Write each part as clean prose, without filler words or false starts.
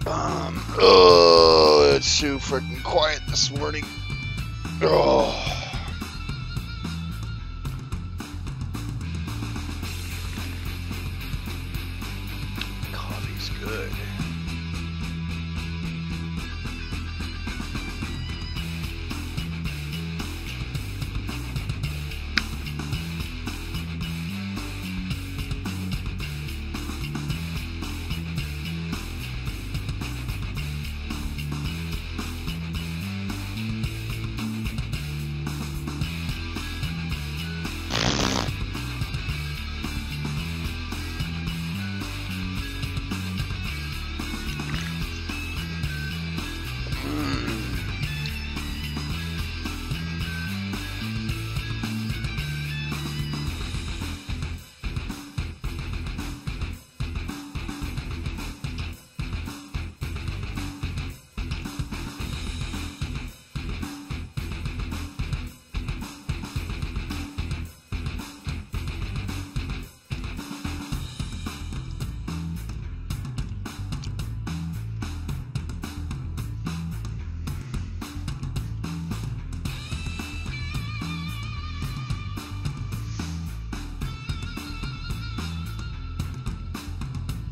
Oh, it's too freaking quiet this morning. Oh. Coffee's good.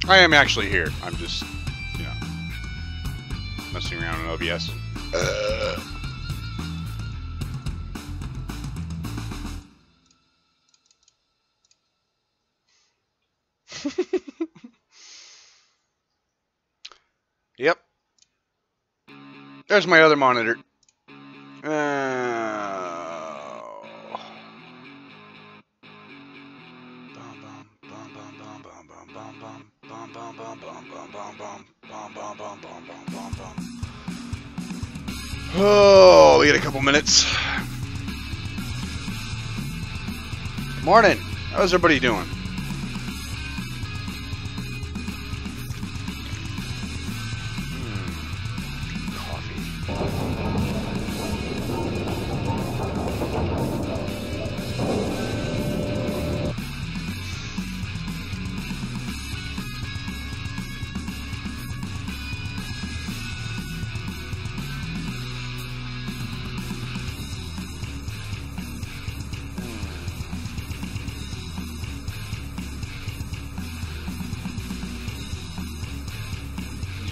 I am actually here. I'm just, you know, messing around in OBS. Yep. There's my other monitor. Oh, we got a couple minutes. Morning. How's everybody doing?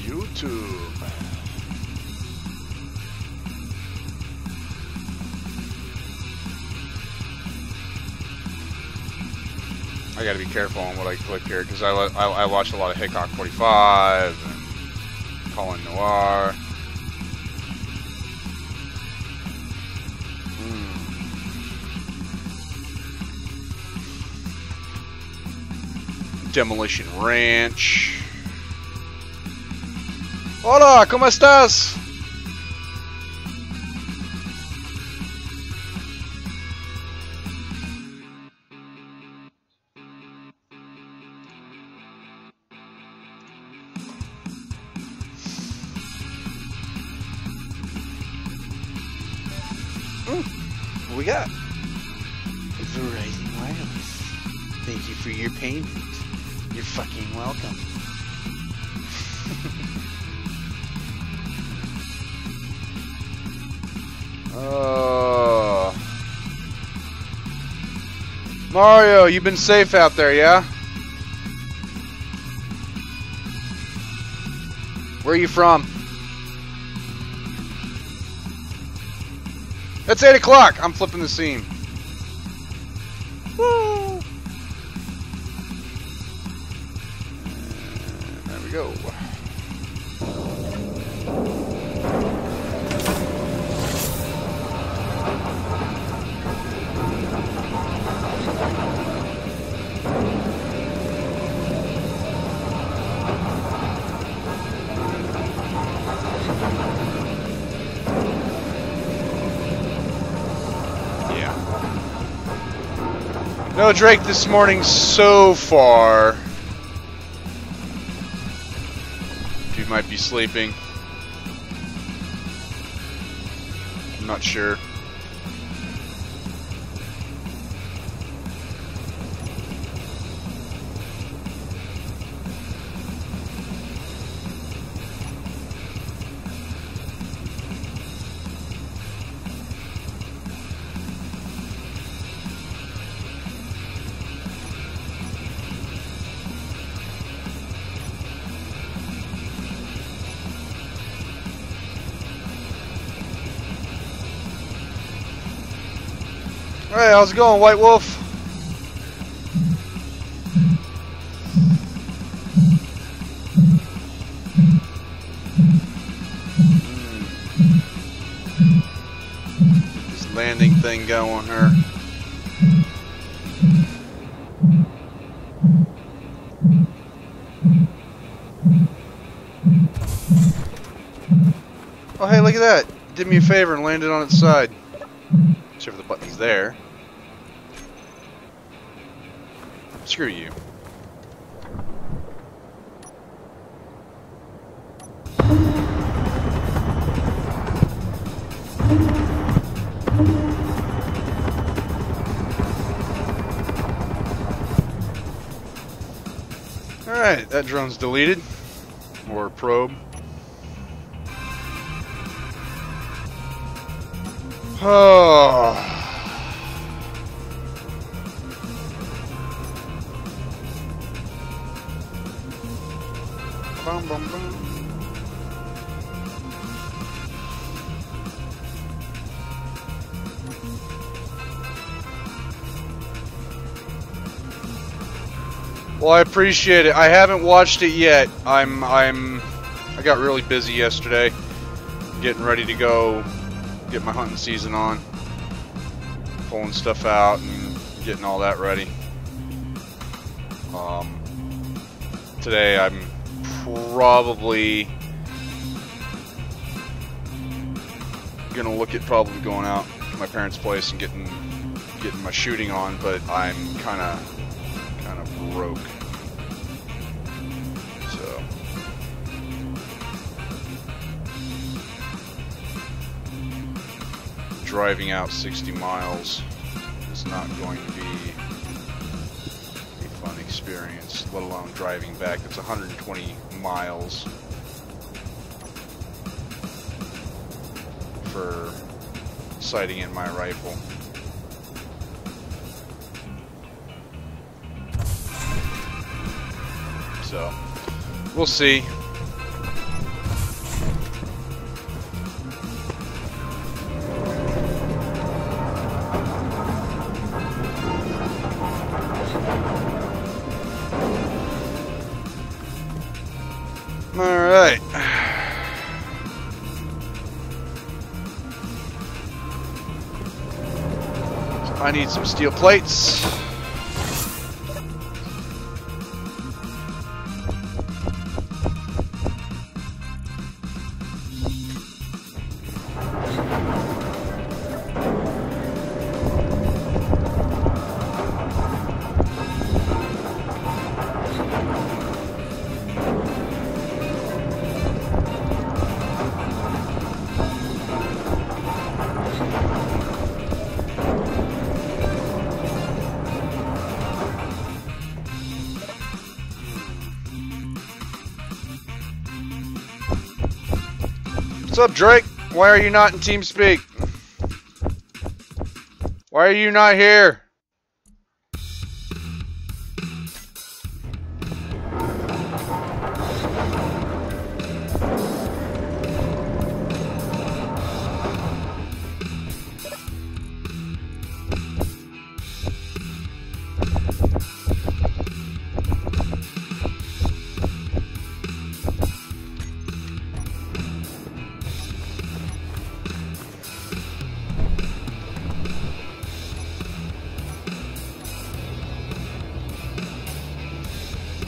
YouTube. I gotta be careful on what I click here because I watch a lot of Hickok 45 and Colin Noir. Demolition Ranch. Hola, ¿cómo estás? What we got? Verizon Wireless. Thank you for your payment. You're fucking welcome. Mario, you've been safe out there, yeah? Where are you from? It's 8 o'clock. I'm flipping the scene. Woo! And there we go. No Drake this morning so far. You might be sleeping. I'm not sure. Hey, how's it going, White Wolf? This landing thing going here. Oh, hey, look at that. Did me a favor and landed on its side. Except for the button's there. Screw you. Alright, that drone's deleted. Or probe. Oh. Bum, bum, bum. Well, I appreciate it. I haven't watched it yet. I got really busy yesterday, getting ready to go get my hunting season on, pulling stuff out and getting all that ready. Today I'm probably gonna look at probably going out to my parents' place and getting my shooting on, but I'm kind of broke. So driving out 60 miles is not going to be a fun experience, let alone driving back. It's 120 miles for sighting in my rifle. So, we'll see. Alright. I need some steel plates. What's up, Drake? Why are you not in TeamSpeak? Why are you not here?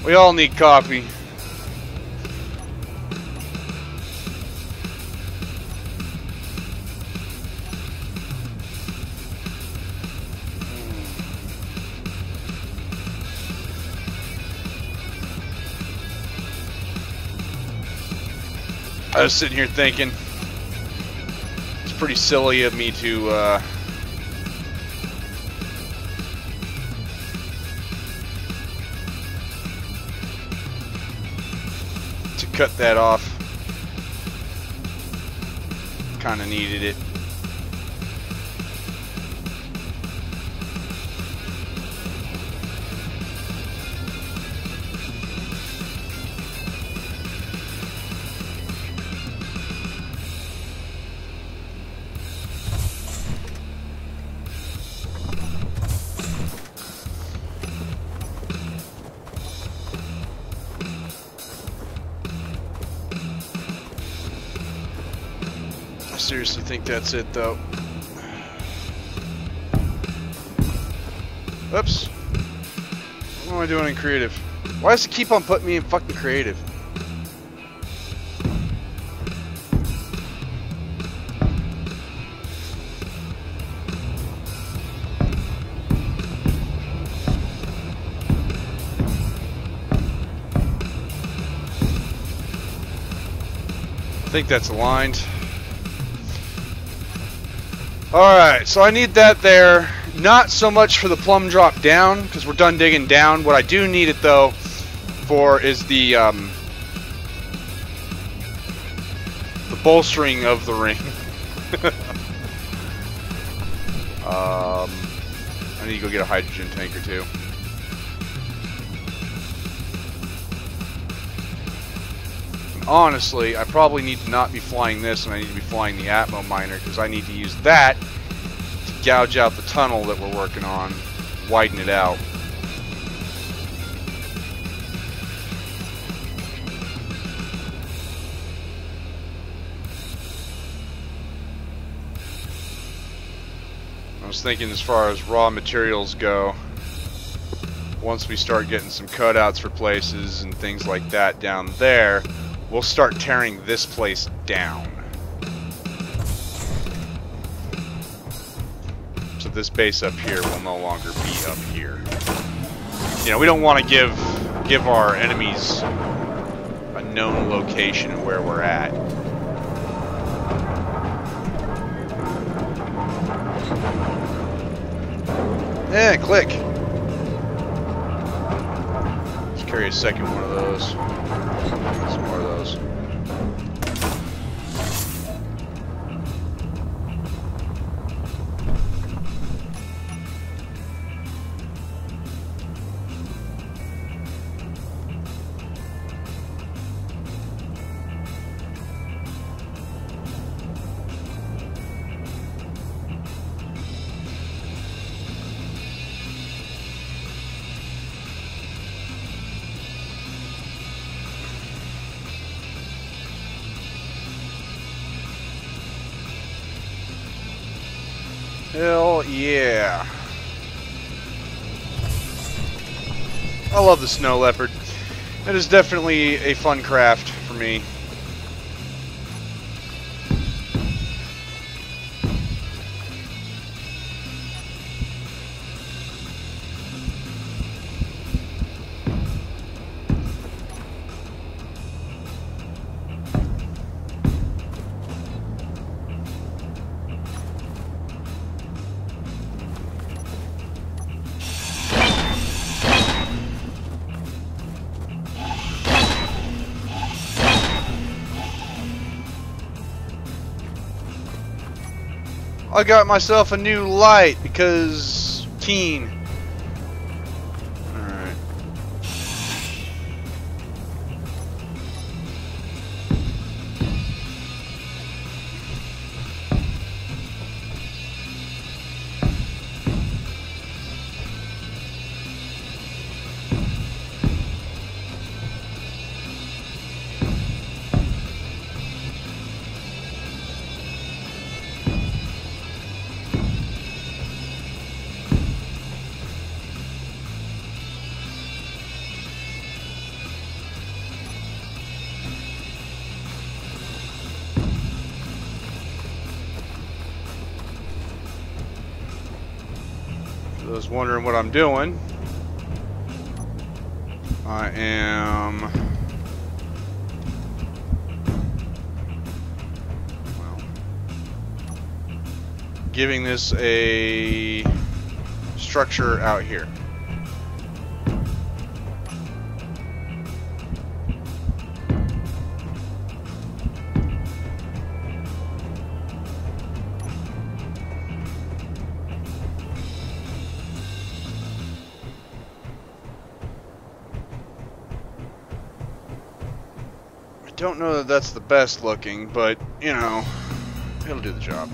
We all need coffee. I was sitting here thinking, it's pretty silly of me to cut that off. Kind of needed it. seriously think that's it, though. Oops. What am I doing in creative? Why does it keep on putting me in fucking creative? I think that's aligned. Alright, so I need that there. Not so much for the plumb drop down, because we're done digging down. What I do need it, though, for is the bolstering of the ring. I need to go get a hydrogen tank or two. Honestly, I probably need to not be flying this, and I need to be flying the Atmo miner, because I need to use that to gouge out the tunnel that we're working on, widen it out. I was thinking as far as raw materials go, once we start getting some cutouts for places and things like that down there, we'll start tearing this place down. So this base up here will no longer be up here. You know, we don't want to give our enemies a known location of where we're at. Yeah, click. Let's carry a second one of those. Some more of those. Hell yeah. I love the snow leopard. It is definitely a fun craft for me. I got myself a new light because keen. Alright. For those wondering what I'm doing, I am giving this a structure out here. I don't know that that's the best looking, but you know, it'll do the job.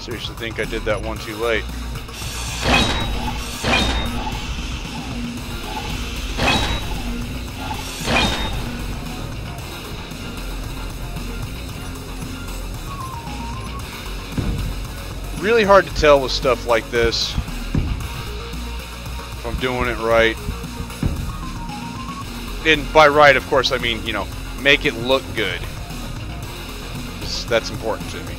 Seriously think I did that one too late. Really hard to tell with stuff like this if I'm doing it right. And by right, of course, I mean, you know, make it look good. That's important to me.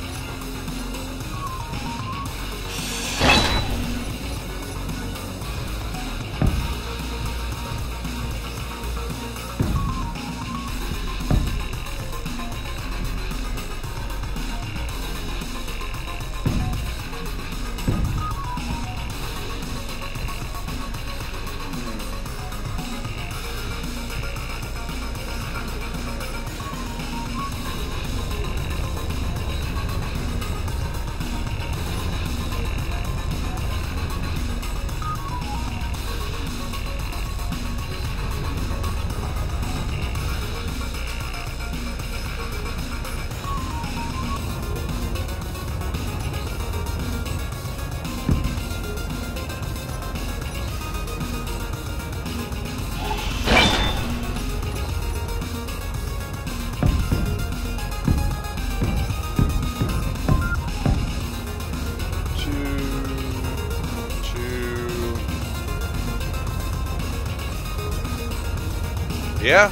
Yeah.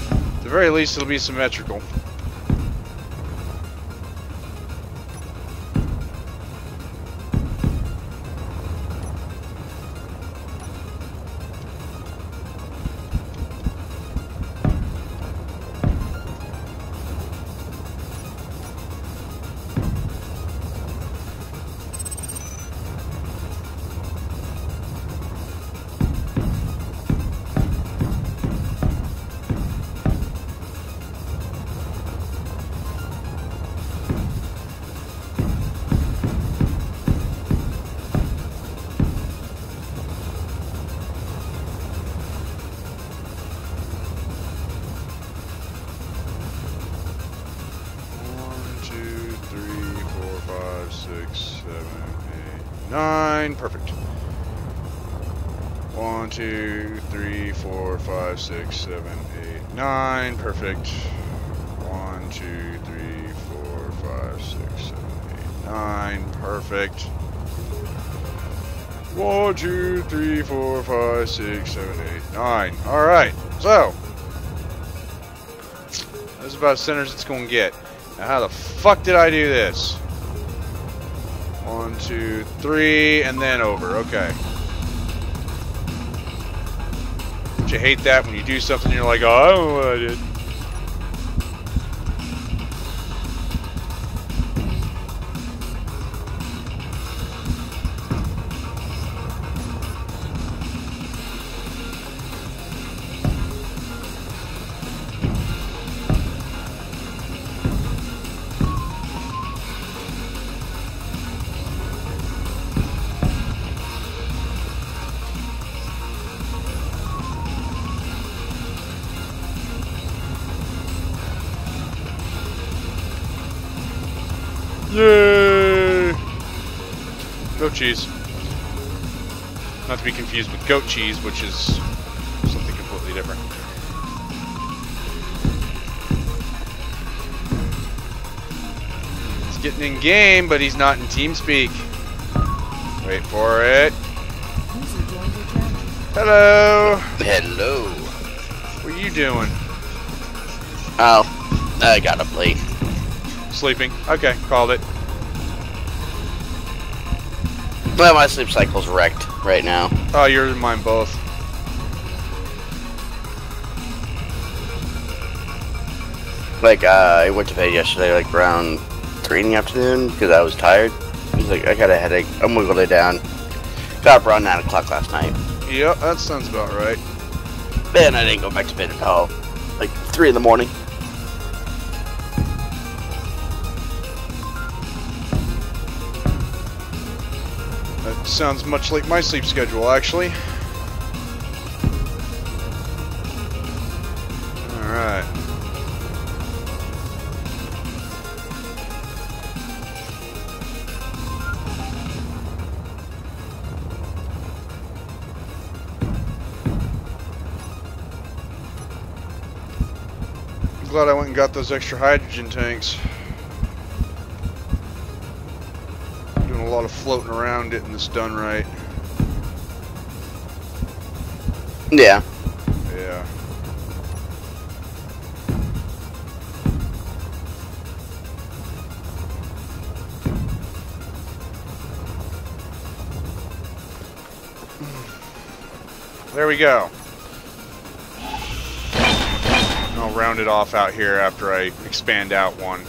At the very least, it'll be symmetrical. Perfect. 1, 2, 3, 4, 5, 6, 7, 8, 9. Perfect. 1, 2, 3, 4, 5, 6, 7, 8, 9. Perfect. 1, 2, 3, 4, 5, 6, 7, 8, 9. Alright, so that's about as center as it's going to get. Now, how the fuck did I do this? 1, 2, 3, and then over. Okay. Don't you hate that when you do something and you're like, oh, I don't know what I did. Yay! Goat cheese. Not to be confused with goat cheese, which is something completely different. He's getting in game, but he's not in TeamSpeak. Wait for it. Hello! Hello. What are you doing? Oh, I got up late. Sleeping. Okay, called it. Well, my sleep cycle's wrecked right now. Oh, yours and mine both. Like, I went to bed yesterday, like, around 3 in the afternoon, because I was tired. I was like, I got a headache. I'm gonna go lay down. Got up around 9 o'clock last night. Yep, that sounds about right. Then I didn't go back to bed until, like, 3 in the morning. That sounds much like my sleep schedule, actually. glad I went and got those extra hydrogen tanks. Doing a lot of floating around getting this done right. Yeah. Yeah. There we go. I'll round it off out here after I expand out one.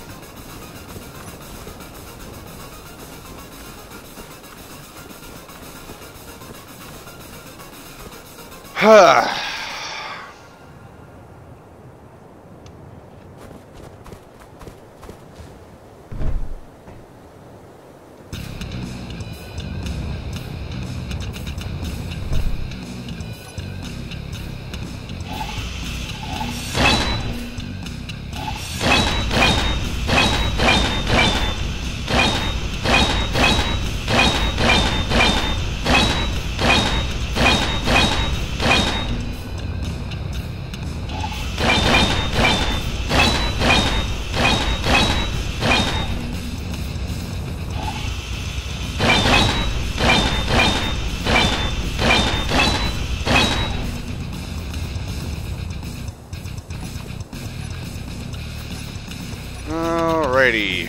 Alrighty.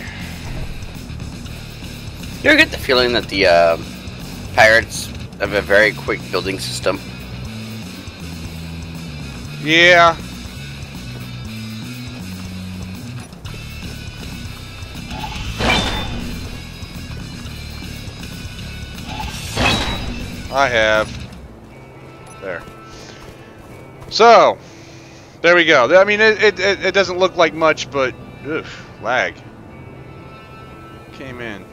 You ever get the feeling that the pirates have a very quick building system? Yeah. I have. There. So, there we go. I mean, it doesn't look like much, but ugh, lag. Came in.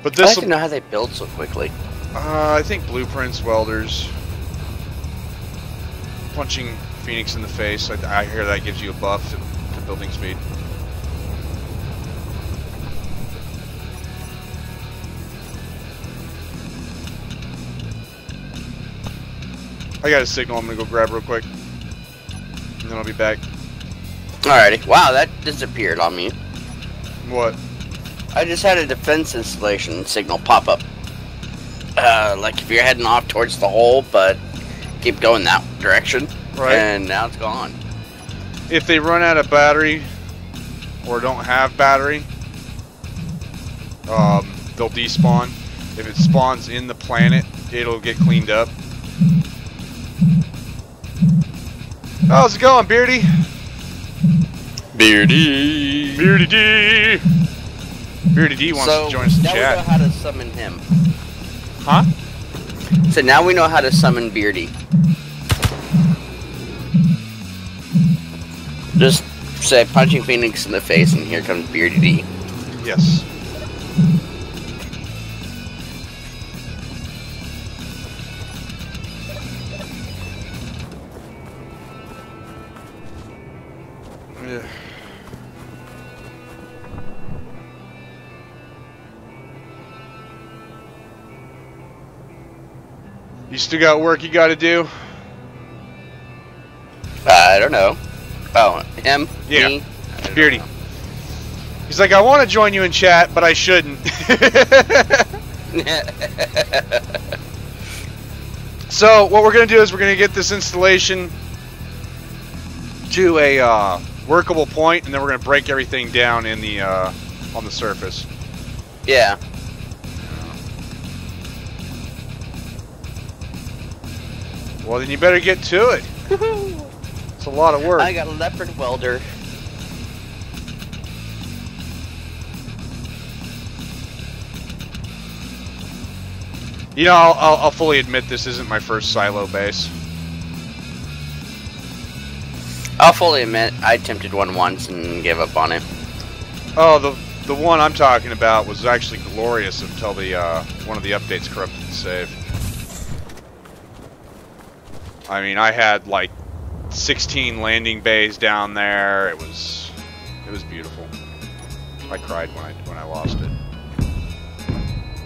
But I this. like to know how they build so quickly. I think blueprints, welders, punching Phoenix in the face. I hear that gives you a buff to building speed. I got a signal I'm gonna go grab real quick, and then I'll be back. Alrighty. Wow, that disappeared on me. What? I just had a defense installation signal pop up. Like if you're heading off towards the hole, but keep going that direction. Right. And now it's gone. If they run out of battery, or don't have battery, they'll despawn. If it spawns in the planet, it'll get cleaned up. How's it going, Beardy? Beardy. Beardy D. Beardy D wants to join us in now chat. we know how to summon him. Huh? So now we know how to summon Beardy. Just say punching Phoenix in the face, and here comes Beardy D. Yes. Yeah. You still got work you got to do? I don't know. Oh, him? Yeah. Me? Beardy. He's like, I want to join you in chat, but I shouldn't. So, what we're going to do is we're going to get this installation to a workable point, and then we're going to break everything down in the on the surface. Yeah. Well, then you better get to it. It's a lot of work. I got a leopard welder. You know, I'll fully admit this isn't my first silo base. I'll fully admit I attempted one once and gave up on it. Oh, the one I'm talking about was actually glorious until the one of the updates corrupted the save. I mean, I had like 16 landing bays down there. It was beautiful. I cried when I lost it.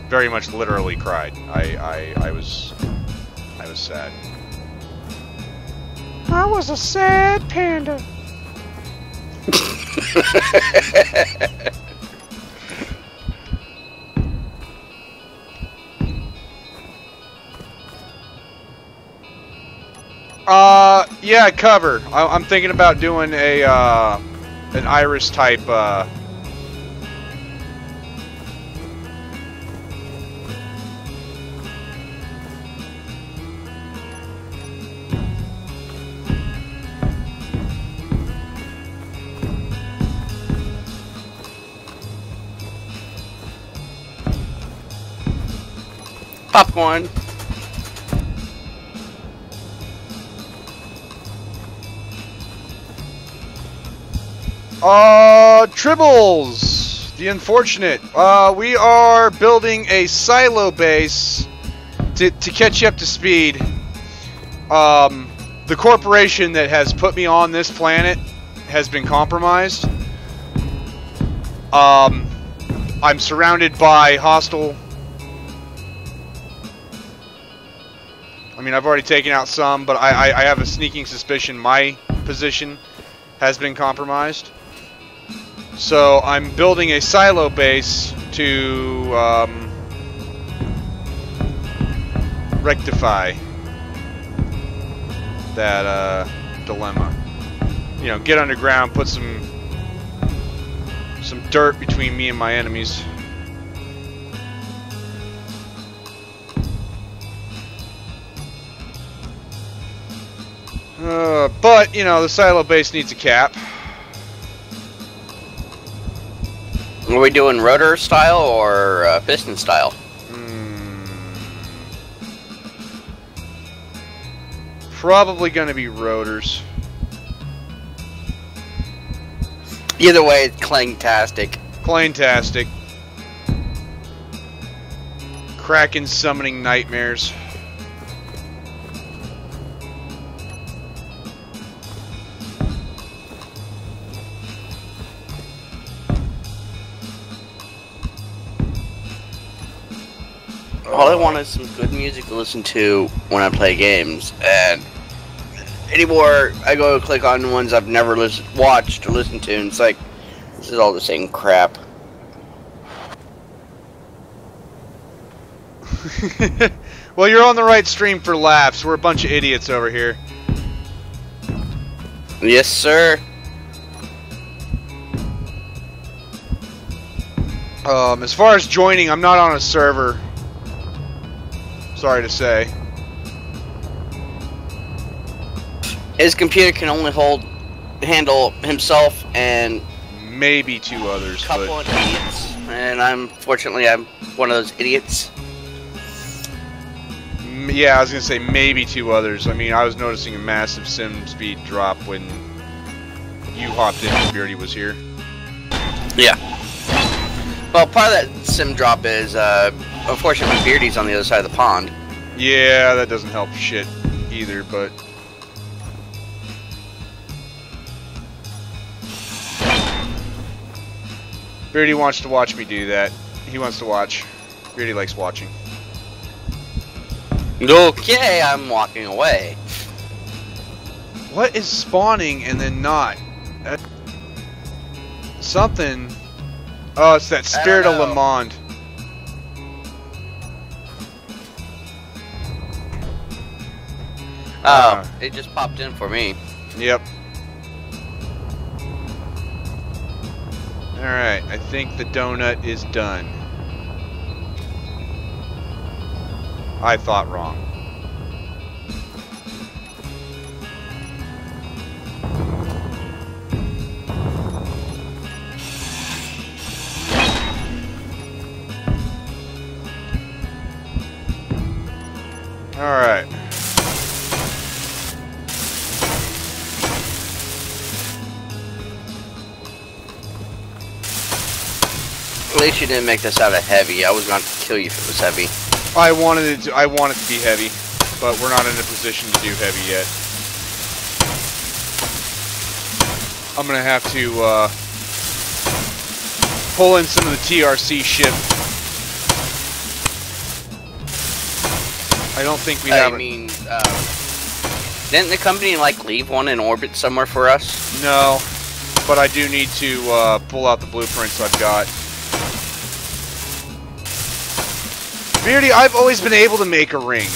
Very much literally cried. I was sad. I was a sad panda. Yeah, cover. I'm thinking about doing a an iris type. Popcorn. Tribbles, the unfortunate. We are building a silo base to catch you up to speed. The corporation that has put me on this planet has been compromised. I'm surrounded by hostile. I mean, I've already taken out some, but I have a sneaking suspicion my position has been compromised. So I'm building a silo base to rectify that dilemma. You know, get underground, put some dirt between me and my enemies. But, you know, the silo base needs a cap. Are we doing rotor style or piston style? Probably going to be rotors. Either way, it's clang-tastic. Clang-tastic. Kraken summoning nightmares. All I want is some good music to listen to when I play games, and anymore I go click on ones I've never watched or listened to, and it's like, this is all the same crap. Well, you're on the right stream for laughs. We're a bunch of idiots over here. Yes, sir. As far as joining, I'm not on a server. Sorry to say. His computer can only handle himself and maybe two others. A couple of idiots, and I'm one of those idiots. Yeah, I was gonna say maybe two others. I mean, I was noticing a massive sim speed drop when you hopped in and Beardy was here. Yeah. Well, part of that sim drop is, unfortunately, Beardy's on the other side of the pond. Yeah, that doesn't help shit either, but... Beardy wants to watch me do that. He wants to watch. Beardy likes watching. Okay, I'm walking away. What is spawning and then not? Something... Oh, it's that Spirit of Le Monde. Oh, it just popped in for me. Yep. Alright, I think the donut is done. I thought wrong. Alright. At least you didn't make this out of heavy. I was going to kill you if it was heavy. I want it to be heavy, but we're not in a position to do heavy yet. I'm gonna have to pull in some of the TRC ship. I don't think we have. I mean, Didn't the company like leave one in orbit somewhere for us? No, but I do need to pull out the blueprints I've got. Beardy, I've always been able to make a ring.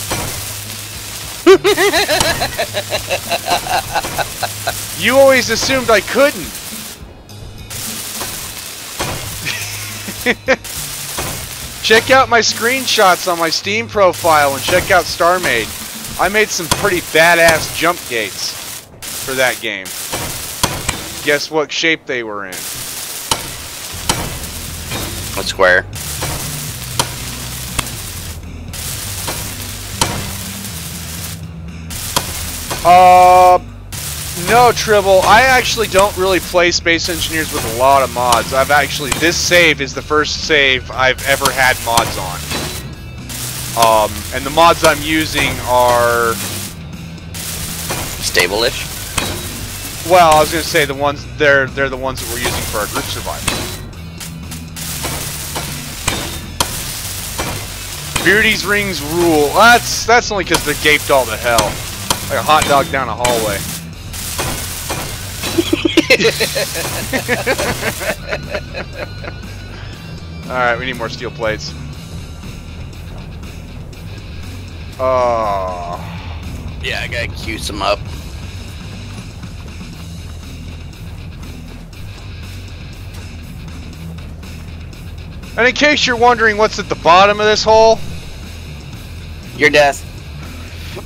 You always assumed I couldn't. Check out my screenshots on my Steam profile and check out StarMade. I made some pretty badass jump gates for that game. Guess what shape they were in? What square? No, Tribble. I actually don't really play Space Engineers with a lot of mods. This save is the first save I've ever had mods on. And the mods I'm using are... Stable-ish? Well, I was gonna say they're the ones that we're using for our group survival. Beardy's rings rule. That's only because they're gaped all to hell. Like a hot dog down a hallway. Alright, we need more steel plates. Yeah, I gotta queue some up. And in case you're wondering what's at the bottom of this hole... Your death.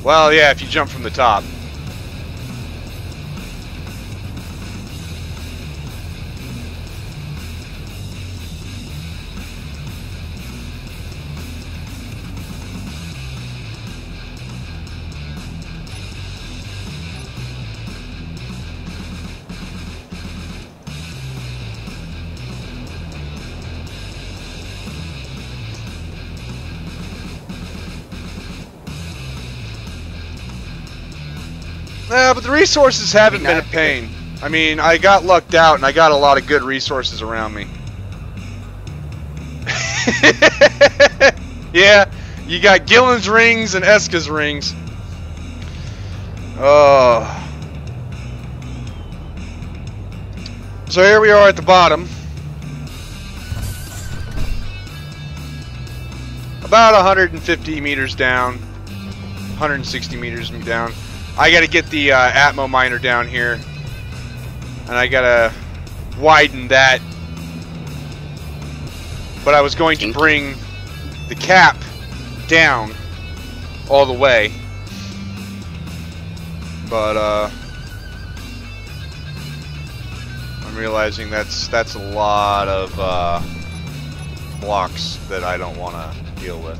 Well, yeah, if you jump from the top. Yeah, but the resources haven't been a pain. I mean, I got lucked out, and I got a lot of good resources around me. Yeah, you got Gillen's rings and Eska's rings. Oh. So here we are at the bottom. About 150 meters down. 160 meters down. I gotta get the Atmo miner down here, and I gotta widen that. But I was going to bring the cap down all the way, but I'm realizing that's a lot of blocks that I don't want to deal with.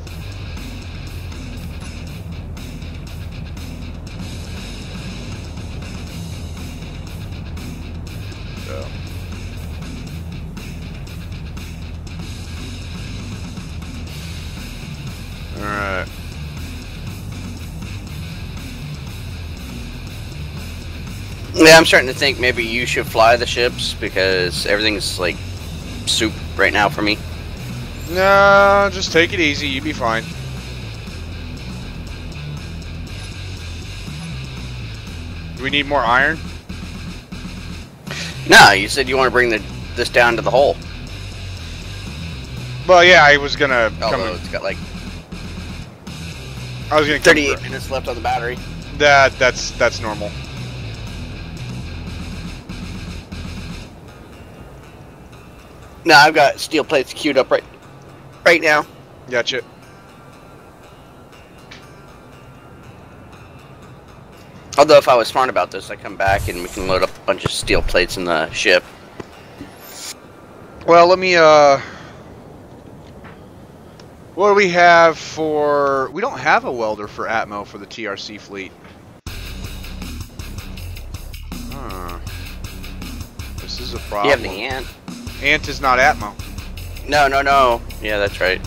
Alright. Yeah, I'm starting to think maybe you should fly the ships because everything's like soup right now for me. No, just take it easy. You'll be fine. Do we need more iron? No, you said you want to bring this down to the hole. Well, yeah, I was gonna. Although it's got like. I was gonna. 38 minutes left on the battery. That's normal. No, I've got steel plates queued up right now. Gotcha. Although if I was smart about this, I come back and we can load up a bunch of steel plates in the ship. Well, let me what do we have for... We don't have a welder for Atmo for the TRC fleet. Huh. This is a problem. You have the Ant. Ant is not Atmo. No. Yeah, that's right.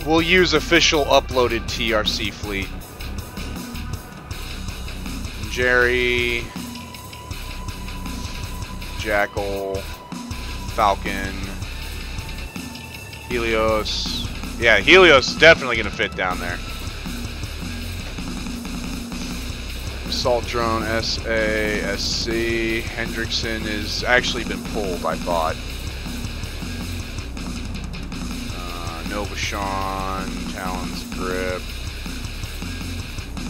We'll use official uploaded TRC fleet. Jerry, Jackal, Falcon, Helios. Yeah, Helios is definitely going to fit down there. Assault drone, SA, SC. Hendrickson has actually been pulled, I thought. Novashon, Talon's Grip,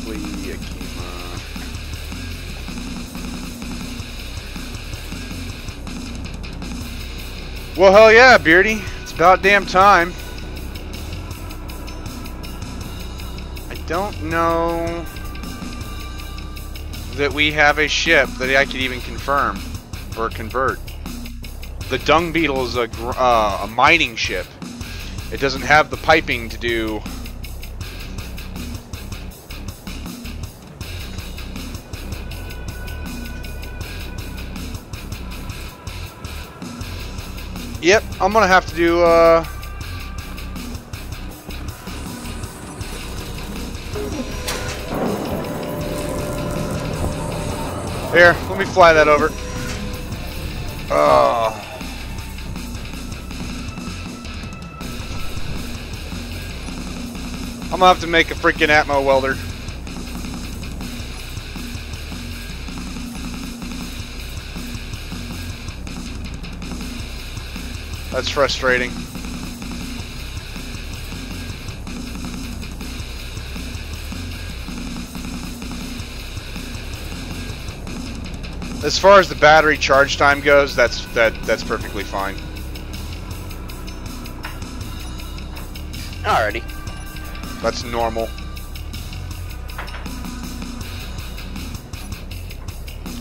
Flea, Akima. Well, hell yeah, Beardy. It's about damn time. I don't know that we have a ship that I could even confirm or convert. The Dung Beetle is a mining ship. It doesn't have the piping to do. Yep, I'm gonna have to do here, let me fly that over. I'm gonna have to make a freaking Atmo welder. That's frustrating. As far as the battery charge time goes, that's perfectly fine. Alrighty. That's normal.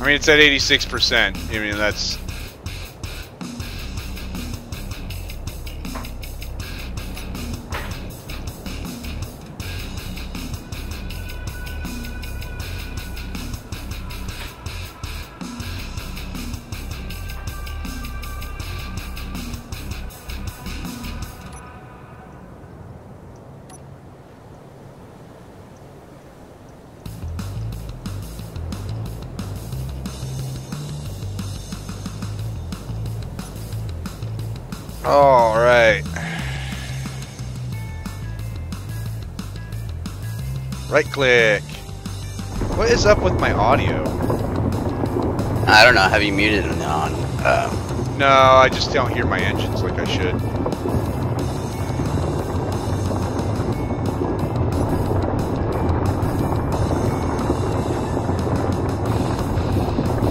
I mean, it's at 86%. I mean, that's... All right. Right click. What is up with my audio? I don't know. Have you muted it on? No, I just don't hear my engines like I should.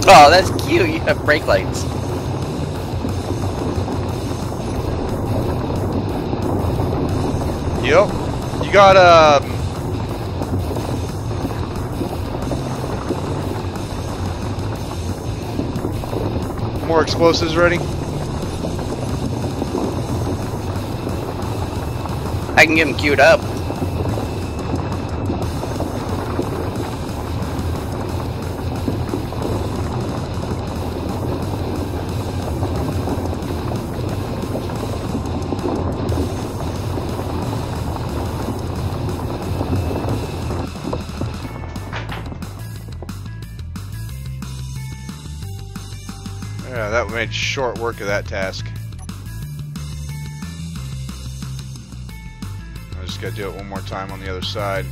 Oh, that's cute. You have brake lights. Yep. You got more explosives ready? I can get them queued up. Yeah, that made short work of that task. I just gotta do it one more time on the other side.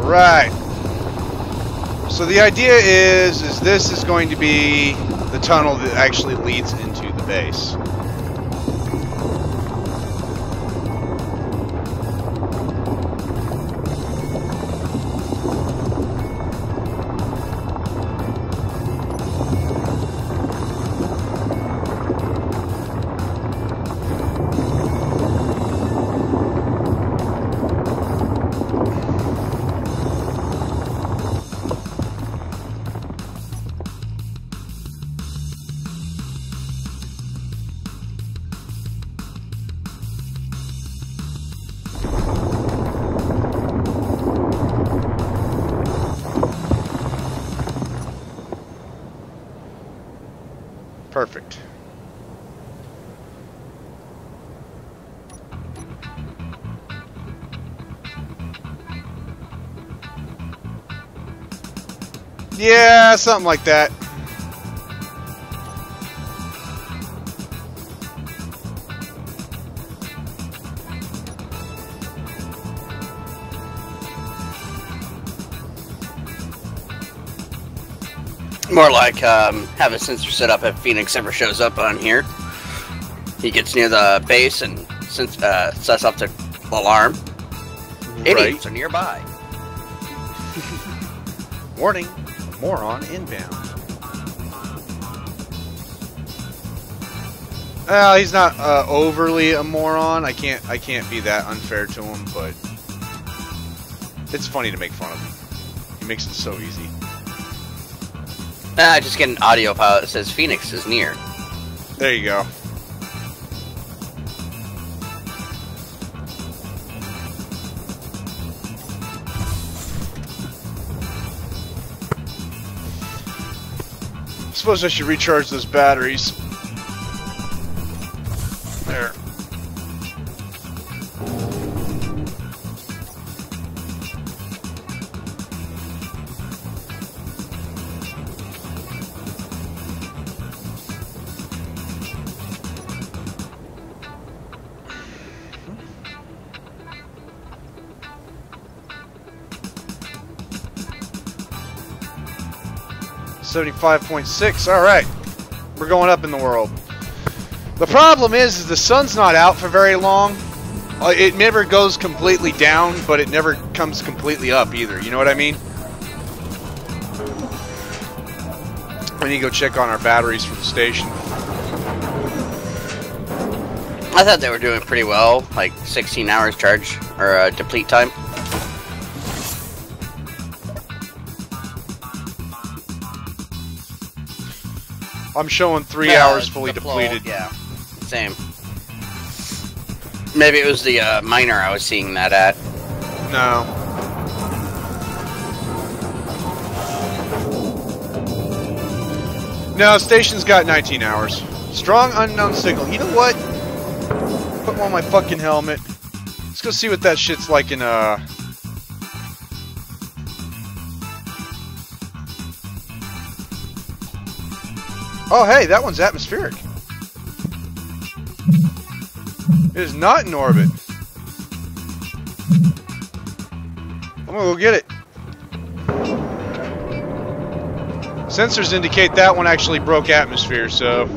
Right. So the idea is this is going to be the tunnel that actually leads into the base. Perfect. Yeah, something like that. More like have a sensor set up if Phoenix ever shows up on here. He gets near the base and sets off the alarm. Idiots are nearby. Warning, moron inbound. He's not overly a moron. I can't be that unfair to him, but it's funny to make fun of him. He makes it so easy. Just get an audio file that says Phoenix is near. There you go. Suppose I should recharge those batteries. There. $75.6. All right, we're going up in the world. The problem is the sun's not out for very long. It never goes completely down, but it never comes completely up either. You know what I mean? We need to go check on our batteries for the station. I thought they were doing pretty well, like 16 hours charge or deplete time. I'm showing 3 hours fully depleted. Yeah, same. Maybe it was the miner I was seeing that at. No. No, station's got 19 hours. Strong unknown signal. You know what? Put on my fucking helmet. Let's go see what that shit's like in Oh, hey, that one's atmospheric. It is not in orbit. I'm gonna go get it. Sensors indicate that one actually broke atmosphere, so...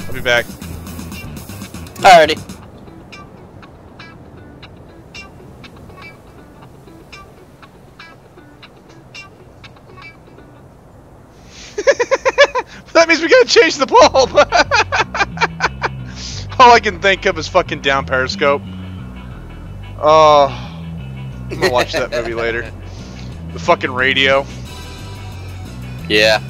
I'll be back. Alrighty. That means we gotta change the bulb! All I can think of is fucking down periscope. Oh, I'm gonna watch that movie later. The fucking radio. Yeah.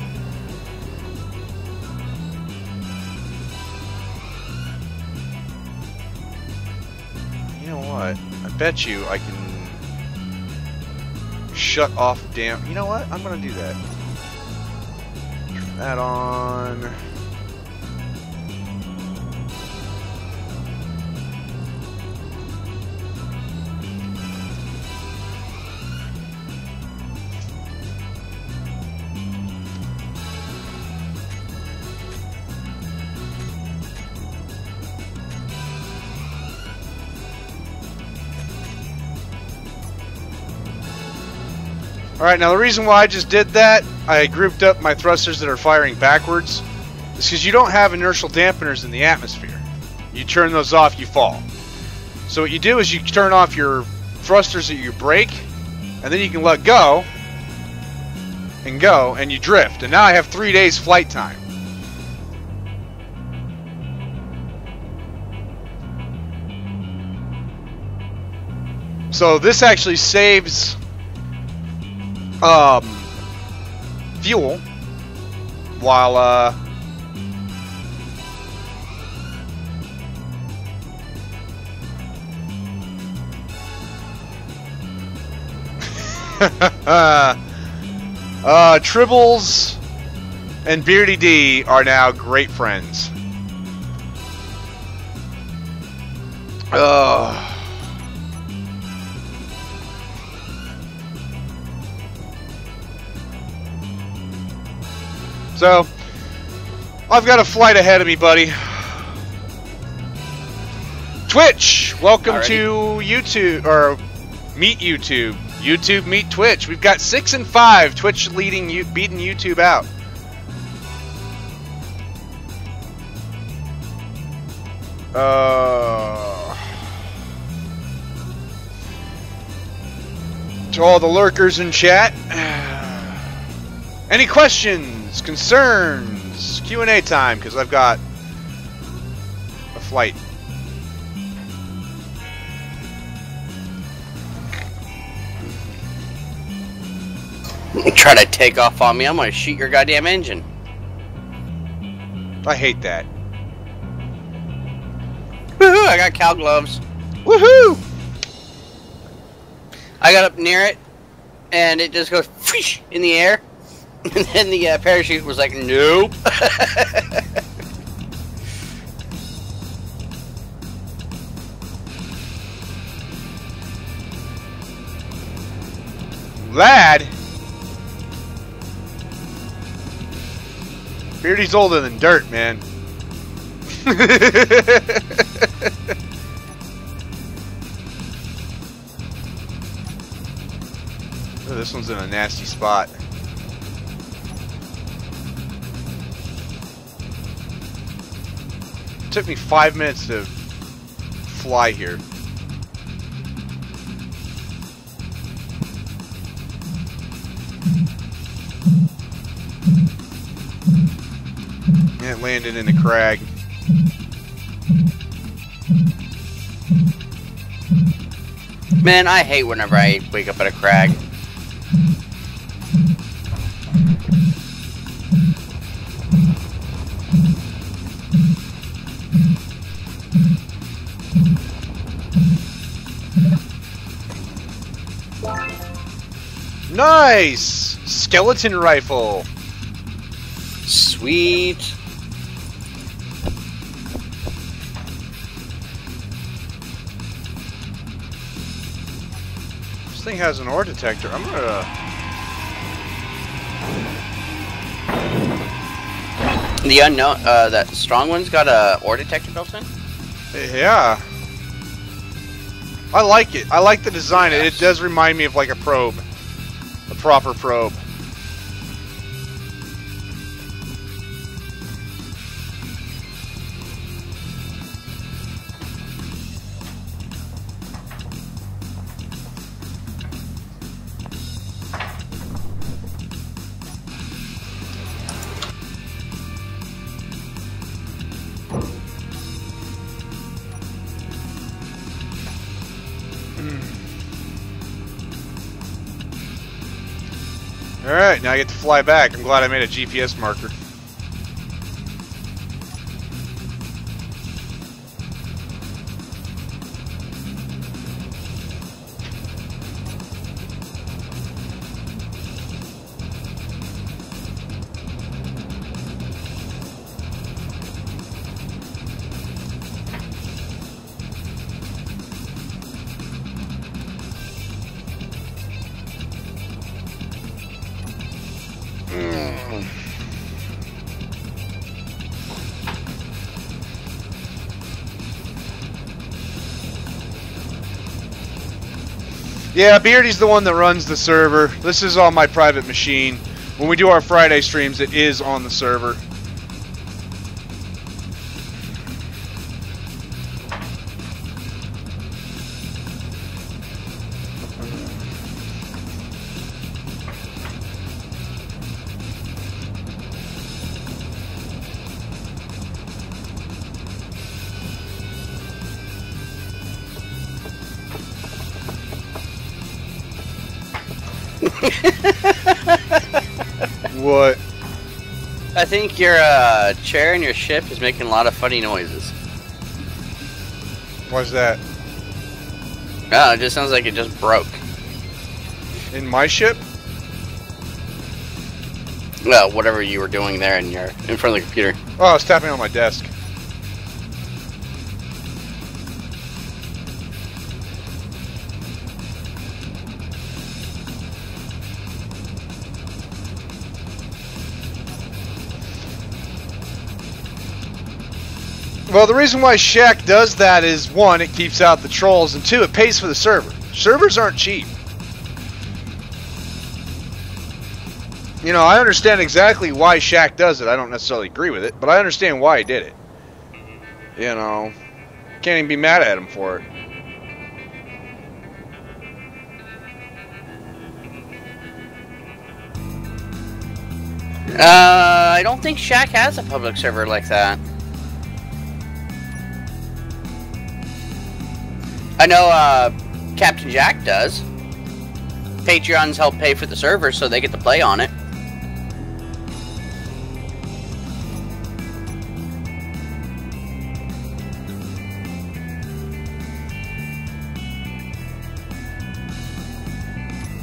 You know what? I bet you I can shut off damn... You know what? I'm gonna do that. Turn that on. Alright, now the reason why I just did that, I grouped up my thrusters that are firing backwards, is because you don't have inertial dampeners in the atmosphere. You turn those off, you fall. So what you do is you turn off your thrusters at your brake, and then you can let go, and you drift. And now I have 3 days flight time. So this actually saves... fuel while Tribbles and Beardy D are now great friends. So, I've got a flight ahead of me, buddy. Twitch, welcome to YouTube, or Meet YouTube. YouTube meet Twitch. We've got 6 and 5. Twitch beating YouTube out. To all the lurkers in chat, any questions, concerns, Q&A time, because I've got a flight. Try to take off on me, I'm gonna shoot your goddamn engine. I hate that. Woohoo! I got cow gloves. Woohoo! I got up near it, and it just goes whoosh in the air, and then the parachute was like, nope. Lad? Beardy's older than dirt, man. Oh, this one's in a nasty spot. It took me 5 minutes to fly here. It landed in the crag. Man, I hate whenever I wake up at a crag. Nice! Skeleton rifle. Sweet. This thing has an ore detector. I'm gonna... The unknown, that strong one's got a ore detector built in? Yeah. I like it. I like the design. Yes. It does remind me of like a probe. A proper probe. Alright, now I get to fly back. I'm glad I made a GPS marker. Yeah, Beardy's the one that runs the server. This is on my private machine. When we do our Friday streams, it is on the server. What? I think your chair in your ship is making a lot of funny noises. Why's that? Oh, it just sounds like it just broke. In my ship? Well, whatever you were doing there in front of the computer. Oh, I was tapping on my desk. Well, the reason why Shaq does that is, one, it keeps out the trolls, and two, it pays for the server. Servers aren't cheap. You know, I understand exactly why Shaq does it. I don't necessarily agree with it, but I understand why he did it. You know, can't even be mad at him for it. I don't think Shaq has a public server like that. I know Captain Jack does. Patreons help pay for the server so they get to play on it.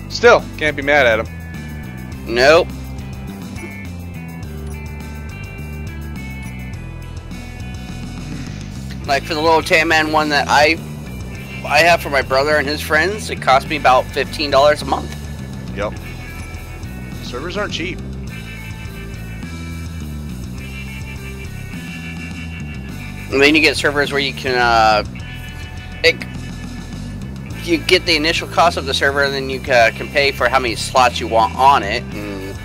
Still, can't be mad at him. Nope. Like for the little Tan Man one that I have for my brother and his friends, it cost me about $15 a month. Yep. Servers aren't cheap. And then you get servers where you can, you get the initial cost of the server, and then you can pay for how many slots you want on it. And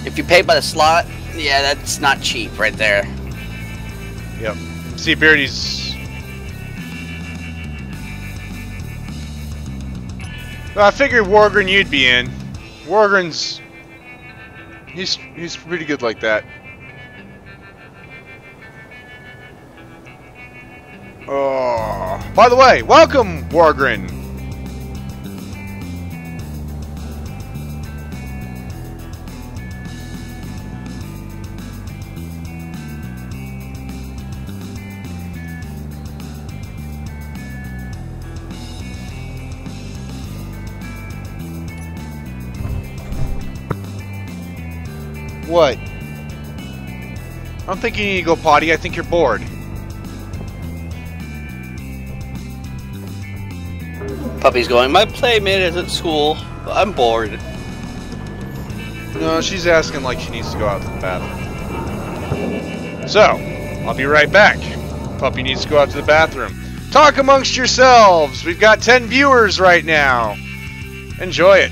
if you pay by the slot, yeah, that's not cheap right there. Yep. See, Beardy's... Well, I figured Wargren you'd be in. Wargren's... He's pretty good like that. Oh, by the way, welcome, Wargren. What? I don't think you need to go potty. I think you're bored. Puppy's going, my playmate is at school. I'm bored. No, she's asking like she needs to go out to the bathroom. So, I'll be right back. Puppy needs to go out to the bathroom. Talk amongst yourselves. We've got 10 viewers right now. Enjoy it.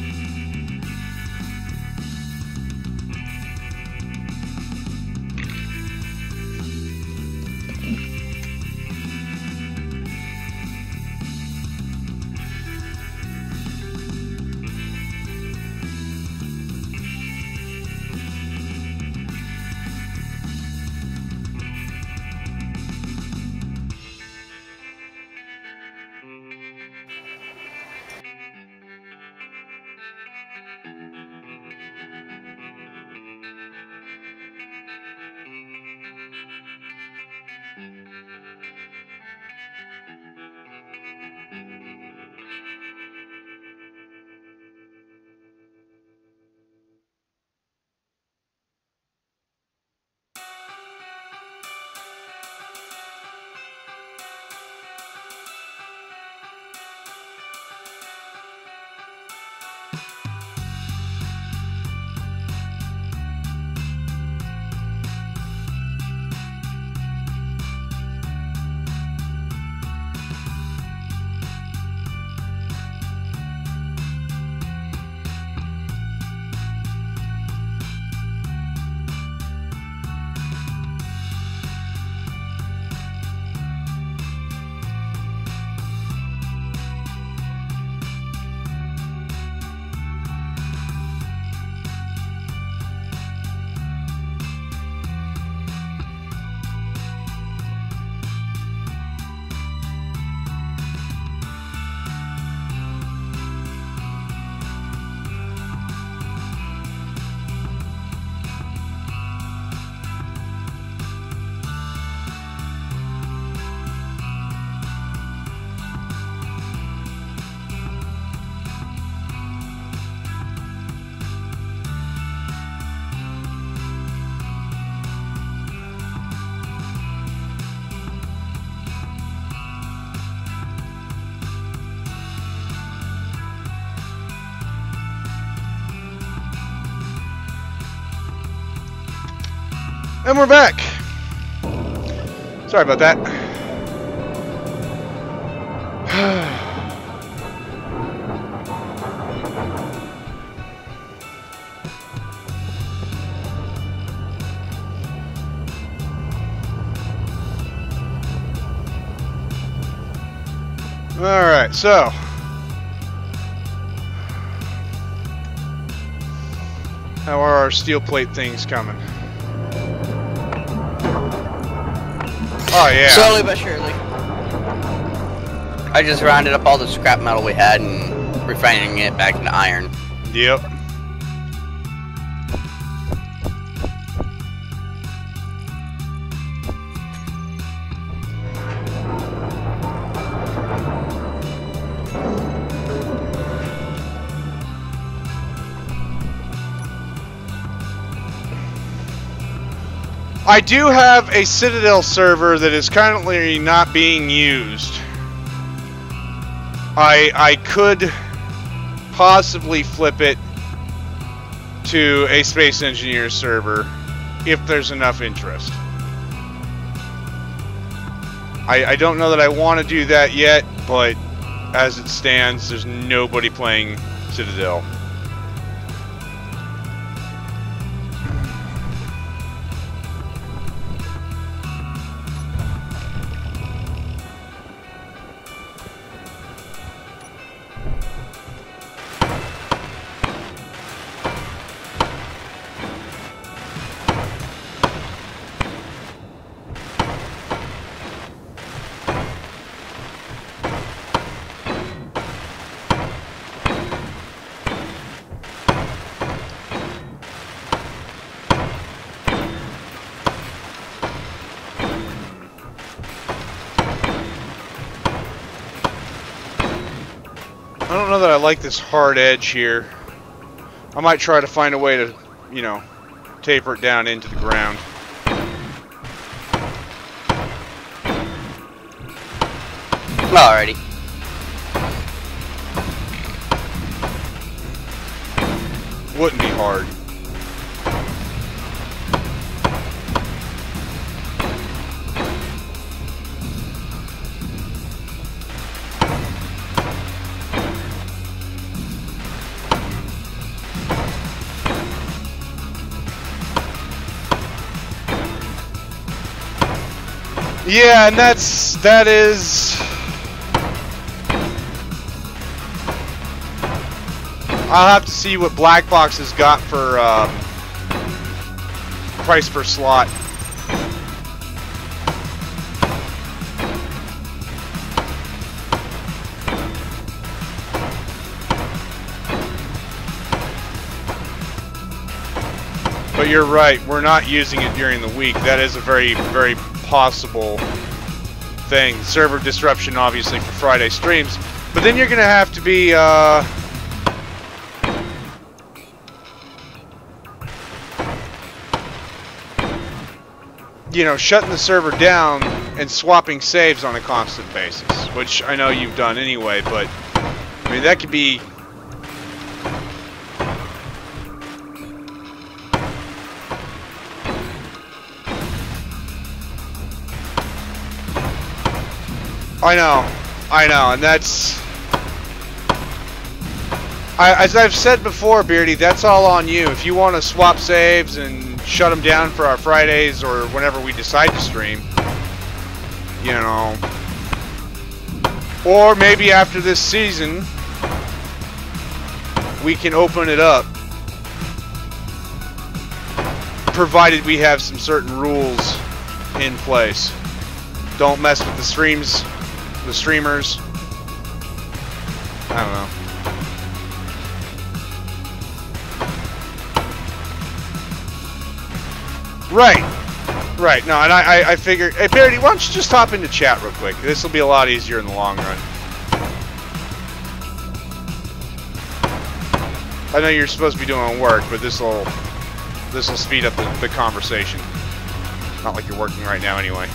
And we're back. Sorry about that. Alright, so how are our steel plate things coming? Oh yeah. Slowly but surely. I just rounded up all the scrap metal we had and refining it back into iron. Yep. I do have a Citadel server that is currently not being used. I could possibly flip it to a Space Engineer server if there's enough interest. I don't know that I want to do that yet, but as it stands, there's nobody playing Citadel. I don't know that I like this hard edge here. I might try to find a way to, you know, taper it down into the ground. Alrighty. Wouldn't be hard. Yeah, and that is. I'll have to see what Black Box has got for price per slot. But you're right, we're not using it during the week. That is a very, very possible thing. Server disruption, obviously, for Friday streams. But then you're going to have to be, you know, shutting the server down and swapping saves on a constant basis. Which I know you've done anyway, but, I mean, that could be... I know, and that's... as I've said before, Beardy, that's all on you. If you want to swap saves and shut them down for our Fridays or whenever we decide to stream, you know... Or maybe after this season, we can open it up. Provided we have some certain rules in place. Don't mess with the streams... the streamers. I don't know. Right. No, and I figured... Hey, Parody, why don't you just hop into chat real quick? This will be a lot easier in the long run. I know you're supposed to be doing work, but this will speed up the conversation. Not like you're working right now anyway.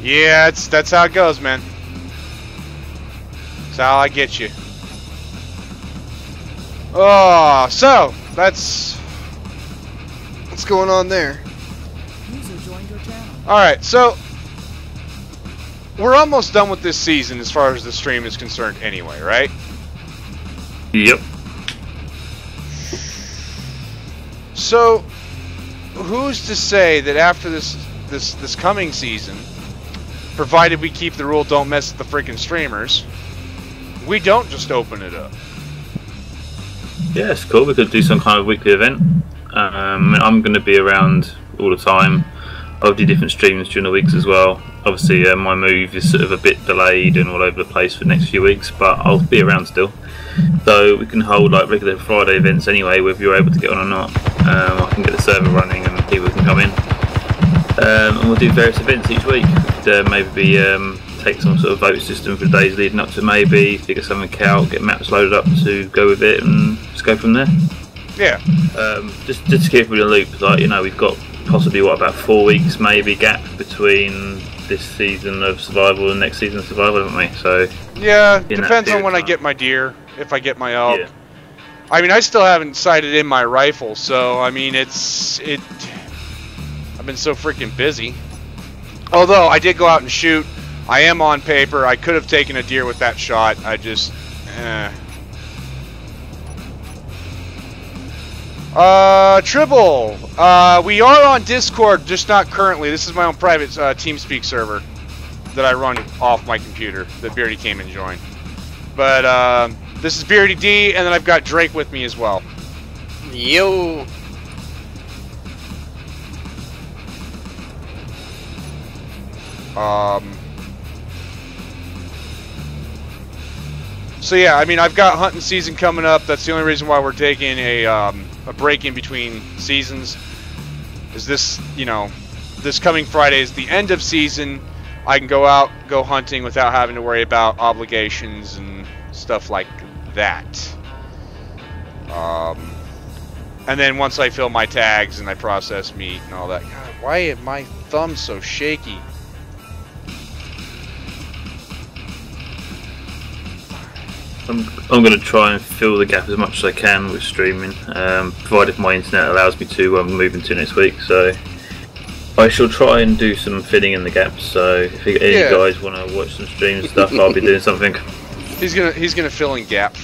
Yeah, that's how it goes, man. That's how I get you. Oh, so that's what's going on there. Alright, so we're almost done with this season as far as the stream is concerned anyway, right? Yep. So who's to say that after this coming season, provided we keep the rule don't mess with the freaking streamers, we don't just open it up? Yeah, it's cool. We could do some kind of weekly event. I'm going to be around all the time. I'll do different streams during the weeks as well. Obviously, my move is sort of a bit delayed and all over the place for the next few weeks, but I'll be around still. So we can hold like regular Friday events anyway, whether you're able to get on or not. I can get the server running and people can come in. And we'll do various events each week. Maybe take some sort of vote system for the days leading up to, maybe figure something out, get maps loaded up to go with it, and just go from there. Yeah. Just to keep everybody in the loop, like, you know, we've got possibly what, about 4 weeks maybe gap between this season of survival and next season of survival, haven't we? So yeah, depends on when I get my deer, if I get my elk. Yeah. I mean, I still haven't sighted in my rifle, so I mean, I've been so freaking busy. Although I did go out and shoot. I am on paper. I could have taken a deer with that shot. I just, Tribble, we are on Discord, just not currently. This is my own private TeamSpeak server that I run off my computer that Beardy came and joined. But this is Beardy D, and then I've got Drake with me as well. Yo. So yeah, I mean, I've got hunting season coming up. That's the only reason why we're taking a break in between seasons. Is this, you know, this coming Friday is the end of season. I can go out, go hunting without having to worry about obligations and stuff like that. And then once I fill my tags and I process meat and all that. God, why are my thumbs so shaky? I'm going to try and fill the gap as much as I can with streaming, provided my internet allows me to. I'm moving to next week, so I shall try and do some filling in the gaps. So if any of you guys want to watch some streams and stuff, I'll be doing something. He's gonna fill in gap.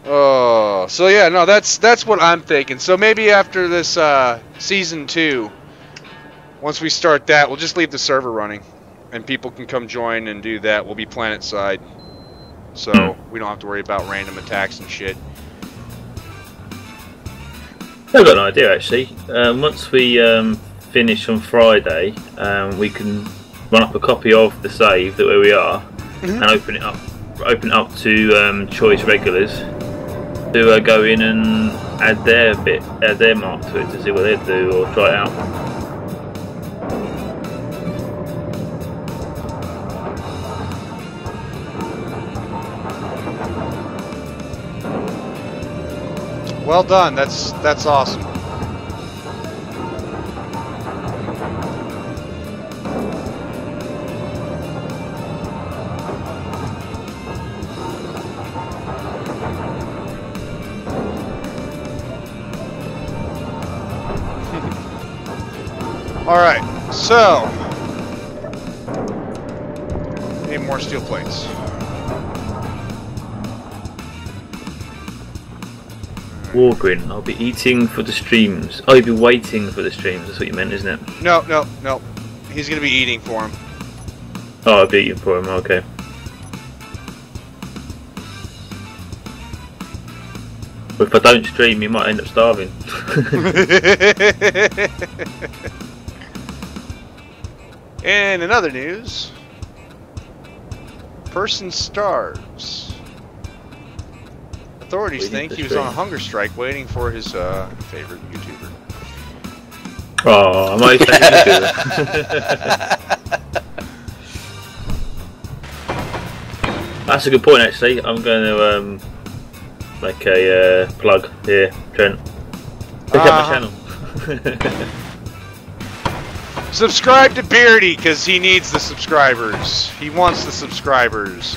Oh, so yeah, no, that's what I'm thinking. So maybe after this season 2, once we start that, we'll just leave the server running, and people can come join and do that. We'll be planet side, so we don't have to worry about random attacks and shit. I've got an idea actually. Once we finish on Friday, we can run up a copy of the save that where we are, and open it up to choice regulars to go in and add their mark to it to see what they do or try it out. Well done. That's awesome. All right. So, need more steel plates. Wargrin, I'll be eating for the streams. Oh, you'll be waiting for the streams, that's what you meant, isn't it? No. He's going to be eating for him. Oh, I'll be eating for him, okay. But if I don't stream, you might end up starving. And in other news, person starves. Authorities think he was on a hunger strike waiting for his favorite YouTuber. Oh, my favorite YouTuber. That's a good point actually. I'm going to make a plug here, Trent. Check out my channel. Subscribe to Beardy, because he needs the subscribers. He wants the subscribers.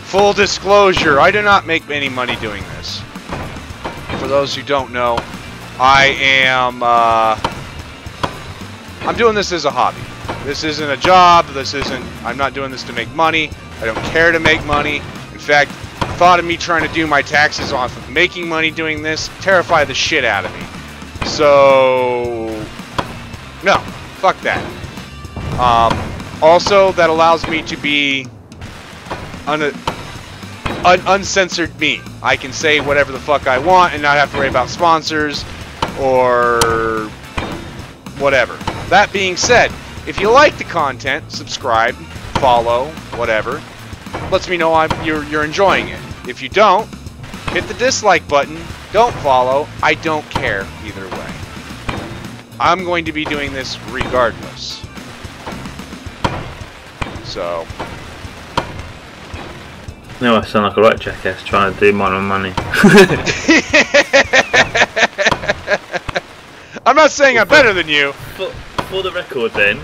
Full disclosure, I do not make any money doing this. For those who don't know, I am, I'm doing this as a hobby. This isn't a job, I'm not doing this to make money. I don't care to make money. In fact, the thought of me trying to do my taxes off of making money doing this terrify the shit out of me. So, no, fuck that. Also, that allows me to be uncensored me. I can say whatever the fuck I want and not have to worry about sponsors or whatever. That being said, if you like the content, subscribe, follow, whatever. Lets me know you're enjoying it. If you don't, hit the dislike button. Don't follow. I don't care either way. I'm going to be doing this regardless. So. Now I sound like a right jackass trying to do mine on money. I'm not saying I'm better than you. For the record then,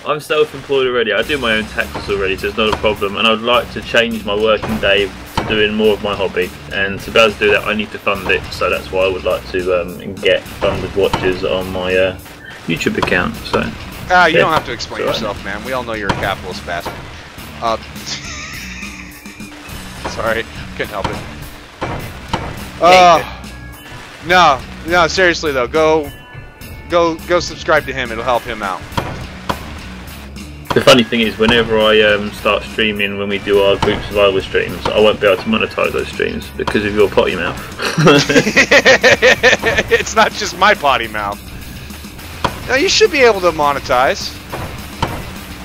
I'm self-employed already. I do my own taxes already, so it's not a problem. And I'd like to change my working day to doing more of my hobby. And to be able to do that, I need to fund it. So that's why I would like to get funded watches on my YouTube account. So. You don't have to explain yourself, man. We all know you're a capitalist bastard. Sorry, couldn't help it. No, seriously though, go subscribe to him. It'll help him out. The funny thing is, whenever I start streaming, when we do our group survival streams, I won't be able to monetize those streams because of your potty mouth. It's not just my potty mouth. No, you should be able to monetize.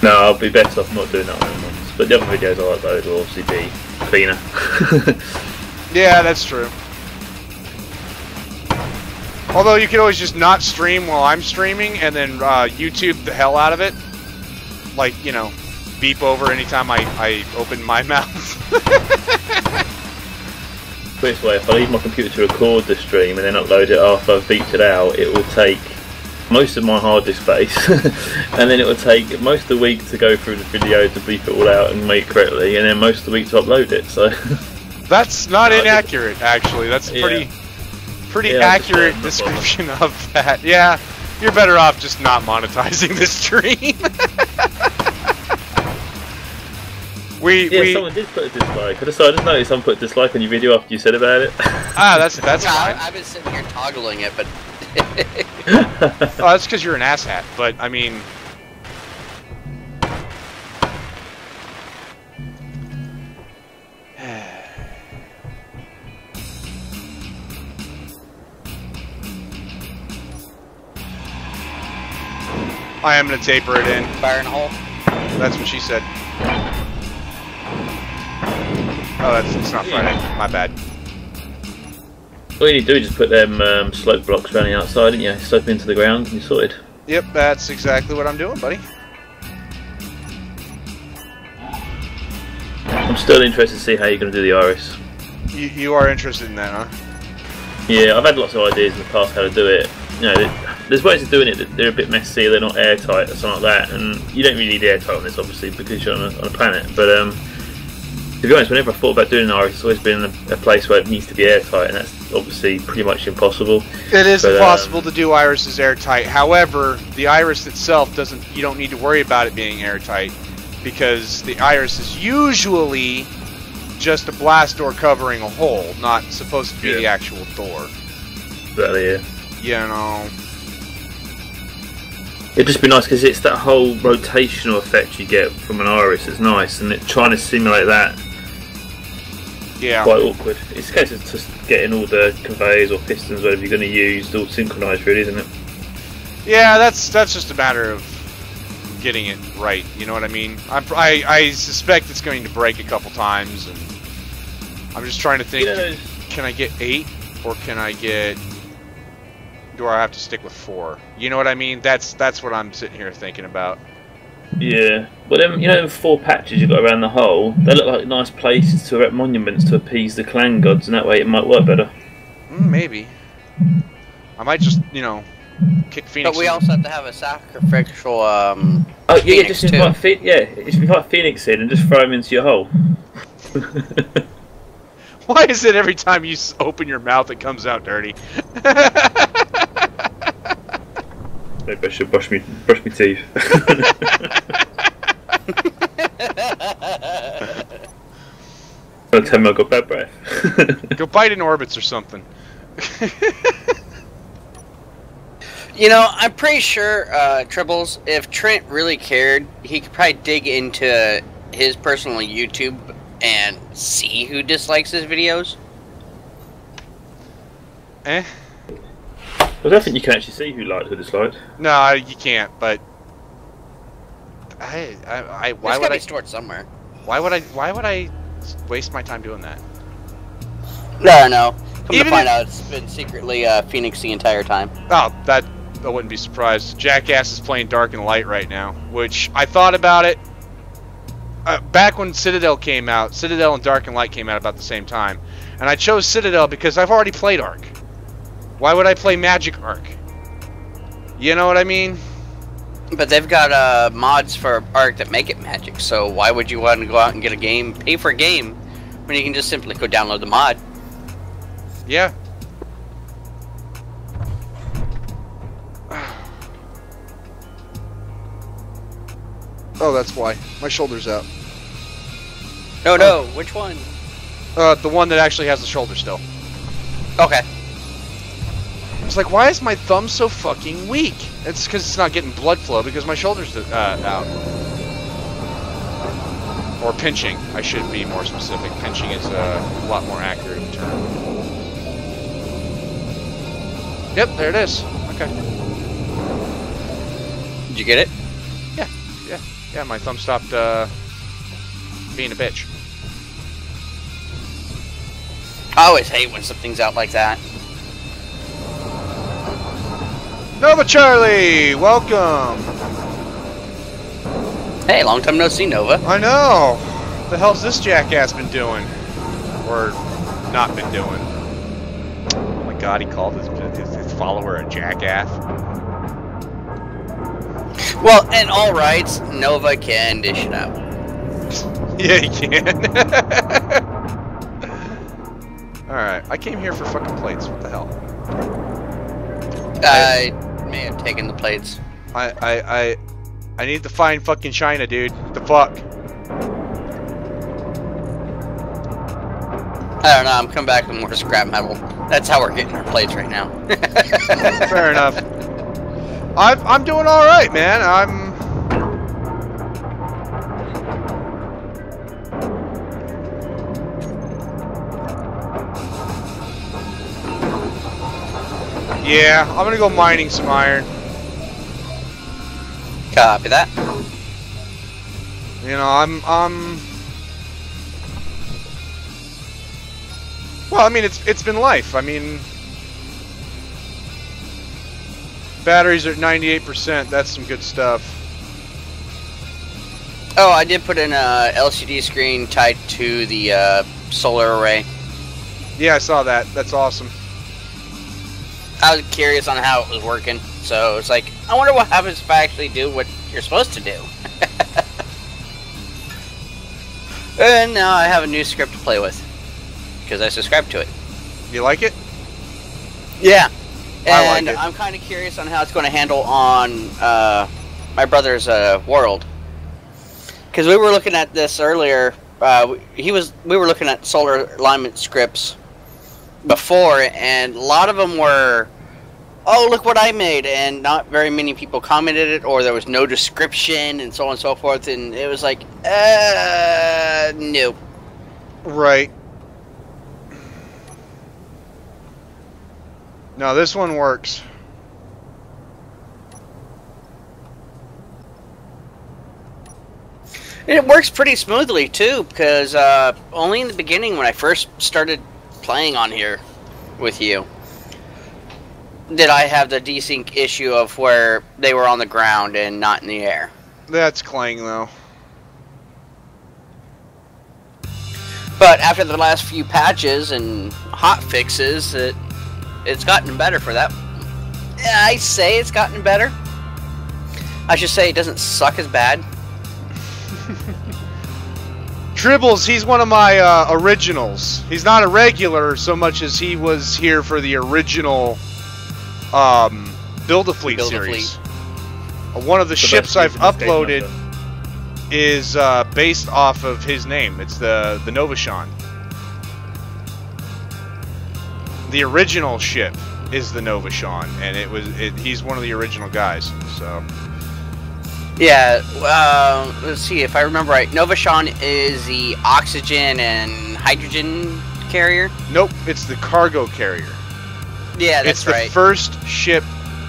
No, I'll be better off not doing that on them ones. But the other videos I upload will obviously be cleaner. Yeah, that's true. Although you could always just not stream while I'm streaming and then YouTube the hell out of it. Like, you know, beep over anytime I open my mouth. Put it this way, if I leave my computer to record the stream and then upload it after I've beeped it out, it will take most of my hard disk space and then it will take most of the week to go through the video to beep it all out and make it correctly, and then most of the week to upload it. So that's not inaccurate, actually. That's a pretty accurate description of that. Yeah, you're better off just not monetizing the stream. Someone did put a dislike. I just noticed someone put a dislike on your video after you said about it. That's fine. I've been sitting here toggling it, but oh, that's because you're an asshat. But I mean, I am gonna taper it in. fire in a hole. That's what she said. Oh, it's not Friday. My bad. All you need to do is just put them slope blocks around the outside, and you slope into the ground, and you're sorted. Yep, that's exactly what I'm doing, buddy. I'm still interested to see how you're going to do the iris. You are interested in that, huh? Yeah, I've had lots of ideas in the past how to do it. You know, there's ways of doing it that they're a bit messy, they're not airtight or something like that, and you don't really need airtight on this, obviously, because you're on a planet. But to be honest, whenever I thought about doing an iris, it's always been a place where it needs to be airtight, and that's obviously pretty much impossible. It is impossible to do irises airtight. However, the iris itself you don't need to worry about it being airtight, because the iris is usually just a blast door covering a hole, not supposed to be the actual door. Exactly, yeah. You know. It'd just be nice because it's that whole rotational effect you get from an iris. It's nice, and trying to simulate that. Yeah. Quite awkward. It's a case of just getting all the conveyors or pistons, whatever you're going to use, all synchronised, really, isn't it? Yeah, that's just a matter of getting it right. You know what I mean? I suspect it's going to break a couple times, and I'm just trying to think. Can I get 8, or can I get? Do I have to stick with 4? You know what I mean? That's what I'm sitting here thinking about. Yeah, but then, you know, the 4 patches you've got around the hole, they look like nice places to erect monuments to appease the clan gods, and that way it might work better. Maybe. I might just, you know, kick Phoenix. But we also have to have a sacrificial. Oh yeah, Phoenix just invite invite Phoenix in and just throw him into your hole. Why is it every time you open your mouth it comes out dirty? Maybe I should brush me teeth. Don't tell me I got bad breath. Go bite in orbits or something. You know, I'm pretty sure, Tribbles, if Trent really cared, he could probably dig into his personal YouTube and see who dislikes his videos. Eh? I don't think you can actually see who liked, who disliked. No, you can't. But why It's would gotta I? be stored somewhere. Why would I waste my time doing that? No, no. Come Even to find if- out, it's been secretly Phoenix the entire time. Oh, that I wouldn't be surprised. Jackass is playing Dark and Light right now, which I thought about it back when Citadel came out. Citadel and Dark and Light came out about the same time, and I chose Citadel because I've already played Ark. Why would I play Magic Ark? You know what I mean? But they've got mods for Ark that make it magic, so why would you want to go out and get a game, pay for a game, when you can just simply go download the mod? Yeah. Oh, that's why. My shoulder's out. No, which one? The one that actually has the shoulder still. Okay. It's like, why is my thumb so fucking weak? It's because it's not getting blood flow because my shoulder's out. Or pinching. I should be more specific. Pinching is a lot more accurate term. Yep, there it is. Okay. Did you get it? Yeah, my thumb stopped being a bitch. I always hate when something's out like that. Nova Charlie, welcome. Hey, long time no see, Nova. I know. What the hell's this jackass been doing? Or not been doing? Oh my god, he called his follower a jackass. Well, in all rights, Nova can dish it out. Yeah, he can. Alright, I came here for fucking plates. What the hell? I may have taken the plates. I need to find fucking China, dude. What the fuck? I don't know, I'm coming back with more scrap metal. That's how we're getting our plates right now. Fair enough. I'm doing all right, man. Yeah, I'm gonna go mining some iron. Copy that. You know, well, I mean, it's been life. I mean, batteries are at 98%. That's some good stuff. Oh, I did put in a LCD screen tied to the solar array. Yeah, I saw that. That's awesome. I was curious on how it was working, so it's like, I wonder what happens if I actually do what you're supposed to do. And now I have a new script to play with, because I subscribed to it. You like it? Yeah. I like And it. I'm kind of curious on how it's going to handle on my brother's world. Because we were looking at this earlier. We were looking at solar alignment scripts before, and a lot of them were, oh, look what I made, and not very many people commented it, or there was no description, and so on and so forth, and it was like, no. Right. No, this one works. And it works pretty smoothly, too, because only in the beginning when I first started playing on here with you did I have the desync issue of where they were on the ground and not in the air. That's Clang, though. But after the last few patches and hot fixes, it's gotten better for that I say it's gotten better. I should say it doesn't suck as bad. Tribbles, he's one of my originals. He's not a regular so much as he was here for the original Build-A-Fleet series. One of the ships I've uploaded is based off of his name. It's the Novashon. The original ship is the Novashon, and he's one of the original guys. So yeah, let's see if I remember right. Novashon is the oxygen and hydrogen carrier. Nope, it's the cargo carrier. Yeah, that's right. It's the first ship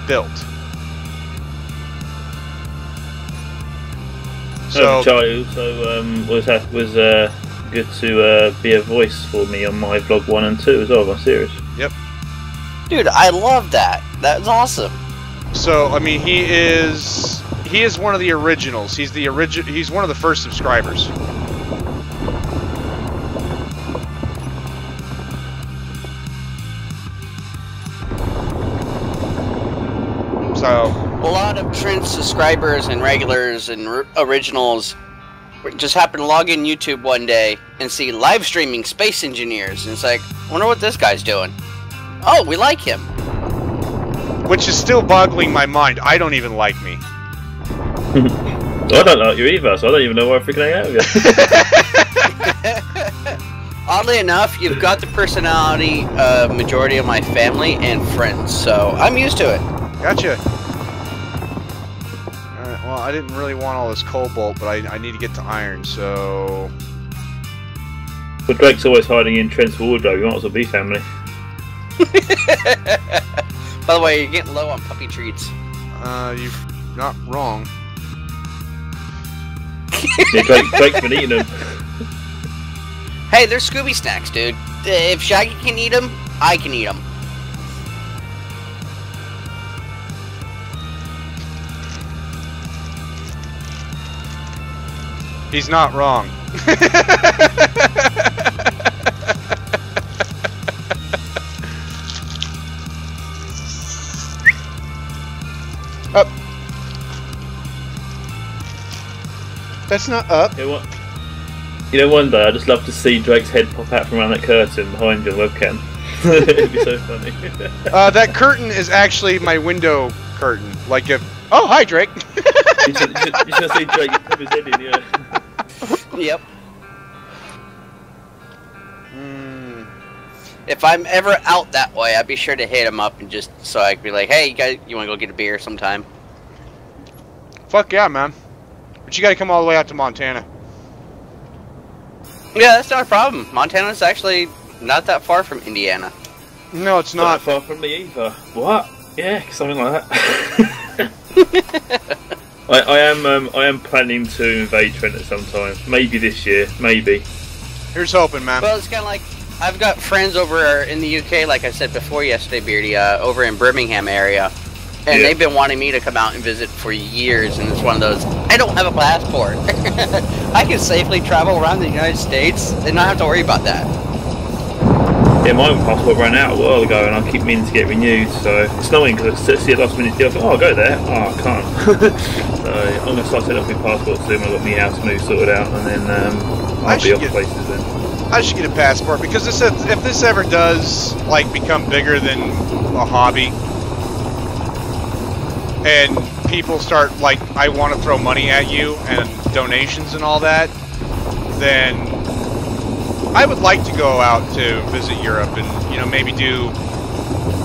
built. So Charlie also was good to be a voice for me on my vlog 1 and 2 as well, my series. Yep. Dude, I love that. That's awesome. So I mean, he is one of the originals. He's one of the first subscribers. So a lot of Trent's subscribers and regulars and originals just happen to log in YouTube one day and see live streaming space engineers, and it's like, I wonder what this guy's doing. Oh, we like him. Which is still boggling my mind. I don't even like me. I don't like you either, so I don't even know why I freaking hang out with you. Oddly enough, you've got the personality of majority of my family and friends, so I'm used to it. Gotcha. Alright, well, I didn't really want all this cobalt, but I need to get to iron, so... But Drake's always hiding in Trent's wardrobe, you might as well be family. By the way, you're getting low on puppy treats. You're not wrong. Yeah, Drake's been eating them. Hey, they're Scooby snacks, dude. If Shaggy can eat them, I can eat them. He's not wrong. Up. That's not up. You know what? You know, one day I'd just love to see Drake's head pop out from around that curtain behind your webcam. It'd be so funny. That curtain is actually my window curtain. Like if... Oh, hi, Drake. You should see Drake pop his head in, yeah. Yep. If I'm ever out that way, I'd be sure to hit him up and just so I could be like, hey, you guys, you want to go get a beer sometime? Fuck yeah, man. But you gotta come all the way out to Montana. Yeah, that's not a problem. Montana's actually not that far from Indiana. No, it's not. Far from me either. What? Yeah, something like that. I am planning to invade Trent at some time. Maybe this year. Maybe. Here's hoping, man. Well, it's kind of like I've got friends over in the UK, like I said before yesterday, Beardy, over in Birmingham area, and they've been wanting me to come out and visit for years. And it's one of those. I don't have a passport. I can safely travel around the United States and not have to worry about that. Yeah, my passport ran out a while ago, and I keep meaning to get renewed. So it's annoying because I see a last minute deal. I thought, oh, I'll go there. Oh, I can't. So I'm going to start setting up my passport soon. I've got my house move sorted out, and then I'll be off places then. I should get a passport because if this ever does like become bigger than a hobby, and people start like I want to throw money at you and donations and all that, then I would like to go out to visit Europe and, you know, maybe do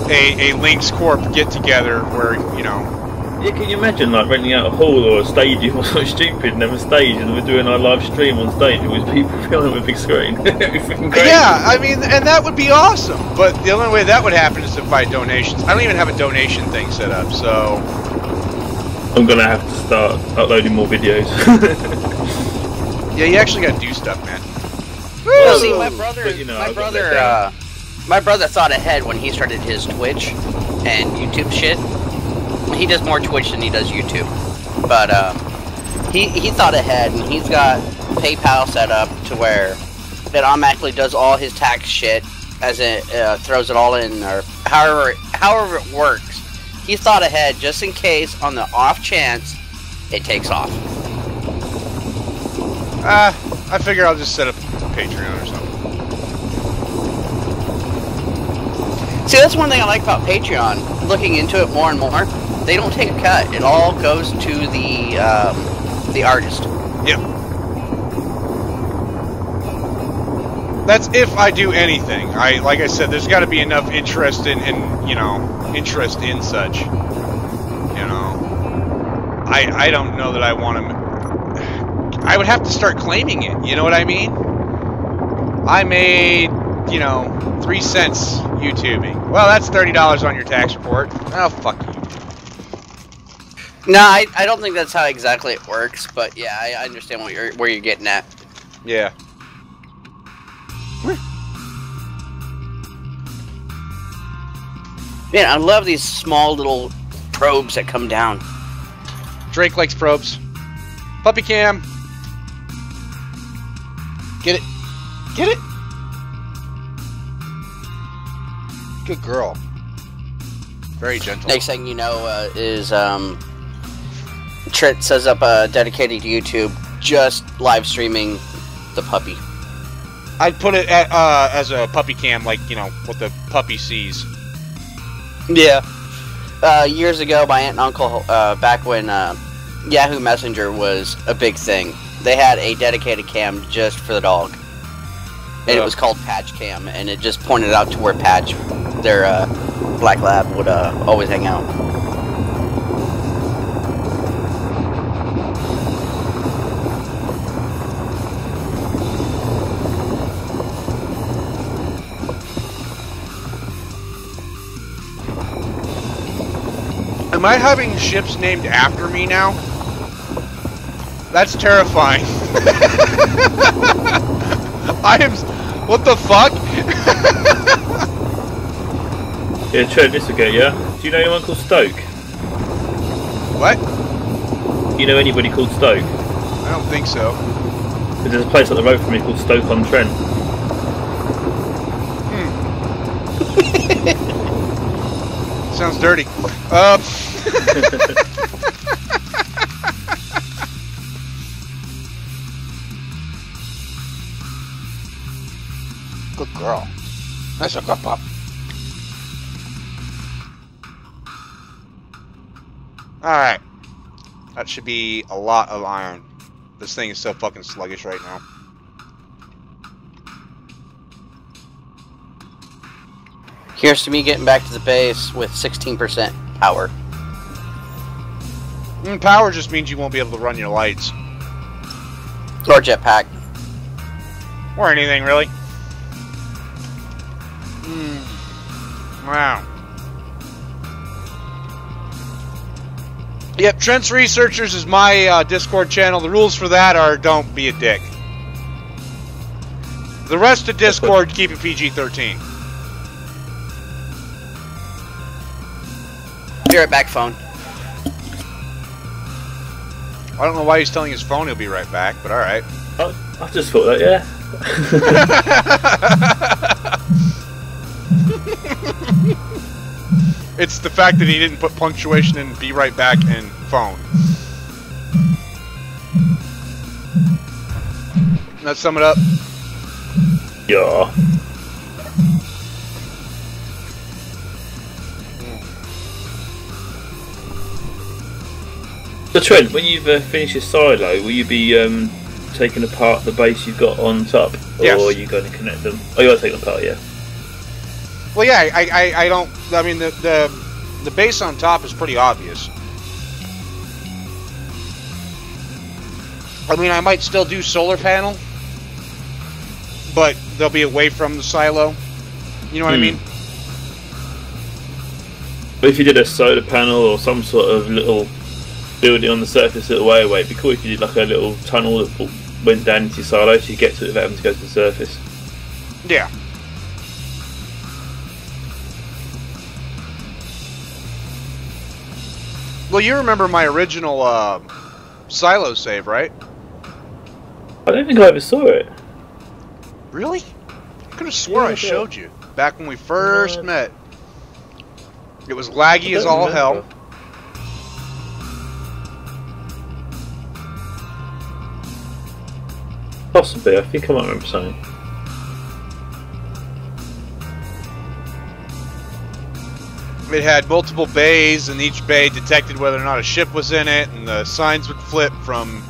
a Lynx Corp get together where, you know. Yeah, can you imagine like renting out a hall or a stadium or something stupid and have a stage and we're doing our live stream on stage with people filming with a big screen? It'd be freaking crazy. Yeah, I mean, and that would be awesome. But the only way that would happen is if by donations. I don't even have a donation thing set up, so I'm gonna have to start uploading more videos. Yeah, you actually gotta do stuff, man. Well, see, my brother, But, you know, my brother thought ahead when he started his Twitch and YouTube shit. He does more Twitch than he does YouTube, but he thought ahead, and he's got PayPal set up to where it automatically does all his tax shit as it throws it all in, or however it works. he thought ahead just in case, on the off chance, it takes off. I figure I'll just set up Patreon or something. See, that's one thing I like about Patreon. Looking into it more and more, they don't take a cut. It all goes to the artist. Yep. That's if I do anything. Like I said, there's got to be enough interest in interest in such. You know, I don't know that I want to. I would have to start claiming it. You know what I mean? I made 3 cents YouTubing. Well, that's $30 on your tax report. Oh, fuck you. No, I don't think that's how exactly it works, but yeah, I understand where you're getting at. Yeah. Man, I love these small little probes that come down. Drake likes probes. Puppy cam. Get it. Get it. Good girl. Very gentle. Next thing you know is Trent says up a dedicated YouTube just live streaming the puppy. I'd put it as a puppy cam, like, what the puppy sees. Yeah. Years ago, my aunt and uncle, back when Yahoo Messenger was a big thing, they had a dedicated cam just for the dog. And it was called Patch Cam, and it just pointed out to where Patch, their black lab, would always hang out. Am I having ships named after me now? That's terrifying. I am... What the fuck? Yeah, Trent, this will get you. Do you know anyone called Stoke? What? Do you know anybody called Stoke? I don't think so. There's a place up the road from me called Stoke-on-Trent. Sounds dirty. Good girl. That's a good pup. Alright. That should be a lot of iron. This thing is so fucking sluggish right now. Here's to me getting back to the base with 16% power. Power just means you won't be able to run your lights. Or jetpack. Or anything, really. Wow. Yep, Trent's Researchers is my Discord channel. The rules for that are don't be a dick. The rest of Discord, keep it PG-13. Be right back, phone. I don't know why he's telling his phone he'll be right back, but alright. I just thought that, yeah. It's the fact that he didn't put punctuation in be right back and phone. Let's sum it up. Yeah. So Trent, when you've finished your silo, will you be taking apart the base you've got on top? Or Yes. are you going to connect them? Oh, you are taking them apart, yeah. Well, yeah, I don't... I mean, the base on top is pretty obvious. I mean, I might still do solar panel, but they'll be away from the silo. You know what I mean? But if you did a solar panel or some sort of little building on the surface a little way away, it'd be cool if you did like a little tunnel that went down into your silo so you get to it without having to go to the surface. Yeah. Well, you remember my original silo save, right? I don't think I ever saw it. Really? I could have swore I showed you back when we first met. It was laggy as all hell. Possibly, I think I might remember something. It had multiple bays, and each bay detected whether or not a ship was in it, and the signs would flip from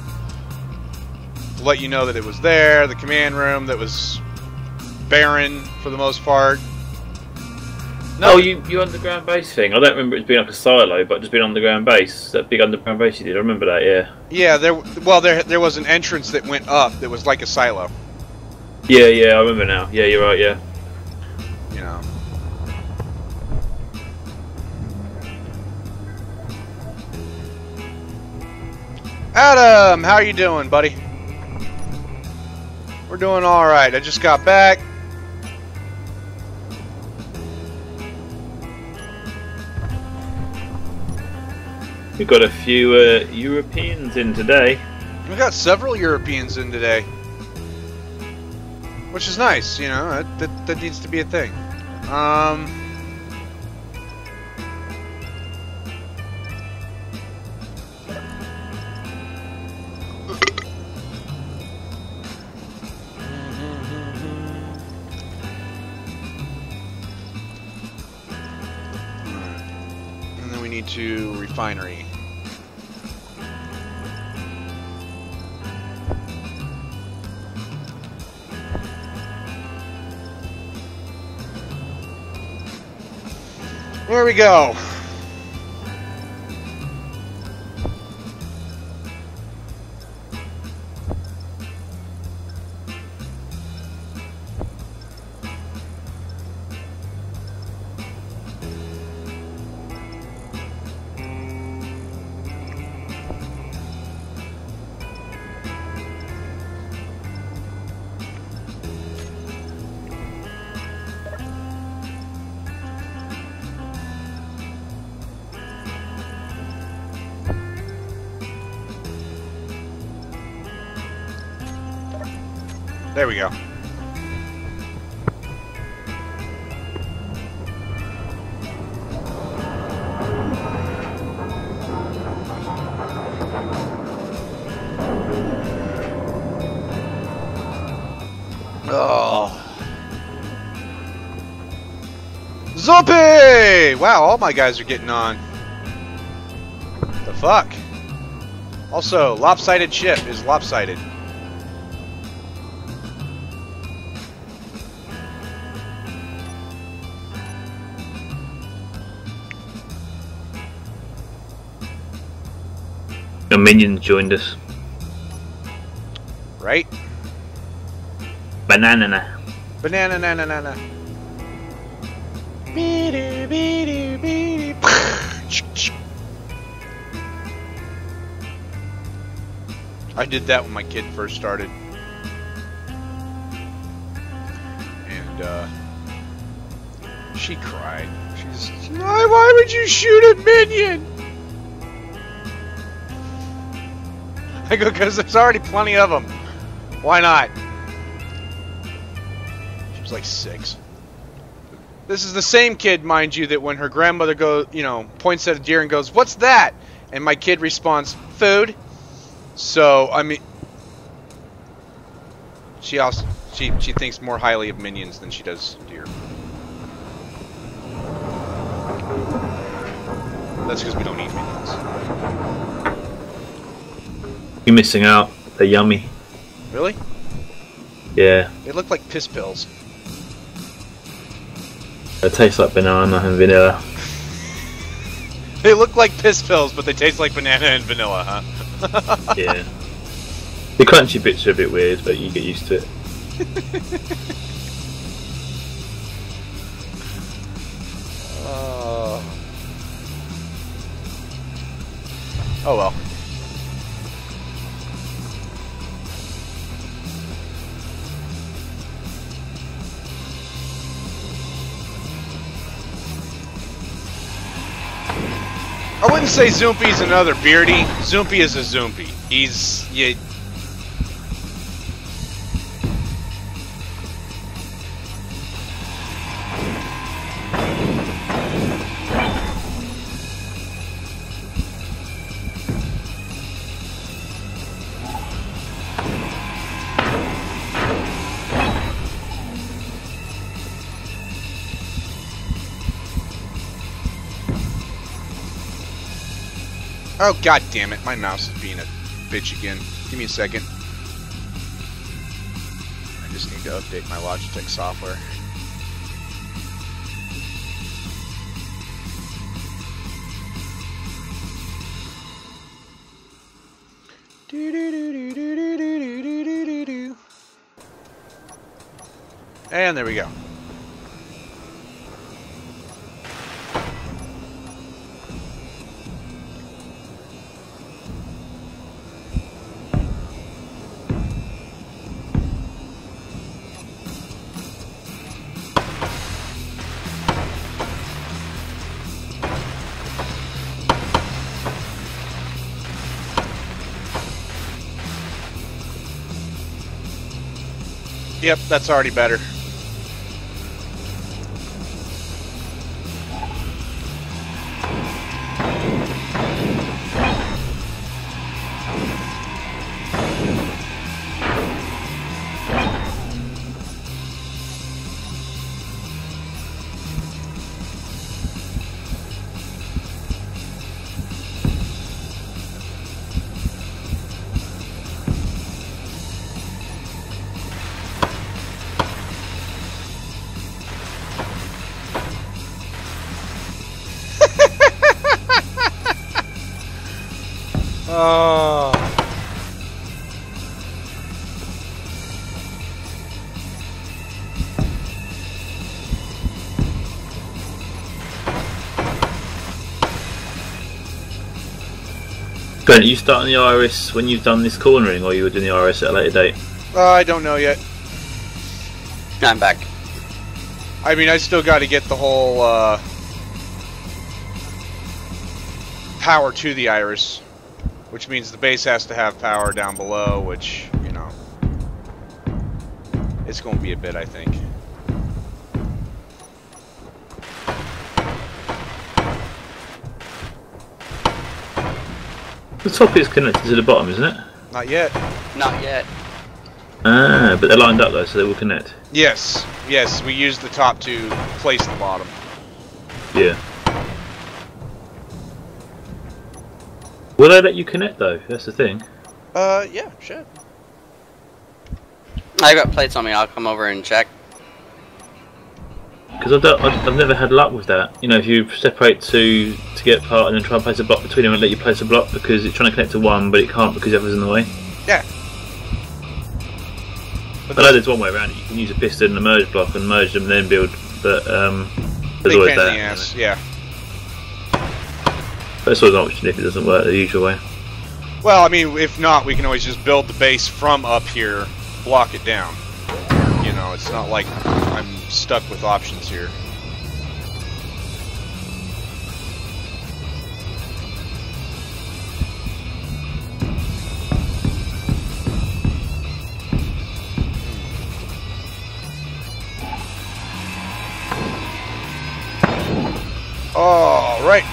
to let you know that it was there. The command room that was barren for the most part. No, oh, you underground base thing. I don't remember it being like a silo, but just being underground base. That big underground base you did. I remember that. Yeah. Yeah. There was an entrance that went up that was like a silo. Yeah. Yeah. I remember now. Yeah. You're right. Yeah. You know. Adam, how are you doing, buddy? We're doing all right. I just got back. We've got a few Europeans in today. We got several Europeans in today, which is nice. You know, that needs to be a thing. And then we need to refinery. There we go. There we go. Oh. Zombie! Wow, all my guys are getting on. The fuck? Also, lopsided ship is lopsided. A minion joined us. Right? Banana. Banana na na na na. Be-do, be-do, be-do. I did that when my kid first started. And she cried. She's, why would you shoot a minion? I go, because there's already plenty of them. Why not? She was like 6. This is the same kid, mind you, that when her grandmother goes, you know, points at a deer and goes, "What's that?" And my kid responds, "Food." So, I mean, she thinks more highly of minions than she does deer. That's because we don't eat minions. You're missing out. They're yummy. Really? Yeah. They look like piss pills. They taste like banana and vanilla. They look like piss pills, but they taste like banana and vanilla, huh? Yeah. The crunchy bits are a bit weird, but you get used to it. Oh well. I wouldn't say Zoompi's another Beardy. Zoompi is a Zoompi. He's... Yeah. Oh, god damn it. My mouse is being a bitch again. Give me a second. I just need to update my Logitech software. And there we go. Yep, that's already better. Oh. Grant, you starting the iris when you've done this cornering, or you were doing the iris at a later date? I don't know yet. I'm back. I mean, I still got to get the whole power to the iris, which means the base has to have power down below, which, you know, it's going to be a bit, I think. The top is connected to the bottom, isn't it? Not yet. Not yet. Ah, but they're lined up though, so they will connect. Yes, yes, we used the top to place the bottom. Yeah. Will they let you connect though? That's the thing. Yeah, sure. I got plates on me. I'll come over and check. Because I've never had luck with that. You know, if you separate two to get apart and then try and place a block between them and let you place a block because it's trying to connect to one, but it can't because the other's in the way. Yeah. But I know there's one way around it. You can use a piston and a merge block and merge them and then build, but there's big always pain in that. the ass, yeah. But it's always an option if it doesn't work the usual way. Well, I mean, if not, we can always just build the base from up here, block it down. You know, it's not like I'm stuck with options here. All right.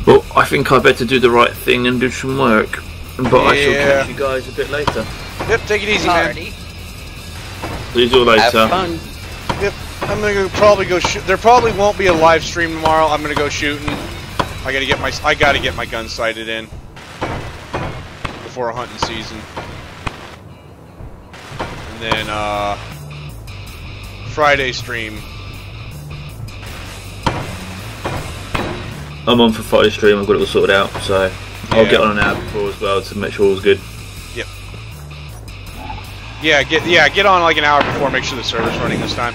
Well, I think I better do the right thing and do some work. But I shall Yeah. catch you guys a bit later. Yep, take it easy, man. Alrighty. See you all later. Have fun. Yep, I'm gonna probably go shoot. There probably won't be a live stream tomorrow. I'm gonna go shooting. I gotta get my gun sighted in before a hunting season, and then Friday stream. I'm on for Friday stream. I've got it all sorted out, so I'll Yeah. get on an hour before as well to make sure all's good. Yep. Yeah, get on like an hour before. Make sure the server's running this time.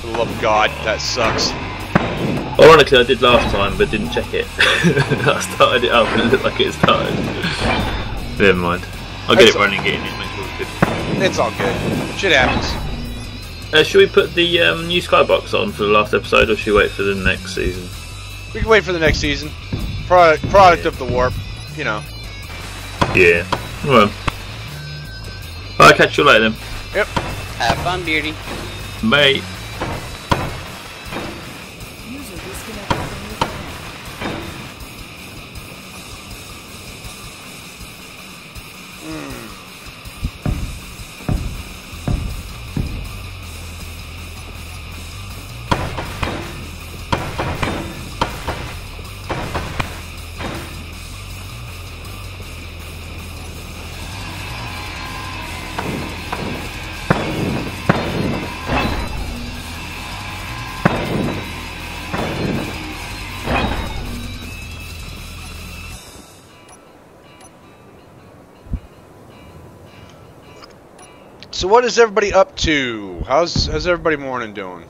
For the love of God, that sucks. Ironically, I did last time, but didn't check it. I started it up and it looked like it started. Never mind. I'll get it running, get it in, make sure it's good. It's all good. Shit happens. Should we put the new skybox on for the last episode, or should we wait for the next season? We can wait for the next season. Product of the warp, you know. Yeah. Well, I'll catch you later then. Yep. Have fun, beauty. Bye. So what is everybody up to? How's everybody morning doing?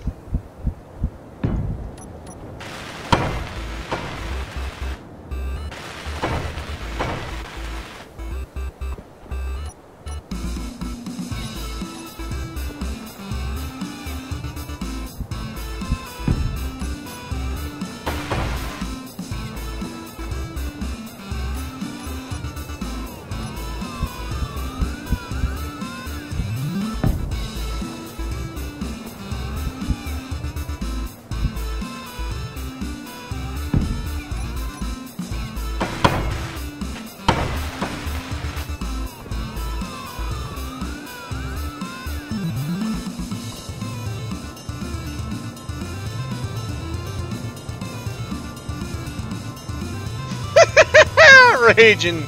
Raging.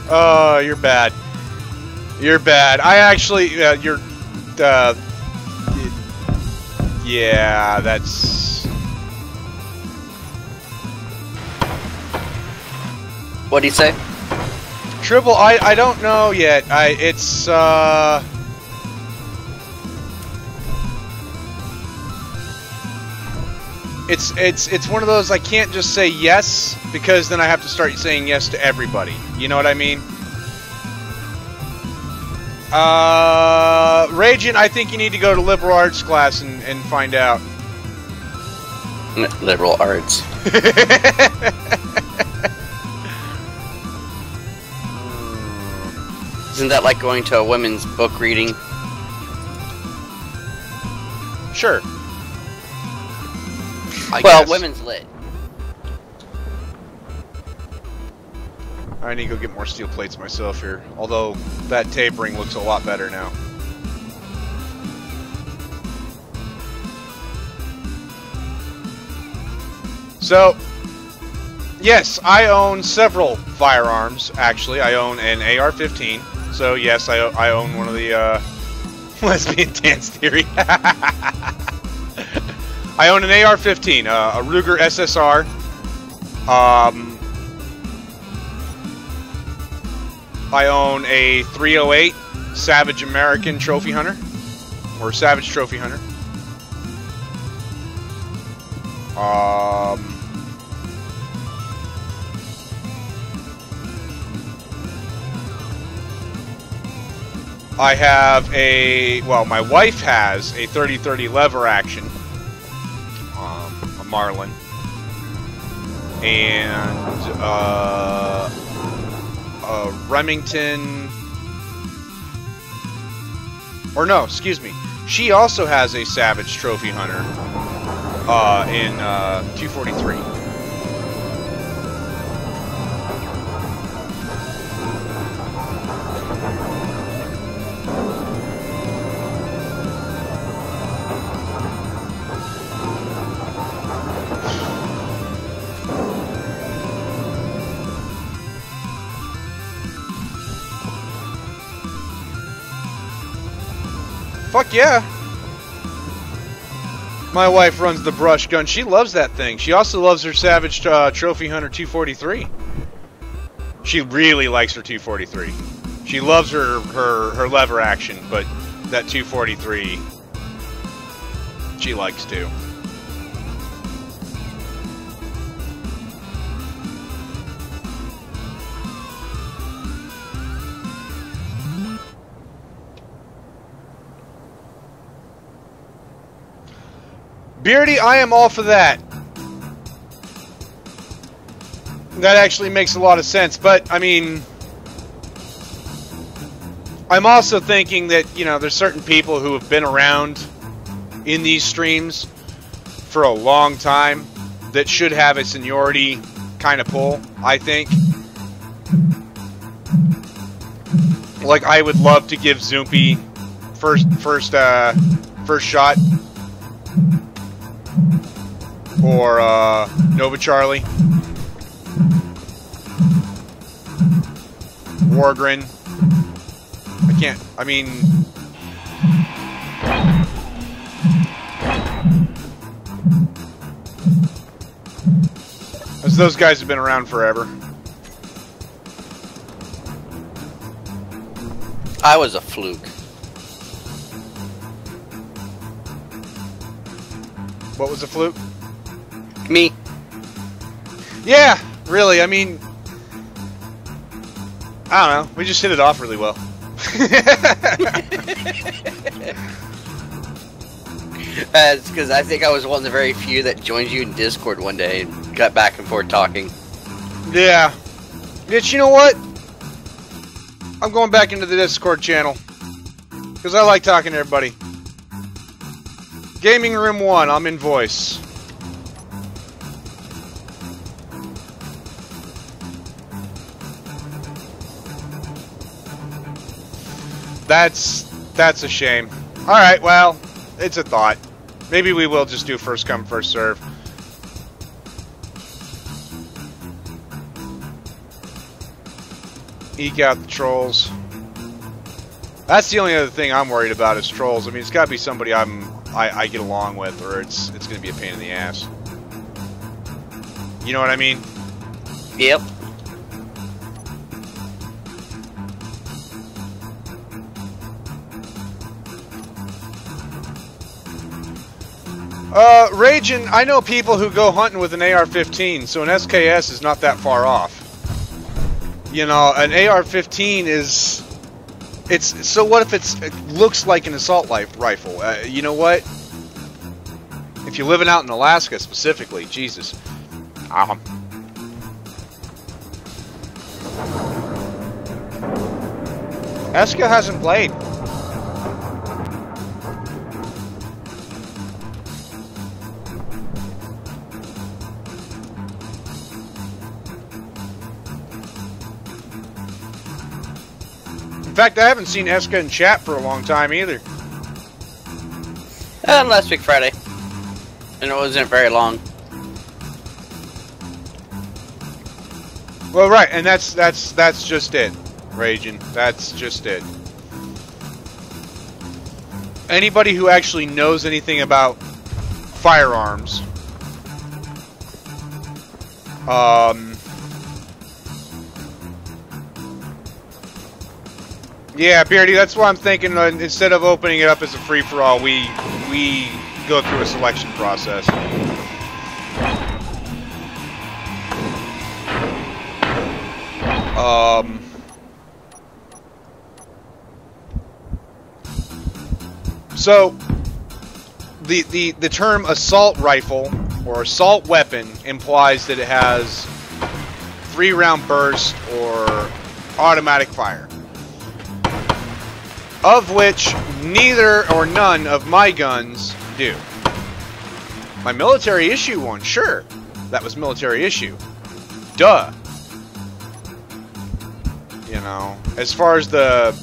Oh, you're bad. You're bad. I actually, you're, yeah, that's... What'd he say? Tribble, I don't know yet. It's one of those I can't just say yes, because then I have to start saying yes to everybody. You know what I mean? Raging, I think you need to go to liberal arts class and find out. Liberal arts. Isn't that like going to a women's book reading? Sure. Well, women's lit. I need to go get more steel plates myself here. Although, that tapering looks a lot better now. So, yes, I own several firearms, actually. I own an AR-15. So, yes, I own one of the, lesbian dance theory. I own an AR-15, a Ruger SSR. I own a 308 Savage American Trophy Hunter, or Savage Trophy Hunter. I have a, well, my wife has a 30-30 lever action. A Marlin, and a Remington, or no, excuse me, she also has a Savage Trophy Hunter in 243. Fuck yeah. My wife runs the brush gun. She loves that thing. She also loves her Savage Trophy Hunter 243. She really likes her 243. She loves her lever action, but that 243 she likes too. Beardy, I am all for that. That actually makes a lot of sense, but, I mean, I'm also thinking that, you know, there's certain people who have been around in these streams for a long time that should have a seniority kind of pull, I think. Like, I would love to give Zoopy first shot. Or, Nova Charlie. Wargren. I can't, I mean... As those guys have been around forever. I was a fluke. What was a fluke? Me. Yeah, really, I mean... I don't know, we just hit it off really well. It's because I think I was one of the very few that joined you in Discord one day and got back and forth talking. Yeah. Bitch, you know what? I'm going back into the Discord channel. Because I like talking to everybody. Gaming Room 1, I'm in voice. That's a shame. Alright, well, it's a thought. Maybe we will just do first come, first serve. Eke out the trolls. That's the only other thing I'm worried about is trolls. I mean, it's got to be somebody I get along with, or it's going to be a pain in the ass. You know what I mean? Yep. Ragin', I know people who go hunting with an AR-15, so an SKS is not that far off. You know, an AR-15 is... So what if it looks like an assault rifle? You know what? If you're living out in Alaska specifically, Jesus. Eska hasn't played. In fact, I haven't seen Eska in chat for a long time either. Last week Friday. And it wasn't very long. Well, right, and that's just it, Ragin. That's just it. Anybody who actually knows anything about firearms, yeah, Beardy, that's why I'm thinking instead of opening it up as a free-for-all, we go through a selection process. So, the term assault rifle or assault weapon implies that it has 3-round burst or automatic fire. Of which neither or none of my guns do. My military issue one, sure. That was military issue. Duh. You know, as far as the...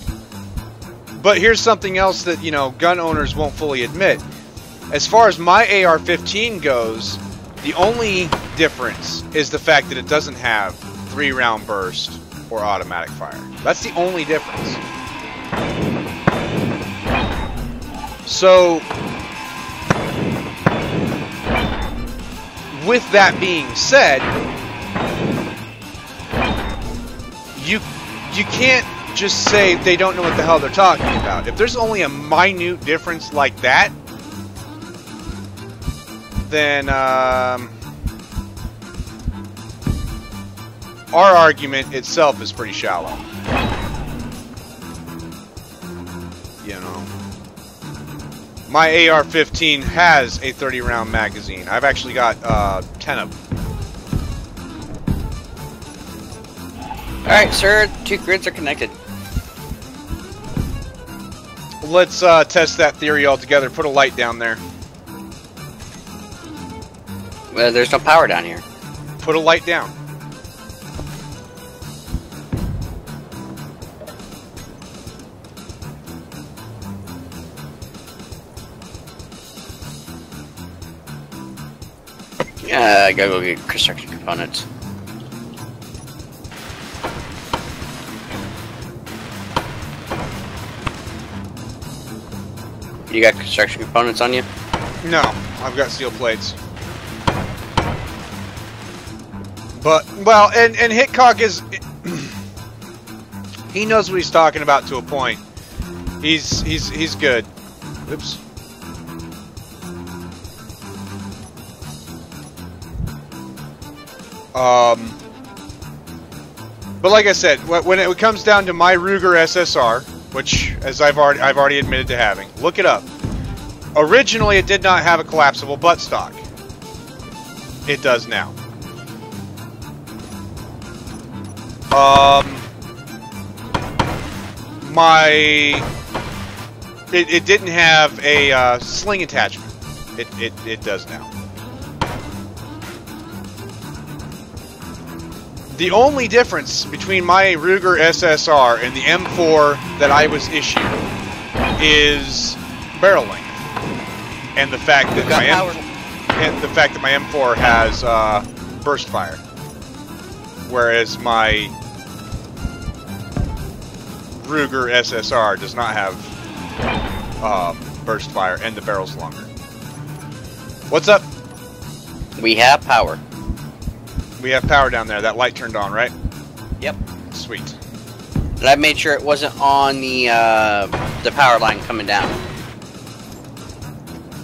But here's something else that, you know, gun owners won't fully admit. As far as my AR-15 goes, the only difference is the fact that it doesn't have 3-round burst or automatic fire. That's the only difference. So, with that being said, you can't just say they don't know what the hell they're talking about. If there's only a minute difference like that, then our argument itself is pretty shallow. You know. My AR-15 has a 30-round magazine. I've actually got 10 of them. Alright, sir. 2 grids are connected. Let's test that theory altogether. Put a light down there. Well, there's no power down here. Put a light down. I gotta go get construction components. You got construction components on you? No, I've got steel plates. But, well, and Hitchcock is... he knows what he's talking about to a point. He's good. Oops. But like I said, when it comes down to my Ruger SSR, which, as I've already admitted to having, look it up. Originally, it did not have a collapsible buttstock. It does now. It didn't have a sling attachment. It does now. The only difference between my Ruger SSR and the M4 that I was issued is barrel length, and the fact that my M4 has burst fire, whereas my Ruger SSR does not have burst fire, and the barrel's longer. What's up? We have power. We have power down there. That light turned on, right? Yep. Sweet. And I made sure it wasn't on the power line coming down.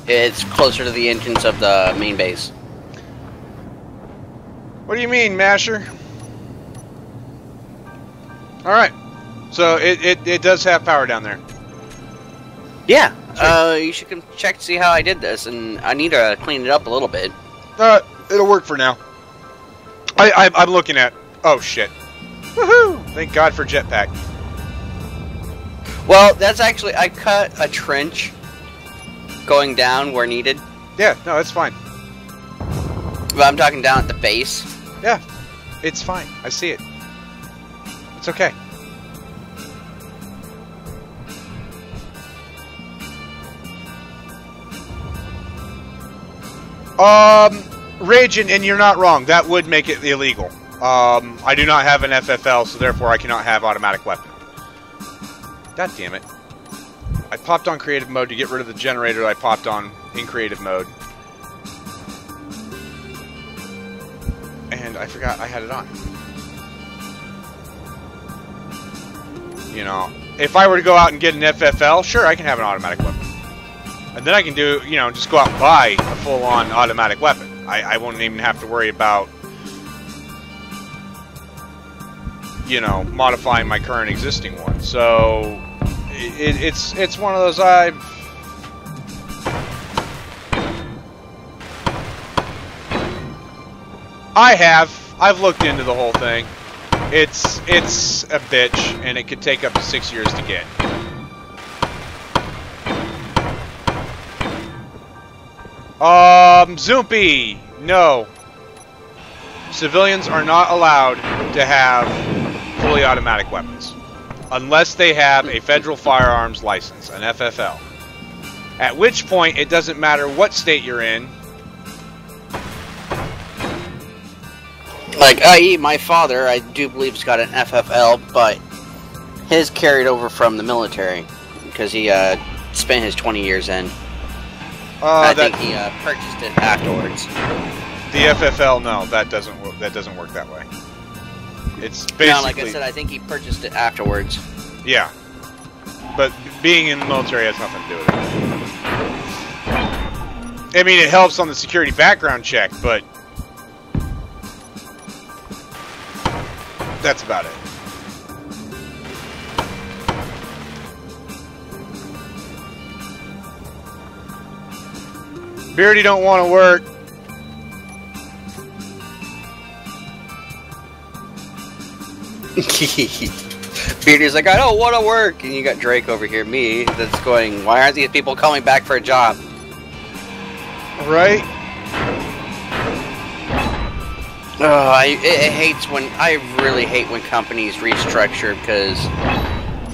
It's closer to the entrance of the main base. What do you mean, Masher? Alright. So it does have power down there. Yeah. You should come check to see how I did this, and I need to clean it up a little bit. It'll work for now. I'm looking at... Oh, shit. Woohoo! Thank God for jetpack. Well, that's actually... I cut a trench going down where needed. Yeah, no, it's fine. But I'm talking down at the base. Yeah, it's fine. I see it. It's okay. Raging, and you're not wrong. That would make it illegal. I do not have an FFL, so therefore I cannot have automatic weapon. God damn it. I popped on creative mode to get rid of the generator that I popped on in creative mode. And I forgot I had it on. You know, if I were to go out and get an FFL, sure, I can have an automatic weapon. And then I can do, you know, just go out and buy a full-on automatic weapon. I won't even have to worry about, you know, modifying my current existing one. So it's one of those I've looked into the whole thing. It's a bitch, and it could take up to 6 years to get. Zoompy! No. Civilians are not allowed to have fully automatic weapons. Unless they have a federal firearms license, an FFL. At which point, it doesn't matter what state you're in. Like, i.e., my father, I do believe, has got an FFL, but his carried over from the military. Because he spent his 20 years in. I think he purchased it afterwards. The FFL, no, that doesn't work that way. It's basically... No, like I said, I think he purchased it afterwards. Yeah. But being in the military has nothing to do with it. I mean, it helps on the security background check, but... that's about it. Beardy don't want to work. Beardy's like, I don't want to work. And you got Drake over here, me, that's going, why aren't these people coming back for a job? Right? Oh, I really hate when companies restructure, because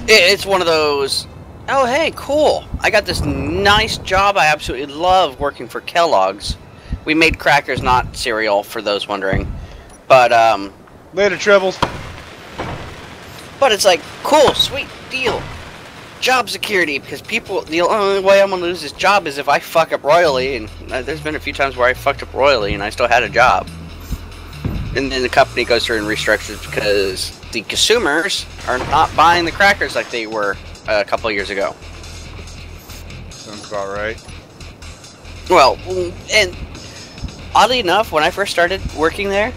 it's one of those, oh hey, cool, I got this nice job I absolutely love working for Kellogg's, We made crackers, not cereal, for those wondering. But, Later, Tribbles. But it's like, cool, sweet deal. Job security, because people, the only way I'm going to lose this job is if I fuck up royally, and there's been a few times where I fucked up royally and I still had a job. And then the company goes through and restructures because the consumers are not buying the crackers like they were a couple of years ago. Sounds about right. Well, and oddly enough, when I first started working there,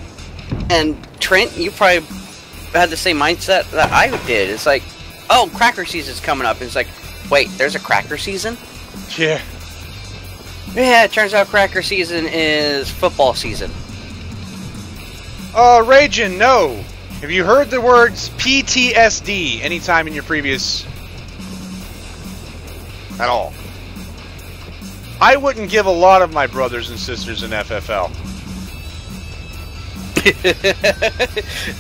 and Trent, you probably had the same mindset that I did. It's like, oh, cracker season's coming up. And it's like, wait, there's a cracker season? Yeah. Yeah, it turns out cracker season is football season. Ragin, no. Have you heard the words PTSD anytime in your previous... at all? I wouldn't give a lot of my brothers and sisters in FFL.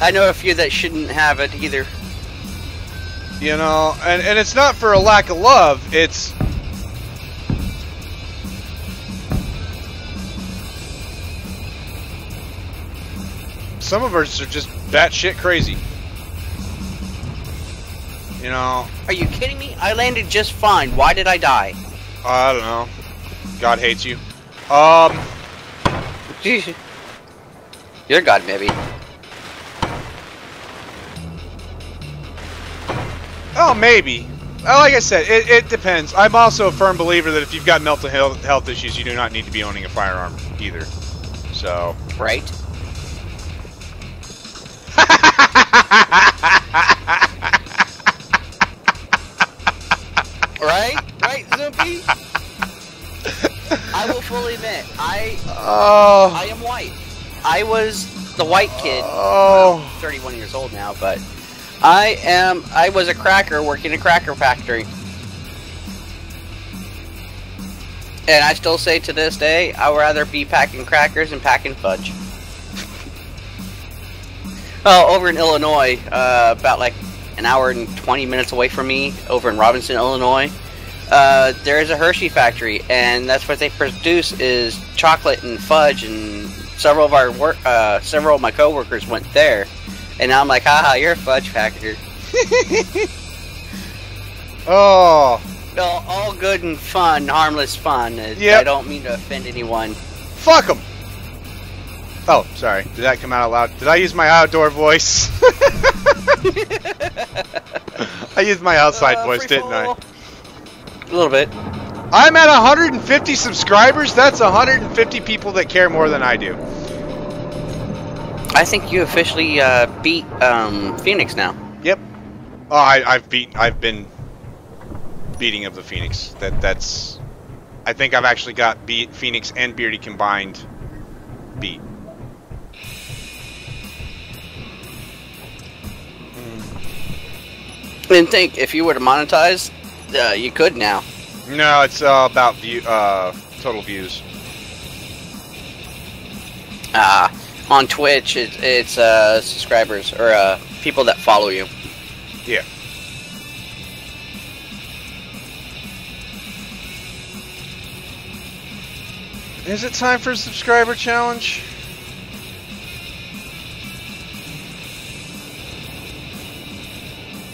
I know a few that shouldn't have it either. You know, and it's not for a lack of love, it's... some of us are just batshit crazy. You know... Are you kidding me? I landed just fine. Why did I die? I don't know. God hates you. You're God, maybe. Oh, maybe. Like I said, it depends. I'm also a firm believer that if you've got mental health issues, you do not need to be owning a firearm either. So... Right? Right, Zoopy? I will fully admit, I am white. I was the white kid. Oh. I'm 31 years old now, but I was a cracker working in a cracker factory. And I still say to this day, I would rather be packing crackers than packing fudge. Oh, over in Illinois, about like an hour and 20 minutes away from me, over in Robinson, Illinois, there is a Hershey factory, and that's what they produce is chocolate and fudge, and several of my coworkers went there, and now I'm like, haha, you're a fudge factor. Oh. No, all good and fun, harmless fun. Yep. I don't mean to offend anyone. Fuck them. Oh, sorry. Did that come out loud? Did I use my outdoor voice? I used my outside voice, didn't I? A little bit. I'm at 150 subscribers. That's 150 people that care more than I do. I think you officially beat Phoenix now. Yep. Oh, I've been beating of the Phoenix. That's. I think I've actually got Phoenix and Beardy combined beat. And think, if you were to monetize, you could now. No, it's about total views. On Twitch, it's subscribers or people that follow you. Yeah. Is it time for a subscriber challenge?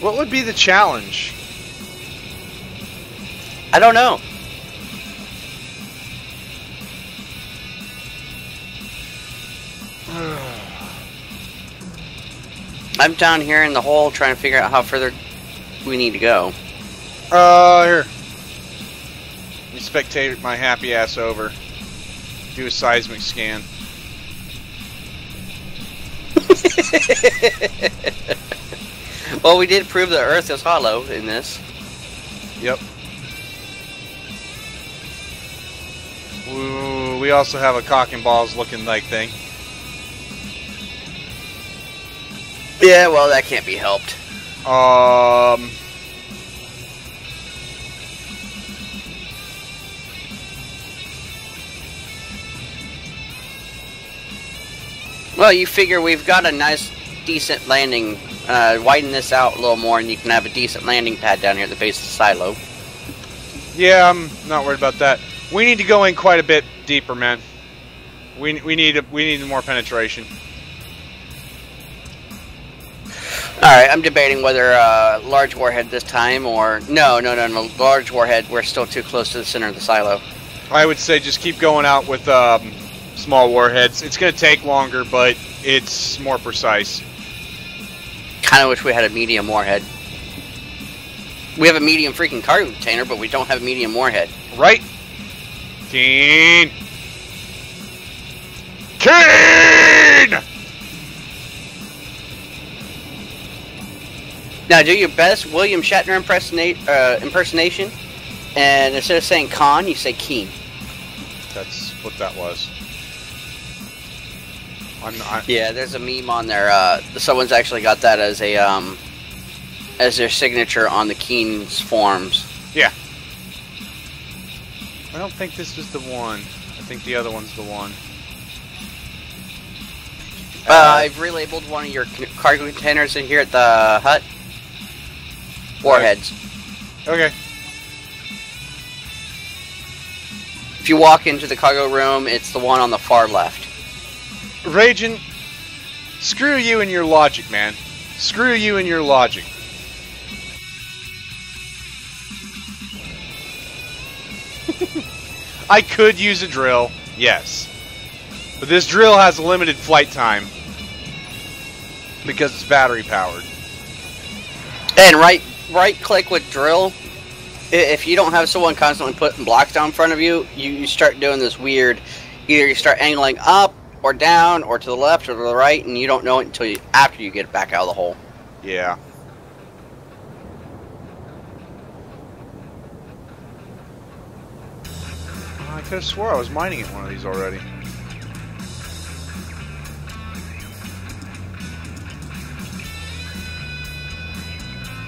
What would be the challenge? I don't know. I'm down here in the hole trying to figure out how further we need to go. Here. Let me spectate my happy ass over. Do a seismic scan. Well, we did prove the Earth is hollow in this. Yep. Ooh, we also have a cock and balls looking like thing. Yeah, well, that can't be helped. Well, you figure we've got a nice, decent landing. Widen this out a little more, and you can have a decent landing pad down here at the base of the silo. Yeah, I'm not worried about that. We need to go in quite a bit deeper, man. We need more penetration. Alright, I'm debating whether large warhead this time or... No. Large warhead, we're still too close to the center of the silo. I would say just keep going out with small warheads. It's going to take longer, but it's more precise. Kind of wish we had a medium warhead. We have a medium freaking cargo container, but we don't have a medium warhead. Right? Keen! Keen! Now do your best William Shatner impersonation, and instead of saying Khan, you say Keen. That's what that was. Yeah, there's a meme on there. Someone's actually got that as a as their signature on the Keen's forums. Yeah. I don't think this is the one. I think the other one's the one. I've relabeled one of your cargo containers in here at the hut. Warheads. Okay. If you walk into the cargo room, it's the one on the far left. Ragin, screw you and your logic, man. Screw you and your logic. I could use a drill, yes. But this drill has a limited flight time. Because it's battery powered. And right click with drill. If you don't have someone constantly putting blocks down in front of you, you start doing this weird, either you start angling up or down or to the left or to the right, and you don't know it until after you get it back out of the hole. Yeah. I could have swore I was mining at one of these already.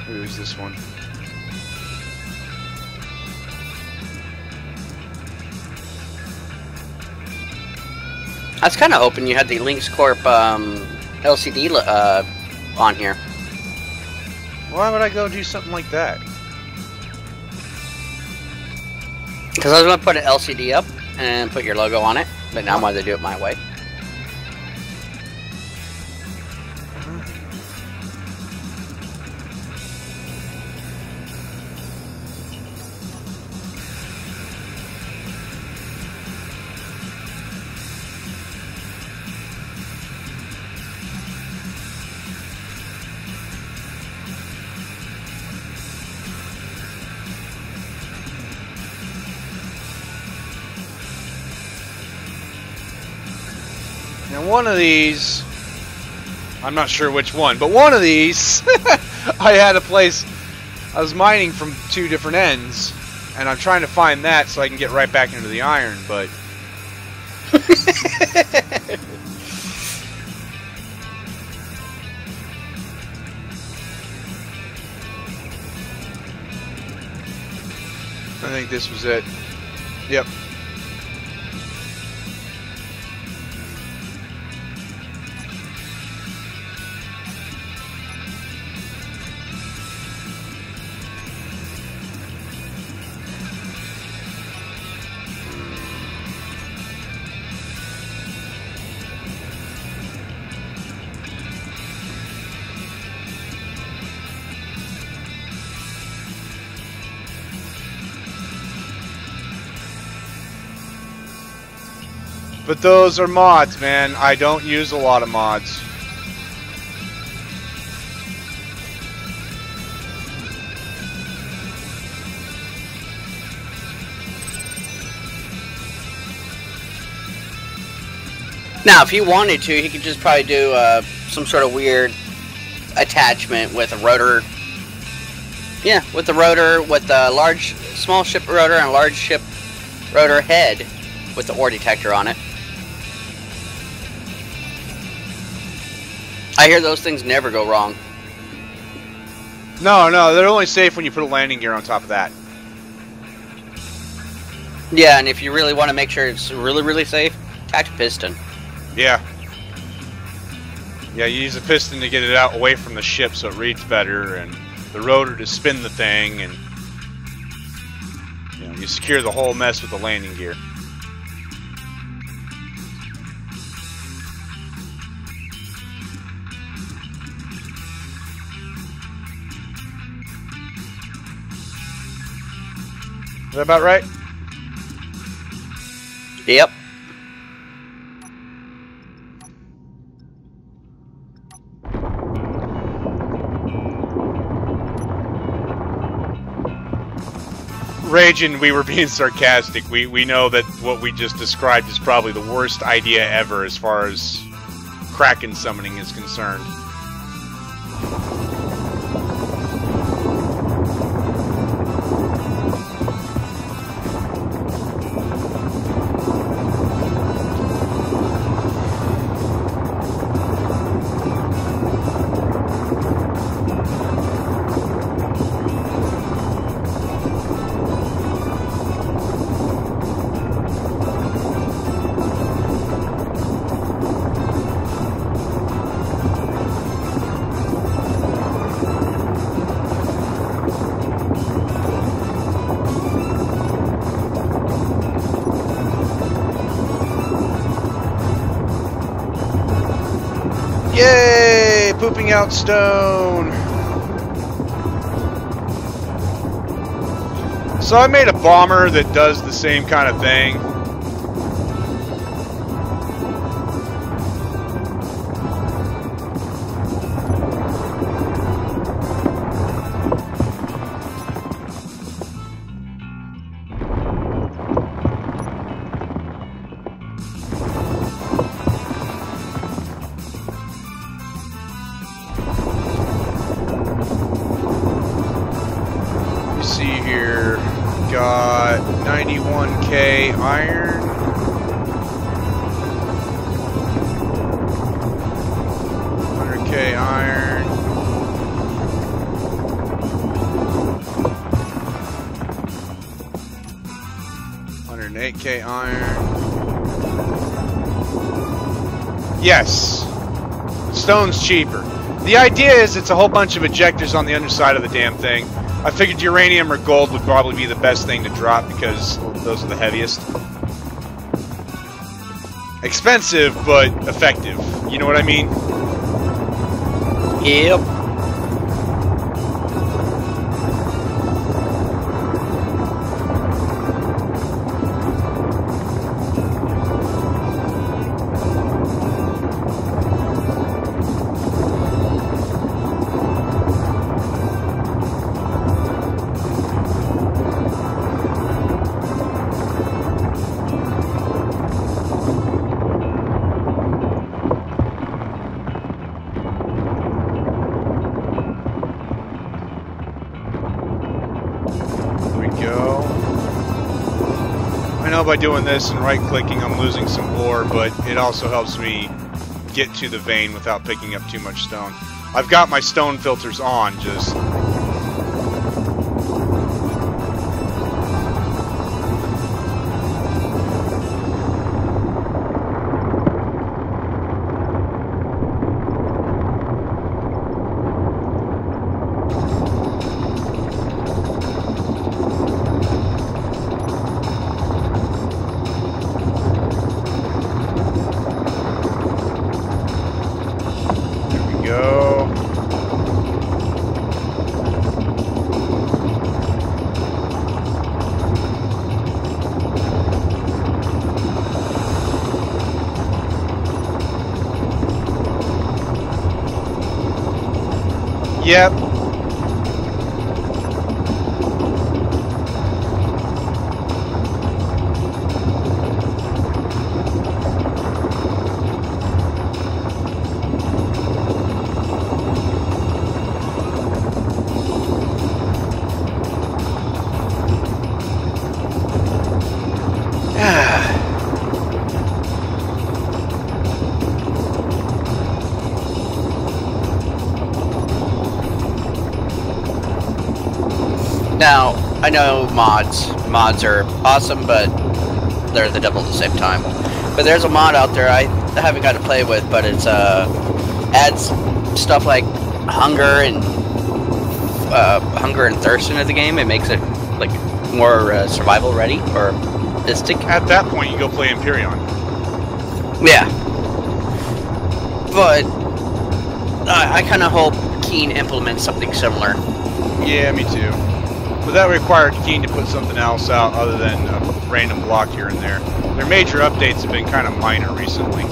Who's this one? I was kind of hoping you had the Lynx Corp LCD on here. Why would I go do something like that? Because I was going to put an LCD up and put your logo on it, but now I'm going to do it my way. Now one of these, I'm not sure which one, but one of these, I had a place, I was mining from two different ends, and I'm trying to find that so I can get right back into the iron, but... I think this was it. Yep. But those are mods, man. I don't use a lot of mods. Now, if he wanted to, he could just probably do some sort of weird attachment with a rotor. Yeah, with the rotor, with the small ship rotor and a large ship rotor head with the ore detector on it. I hear those things never go wrong. No, they're only safe when you put a landing gear on top of that. Yeah, and if you really want to make sure it's really, really safe, attach a piston. Yeah. Yeah, you use a piston to get it out away from the ship so it reads better, and the rotor to spin the thing, and you secure the whole mess with the landing gear. that about right? Yep. Raging, we were being sarcastic. We know that what we just described is probably the worst idea ever as far as Kraken summoning is concerned. Yay! Pooping out stone! So I made a bomber that does the same kind of thing. See here, got 91k iron, 100k iron, 108k iron. Yes, stone's cheaper. The idea is it's a whole bunch of ejectors on the underside of the damn thing. I figured uranium or gold would probably be the best thing to drop because those are the heaviest. Expensive, but effective. You know what I mean? Yep. By doing this and right-clicking, I'm losing some ore, but it also helps me get to the vein without picking up too much stone. I've got my stone filters on, just... Yep. Now, I know mods. Mods are awesome, but they're the devil at the same time. But there's a mod out there I haven't got to play with, but it's adds stuff like hunger and thirst into the game. It makes it like more survival ready or istic. At that point, you go play Empyrean. Yeah, but I kind of hope Keen implements something similar. Yeah, me too. But that required Keen to put something else out other than a random block here and there. Their major updates have been kind of minor recently.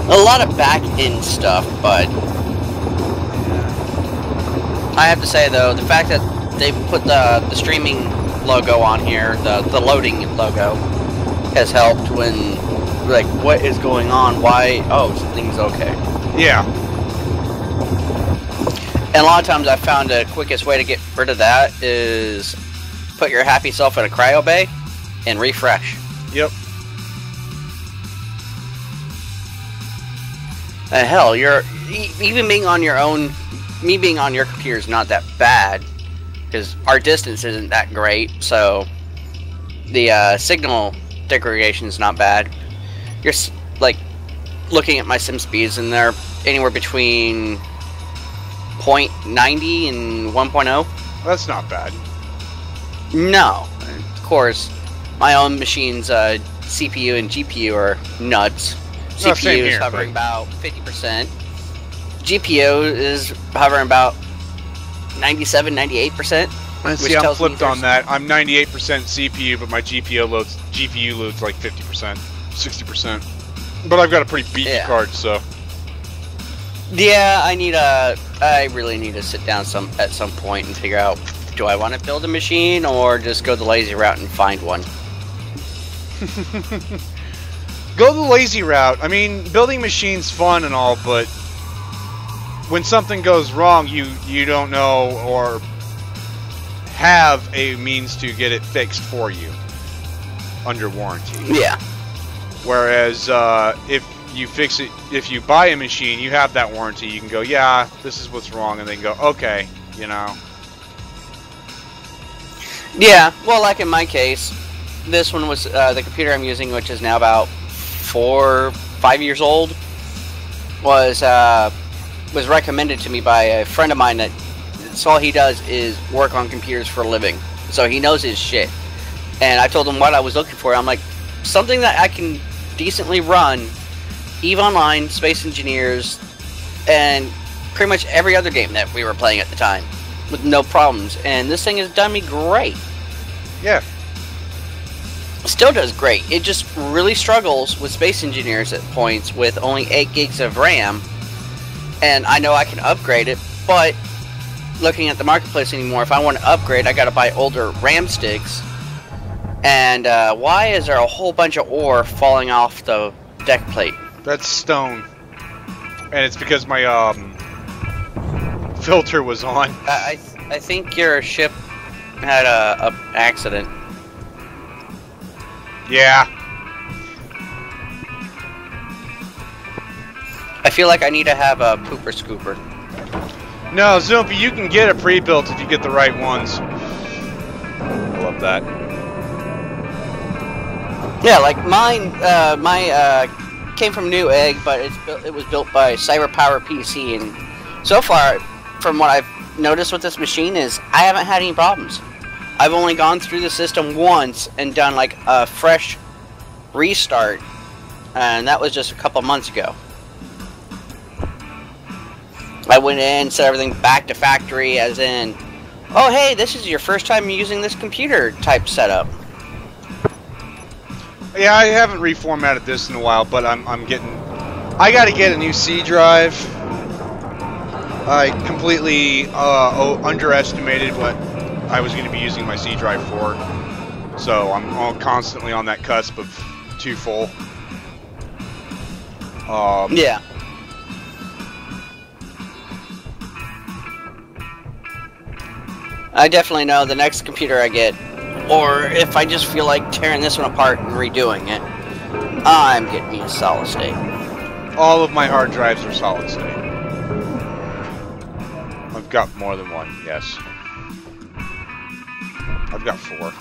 A lot of back-end stuff, but I have to say though, the fact that they put the streaming logo on here, the loading logo, has helped when, like, what is going on? Why? Oh, something's okay. Yeah. And a lot of times I found the quickest way to get rid of that is put your happy self in a cryo bay and refresh. Yep. Hell, even being on your own, me being on your computer is not that bad because our distance isn't that great, so the signal degradation is not bad. You're like looking at my sim speeds and they're anywhere between 0.90 and 1.0. That's not bad. No, of course, my own machine's CPU and GPU are nuts. No, CPU is hovering about 50%. GPU is hovering about 97, 98%. See, I'm flipped on that. I'm 98% CPU, but my GPU loads like 50%, 60%. But I've got a pretty beefy card, so. Yeah, I really need to sit down at some point and figure out, do I want to build a machine or just go the lazy route and find one? Go the lazy route. I mean, building machines fun and all, but when something goes wrong, you don't know or have a means to get it fixed for you under warranty. Yeah. Whereas if you fix it, if you buy a machine, you have that warranty. You can go, yeah, this is what's wrong, and then go, okay, you know. Yeah, well, like in my case, this one was the computer I'm using, which is now about 4 or 5 years old, was recommended to me by a friend of mine that's all he does is work on computers for a living, so he knows his shit. And I told him what I was looking for. I'm like, something that I can decently run EVE Online, Space Engineers, and pretty much every other game that we were playing at the time with no problems. And this thing has done me great. Yeah. Still does great. It just really struggles with Space Engineers at points with only 8 gigs of RAM. And I know I can upgrade it, but looking at the marketplace anymore, if I want to upgrade, I gotta buy older RAM sticks. And why is there a whole bunch of ore falling off the deck plate? That's stone. And it's because my filter was on. I think your ship had a accident. Yeah. I feel like I need to have a pooper scooper. No, Zoopy, you can get it pre-built if you get the right ones. I love that. Yeah, like mine, came from Newegg, but it was built by CyberPower PC, and so far, from what I've noticed with this machine, is I haven't had any problems. I've only gone through the system once and done like a fresh restart, and that was just a couple months ago. I went in, set everything back to factory, as in, oh hey, this is your first time using this computer type setup. Yeah, I haven't reformatted this in a while, but I gotta get a new C drive. I completely underestimated what I was going to be using my C drive for, so I'm constantly on that cusp of too full. Yeah. I definitely know the next computer I get, or if I just feel like tearing this one apart and redoing it, I'm getting me a solid state. All of my hard drives are solid state. I've got more than one, yes. I've got 4.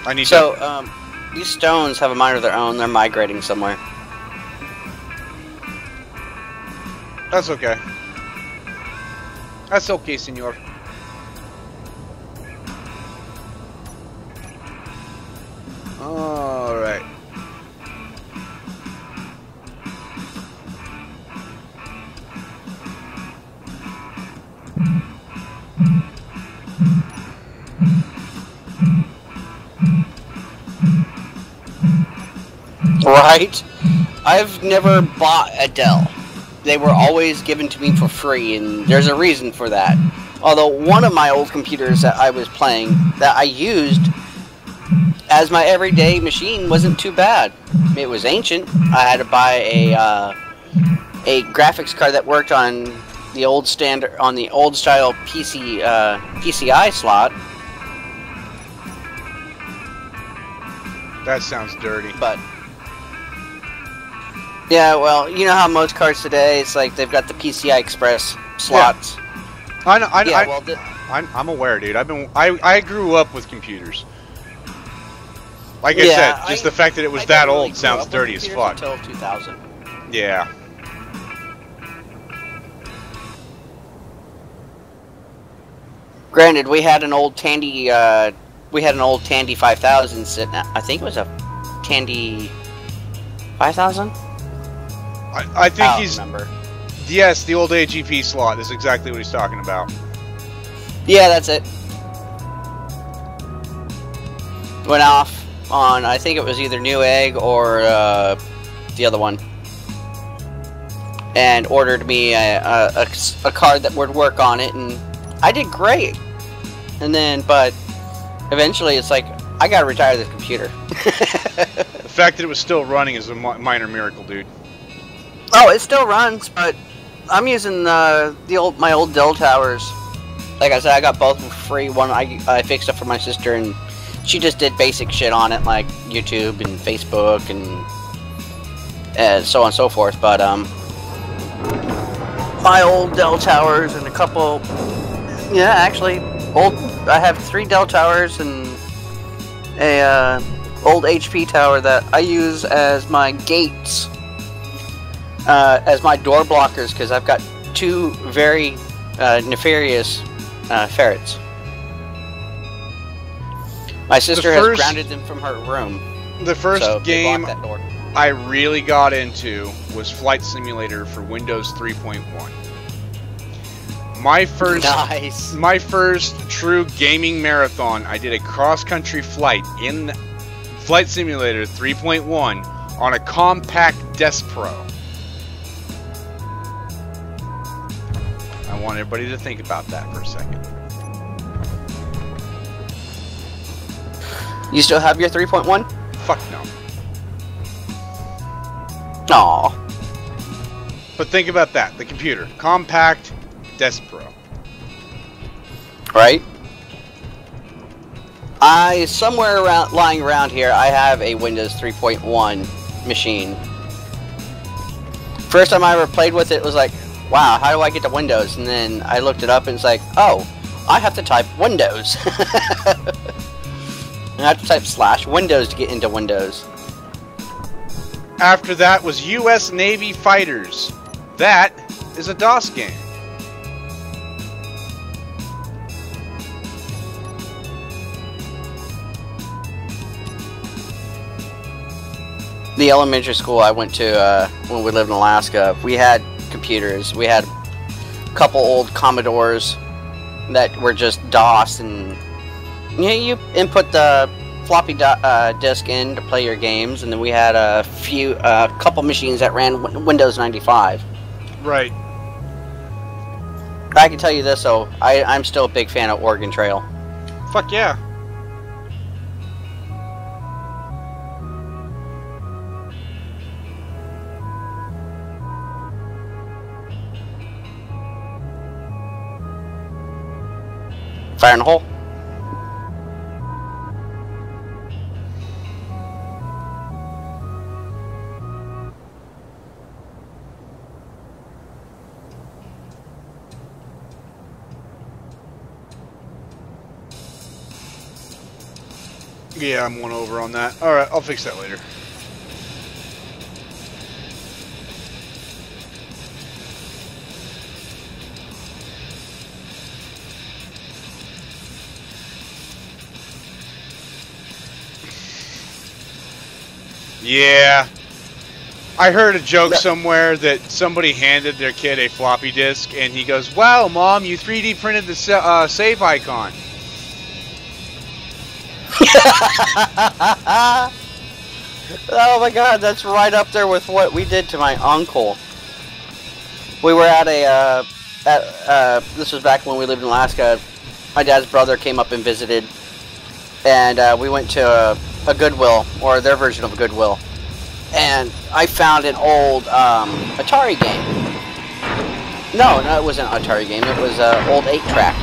I need so, these stones have a mind of their own. They're migrating somewhere. That's okay. That's okay, senor. Alright. Right? I've never bought a Dell. They were always given to me for free, and there's a reason for that. Although one of my old computers that I was playing, that I used as my everyday machine, wasn't too bad. It was ancient. I had to buy a graphics card that worked on the old standard, on the old style PCI slot. That sounds dirty. But yeah, well, you know how most cards today, it's like they've got the PCI Express slots. Yeah. I know. Yeah, well, I'm aware, dude. I grew up with computers. Like I yeah, said, just the fact that it was that old sounds dirty as fuck. Until 2000. Yeah. Granted, we had an old Tandy 5000 sitting. I think it was a Tandy 5000. I think he's. Remember. Yes, the old AGP slot is exactly what he's talking about. Yeah, that's it. Went off on, I think it was either Newegg or the other one, and ordered me a card that would work on it, and I did great. And then, but eventually, it's like I gotta retire this computer. The fact that it was still running is a minor miracle, dude. Oh, it still runs, but I'm using my old Dell towers. Like I said, I got both for free. One I fixed up for my sister, and she just did basic shit on it, like YouTube and Facebook and so on and so forth. But my old Dell towers and a couple, yeah, actually, I have 3 Dell towers and a old HP tower that I use as my gates, as my door blockers, because I've got 2 very nefarious ferrets. My sister has grounded them from her room. The first game that door. I really got into was Flight Simulator for Windows 3.1. My first true gaming marathon, I did a cross-country flight in Flight Simulator 3.1 on a compact Desk Pro. I want everybody to think about that for a second. You still have your 3.1? Fuck no. Aww. But think about that. The computer. Compact Desk Pro. Right? Somewhere around, lying around here, I have a Windows 3.1 machine. First time I ever played with it was like, wow, how do I get to Windows? And then I looked it up and it's like, oh, I have to type Windows. I have to type /Windows to get into Windows. After that was U.S. Navy Fighters. That is a DOS game. The elementary school I went to when we lived in Alaska, we had computers. We had a couple old Commodores that were just DOS, and you input the floppy disk in to play your games, and then we had a couple machines that ran Windows 95. Right. I can tell you this though, I'm still a big fan of Oregon Trail. Fuck yeah. Fire in the hole. Yeah, I'm one over on that. Alright, I'll fix that later. Yeah. I heard a joke somewhere that somebody handed their kid a floppy disk and he goes, "Wow, Mom, you 3D printed the save icon." Oh my god, that's right up there with what we did to my uncle. We were at a, this was back when we lived in Alaska. My dad's brother came up and visited, and we went to a Goodwill, or their version of a Goodwill. And I found an old Atari game. No, it wasn't an Atari game, it was an old 8-track.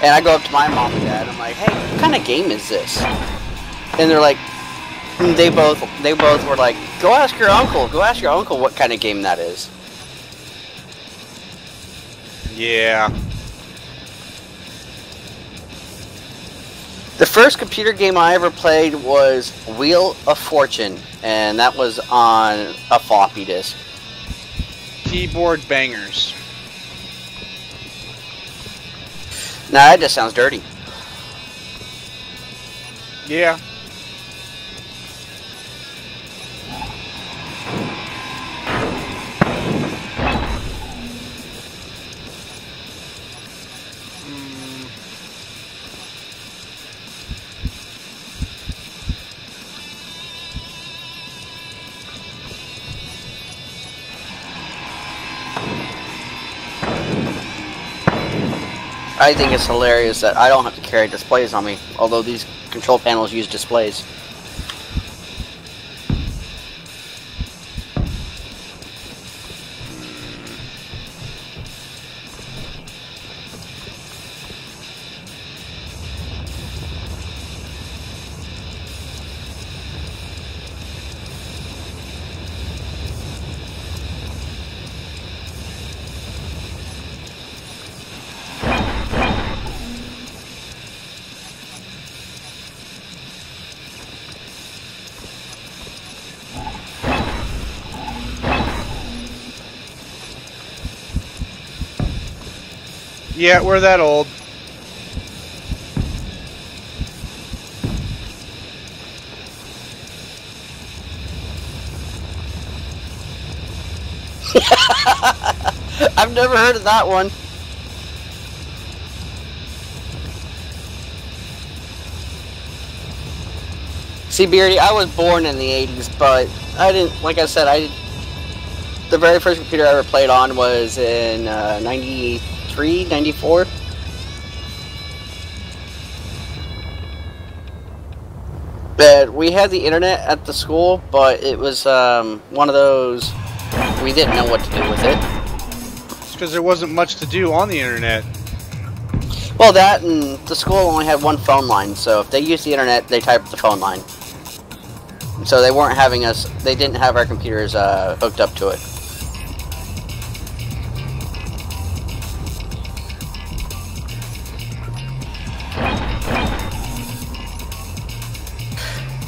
And I go up to my mom and dad, I'm like, hey, what kind of game is this? And they're like, they both were like, go ask your uncle what kind of game that is. Yeah. The first computer game I ever played was Wheel of Fortune, and that was on a floppy disk. Keyboard bangers. Nah, that just sounds dirty. Yeah. I think it's hilarious that I don't have to carry displays on me, although these control panels use displays. Yeah, we're that old. I've never heard of that one. See, Beardy, I was born in the 80s, but I didn't, like I said, the very first computer I ever played on was in 93, 94. But we had the internet at the school, but it was one of those, we didn't know what to do with it. It's because there wasn't much to do on the internet. Well, that and the school only had one phone line, so if they used the internet, they typed the phone line. So they weren't having us, they didn't have our computers hooked up to it.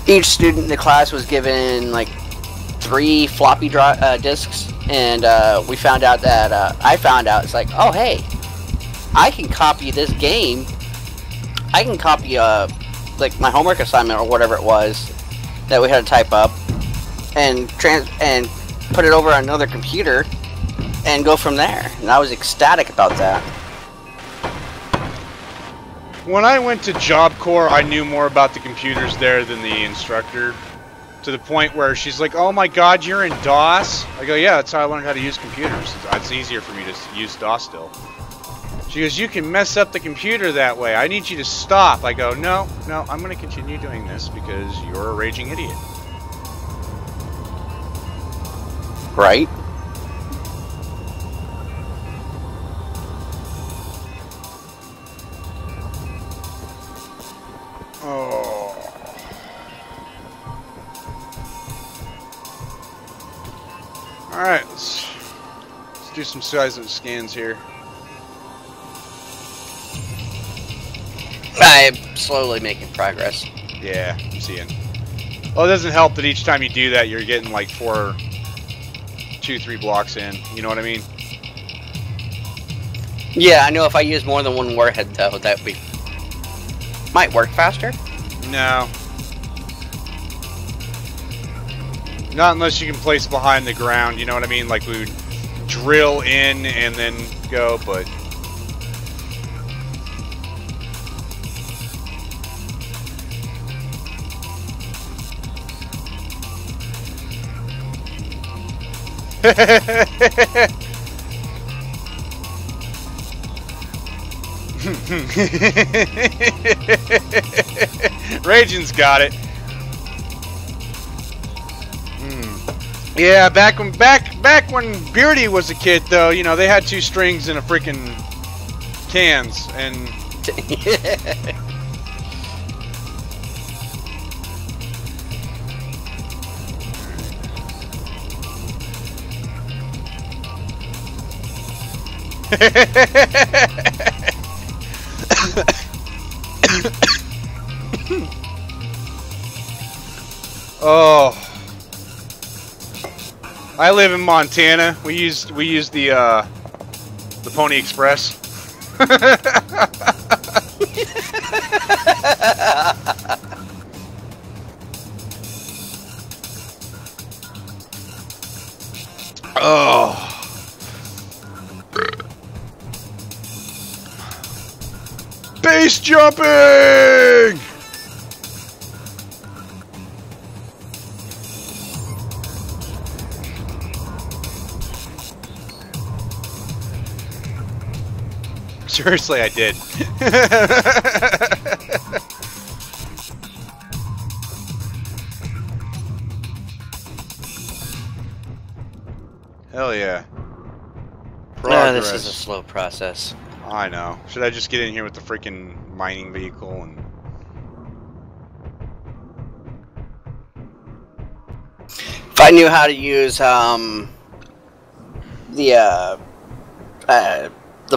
Each student in the class was given like 3 floppy disks, and we found out that, I found out, it's like, oh hey, I can copy this game, I can copy like my homework assignment or whatever it was that we had to type up, and put it over on another computer, and go from there. And I was ecstatic about that. When I went to Job Corps, I knew more about the computers there than the instructor. To the point where she's like, oh my god, you're in DOS? I go, yeah, that's how I learned how to use computers. It's easier for me to use DOS still. She goes, you can mess up the computer that way. I need you to stop. I go, no, I'm going to continue doing this because you're a raging idiot. Right? Oh. Alright, let's do some seismic scans here. I'm slowly making progress. Yeah, I'm seeing. Well, it doesn't help that each time you do that, you're getting like 2-3 blocks in. You know what I mean? Yeah, I know if I use more than one warhead, though, that might work faster. No. Not unless you can place behind the ground, you know what I mean? Like we would drill in and then go, but... Raging's got it. Yeah, back when Beardy was a kid, though, you know, they had 2 strings in a freaking cans, and oh, I live in Montana. We use the Pony Express. Oh. Base jumping! Seriously, I did. Hell yeah. No, this is a slow process. I know. Should I just get in here with the freaking mining vehicle and... If I knew how to use the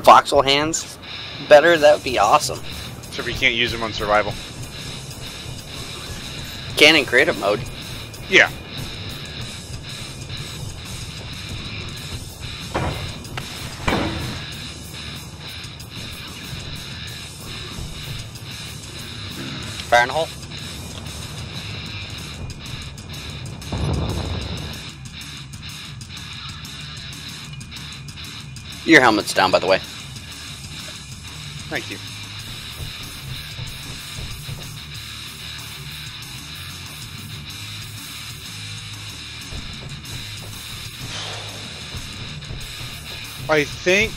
voxel hands better, that would be awesome. So if you can't use them on survival? Can in creative mode. Yeah. Fire in the hole. Your helmet's down, by the way. Thank you. I think...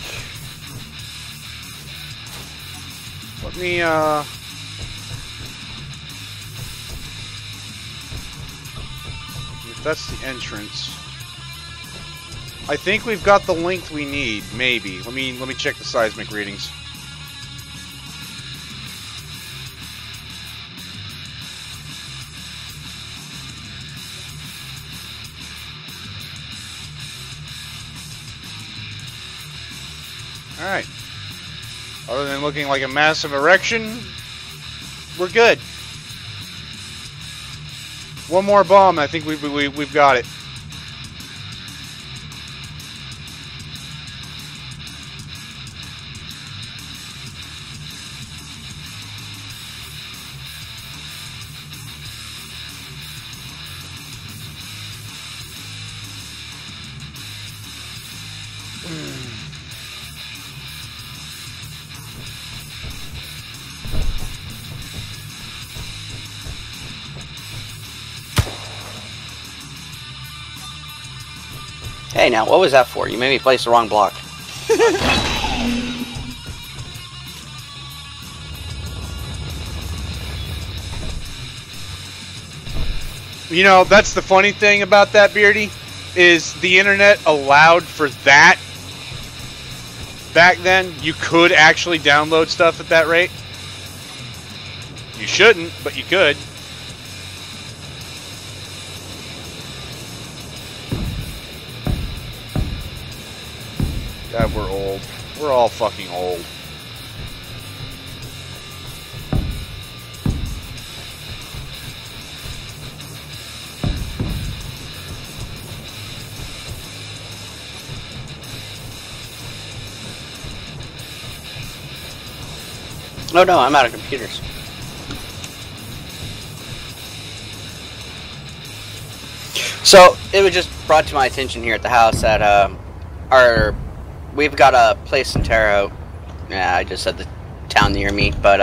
Let me, if that's the entrance... I think we've got the length we need, maybe. Let me check the seismic readings. Alright. Other than looking like a massive erection, we're good. One more bomb, I think we've got it. Hey, now, what was that for? You made me place the wrong block. You know, that's the funny thing about that, Beardy, is the internet allowed for that. Back then, you could actually download stuff at that rate. You shouldn't, but you could. God, we're old. We're all fucking old. Oh no, I'm out of computers. So, it was just brought to my attention here at the house that we've got a place in Terre Haute. Yeah, I just said the town near me, but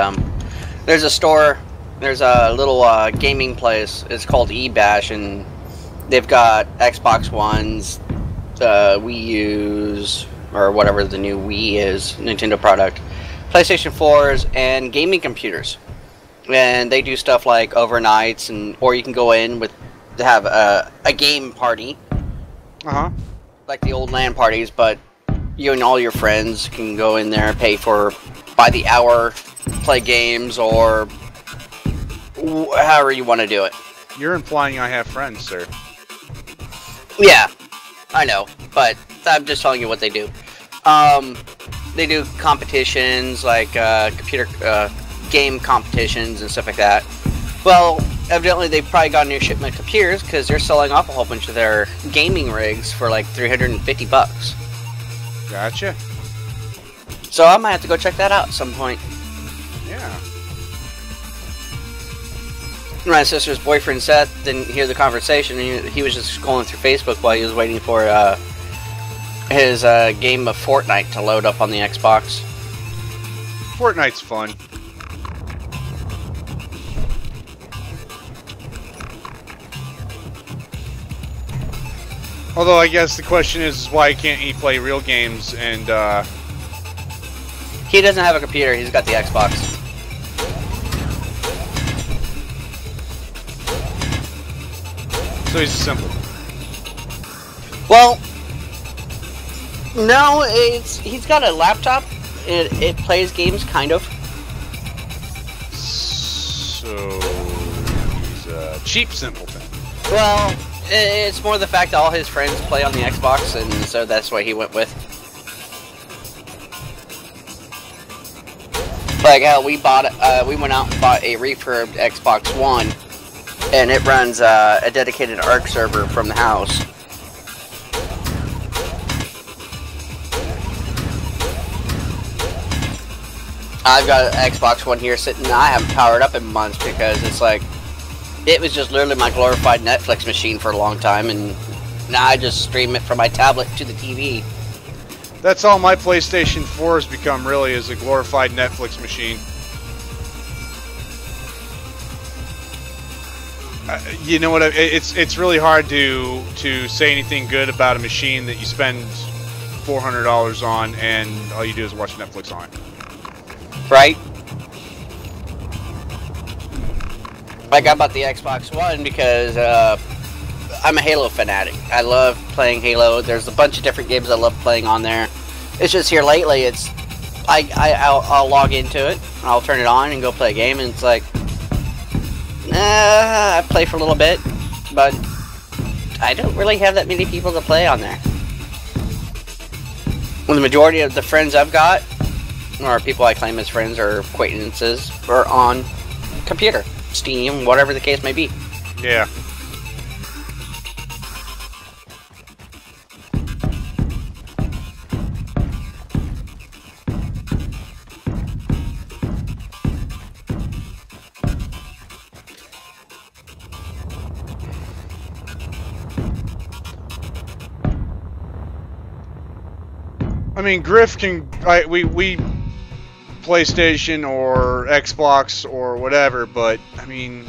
there's a store, there's a little gaming place. It's called eBash, and they've got Xbox Ones, Wii U's, or whatever the new Wii is, Nintendo product, PlayStation 4s, and gaming computers. And they do stuff like overnights, or you can go in to have a game party. Uh-huh. Like the old LAN parties, but you and all your friends can go in there, pay by the hour, play games, or however you want to do it. You're implying I have friends, sir. Yeah, I know, but I'm just telling you what they do. They do competitions, like computer game competitions and stuff like that. Well, evidently they've probably got a new shipment of computers because they're selling off a whole bunch of their gaming rigs for like $350. Gotcha. So I might have to go check that out at some point. Yeah. My sister's boyfriend Seth didn't hear the conversation. He was just scrolling through Facebook while he was waiting for his game of Fortnite to load up on the Xbox. Fortnite's fun. Although I guess the question is why can't he play real games and He doesn't have a computer, he's got the Xbox. so he's simple. Well, no, he's got a laptop. It plays games, kind of. So he's a cheap simpleton. Well, it's more the fact that all his friends play on the Xbox, and so that's what he went with. Like how we went out and bought a refurbed Xbox One, and it runs a dedicated ARC server from the house. I've got an Xbox One here sitting, I haven't powered up in months because it's like, it was just literally my glorified Netflix machine for a long time, and now I just stream it from my tablet to the TV. That's all my PlayStation 4 has become, really, is a glorified Netflix machine. You know what? It's really hard to say anything good about a machine that you spend $400 on and all you do is watch Netflix on it. Right? Like I bought the Xbox One because I'm a Halo fanatic. I love playing Halo. There's a bunch of different games I love playing on there. It's just here lately, I'll log into it, I'll turn it on and go play a game, and it's like, I play for a little bit, but I don't really have that many people to play on there. Well, the majority of the friends I've got, or people I claim as friends or acquaintances, are on computer, Steam, whatever the case may be. Yeah. I mean, Griff can. We PlayStation or Xbox or whatever, but I mean,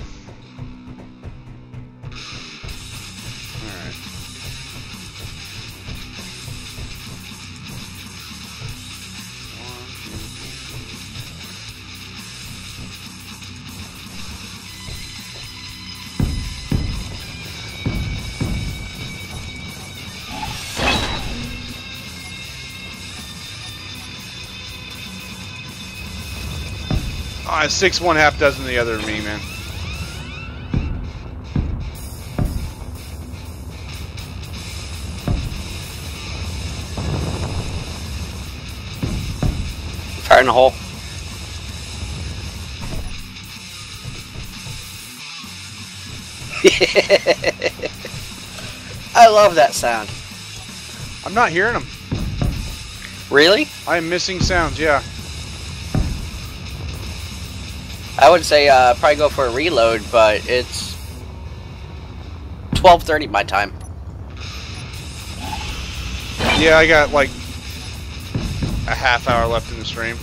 all right. Six one, half dozen the other to me, man. Fire in the hole. I love that sound. I'm not hearing them. Really? I am missing sounds, yeah. I would say probably go for a reload, but it's 12:30 my time. Yeah, I got like a half hour left in the stream.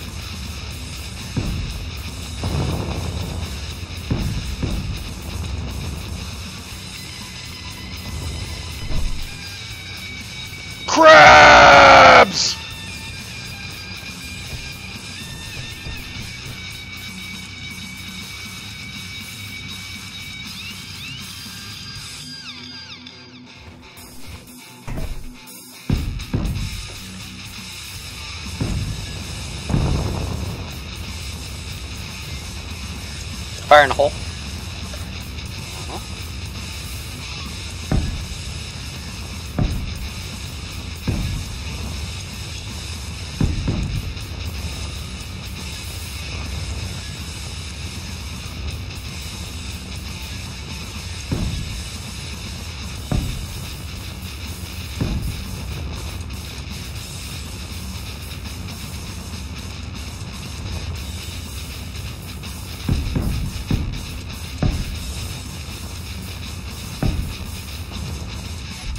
Fire in the hole.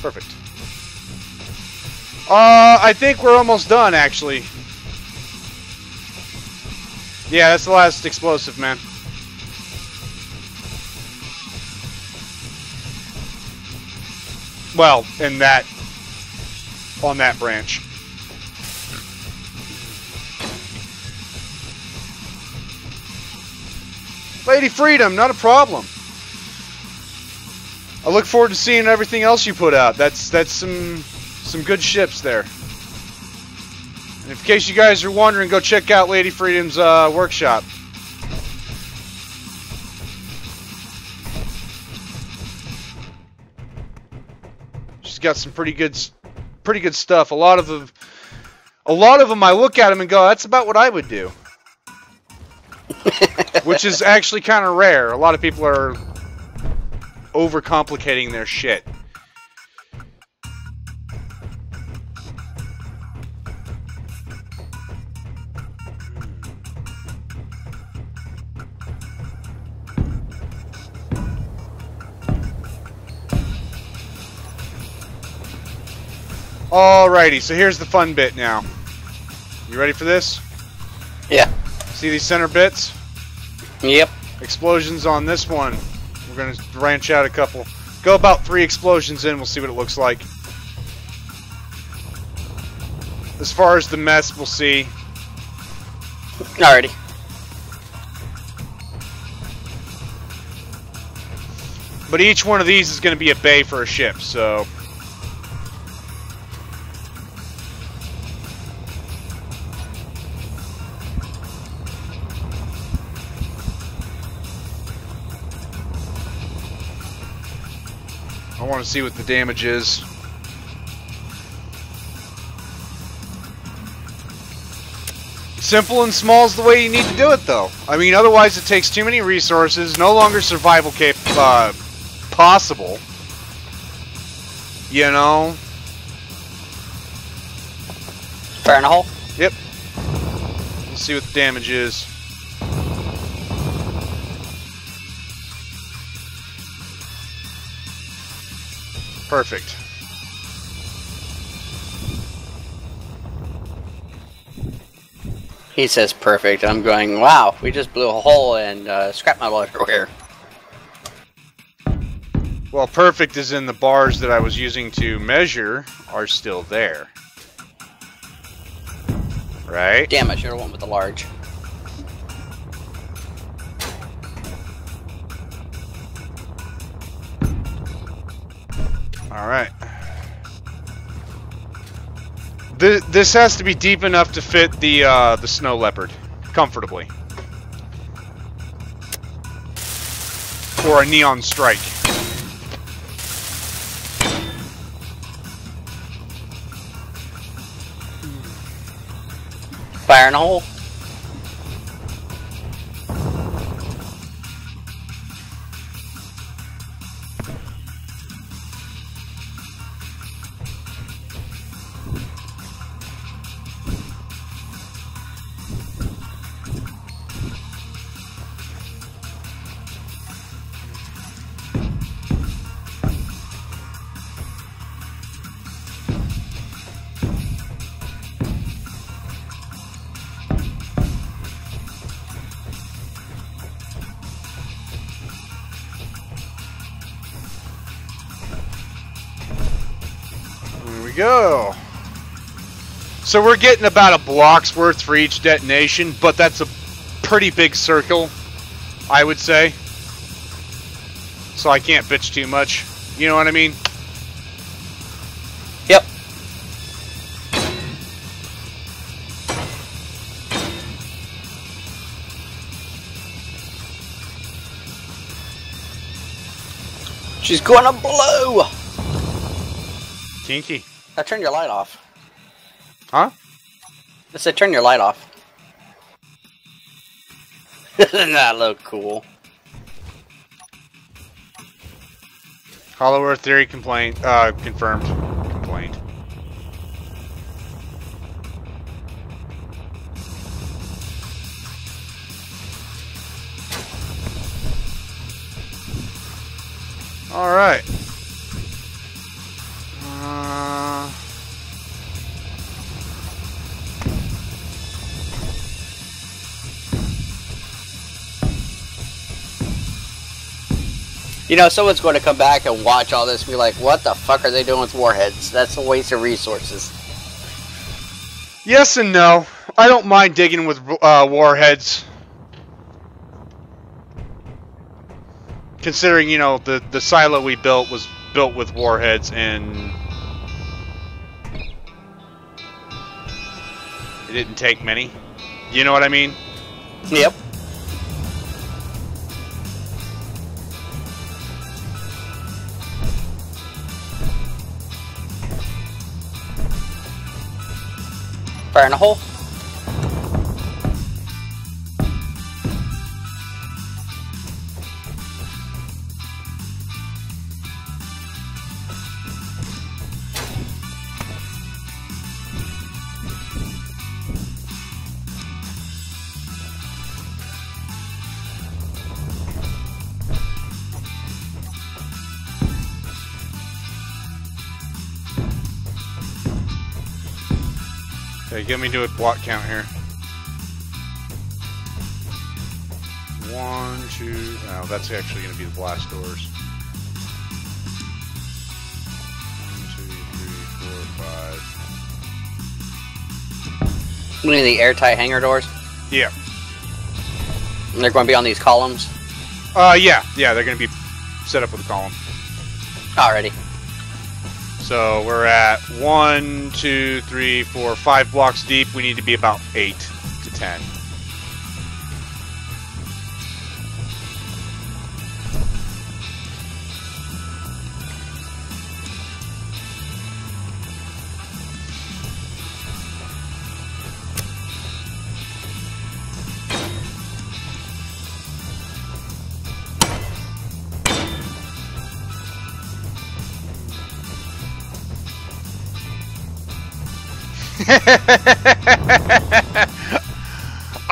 Perfect. I think we're almost done, actually. Yeah, that's the last explosive, man. Well, on that branch. Lady Freedom, not a problem. I look forward to seeing everything else you put out. That's some good ships there. And in case you guys are wondering, go check out Lady Freedom's workshop. She's got some pretty good stuff. A lot of them I look at them and go, that's about what I would do. Which is actually kind of rare. A lot of people are overcomplicating their shit. Alrighty, so here's the fun bit now. You ready for this? Yeah. See these center bits? Yep. Explosions on this one. We're going to branch out a couple. Go about 3 explosions in, we'll see what it looks like. As far as the mess, we'll see. Alrighty. But each one of these is going to be a bay for a ship, so... I want to see what the damage is. Simple and small is the way you need to do it, though. I mean, otherwise it takes too many resources, no longer survival possible. You know? Fire in a hole? Yep. Let's see what the damage is. Perfect. He says perfect. I'm going, wow, we just blew a hole and scrap metal everywhere. Well, perfect is in the bars that I was using to measure are still there. Right? Damn, I should have went with the large. Alright. This has to be deep enough to fit the snow leopard comfortably. Or a neon strike. Fire in a hole? Go. So we're getting about a block's worth for each detonation, but that's a pretty big circle, I would say. So I can't bitch too much. You know what I mean? Yep. She's gonna blow! Kinky. Now turn your light off. Huh? I said turn your light off. Doesn't that look cool? Hollow Earth theory confirmed. Complained. All right. You know, someone's going to come back and watch all this and be like, what the fuck are they doing with warheads? That's a waste of resources. Yes and no. I don't mind digging with warheads. Considering, you know, the silo we built was built with warheads and it didn't take many. You know what I mean? Yep. Fire in a hole. Okay, get me to a block count here. 1, 2. Oh, that's actually going to be the blast doors. 1, 2, 3, 4, 5. You mean the airtight hangar doors? Yeah. And they're going to be on these columns? Yeah, they're going to be set up with a column. Alrighty. So we're at 1, 2, 3, 4, 5 blocks deep. We need to be about 8 to 10.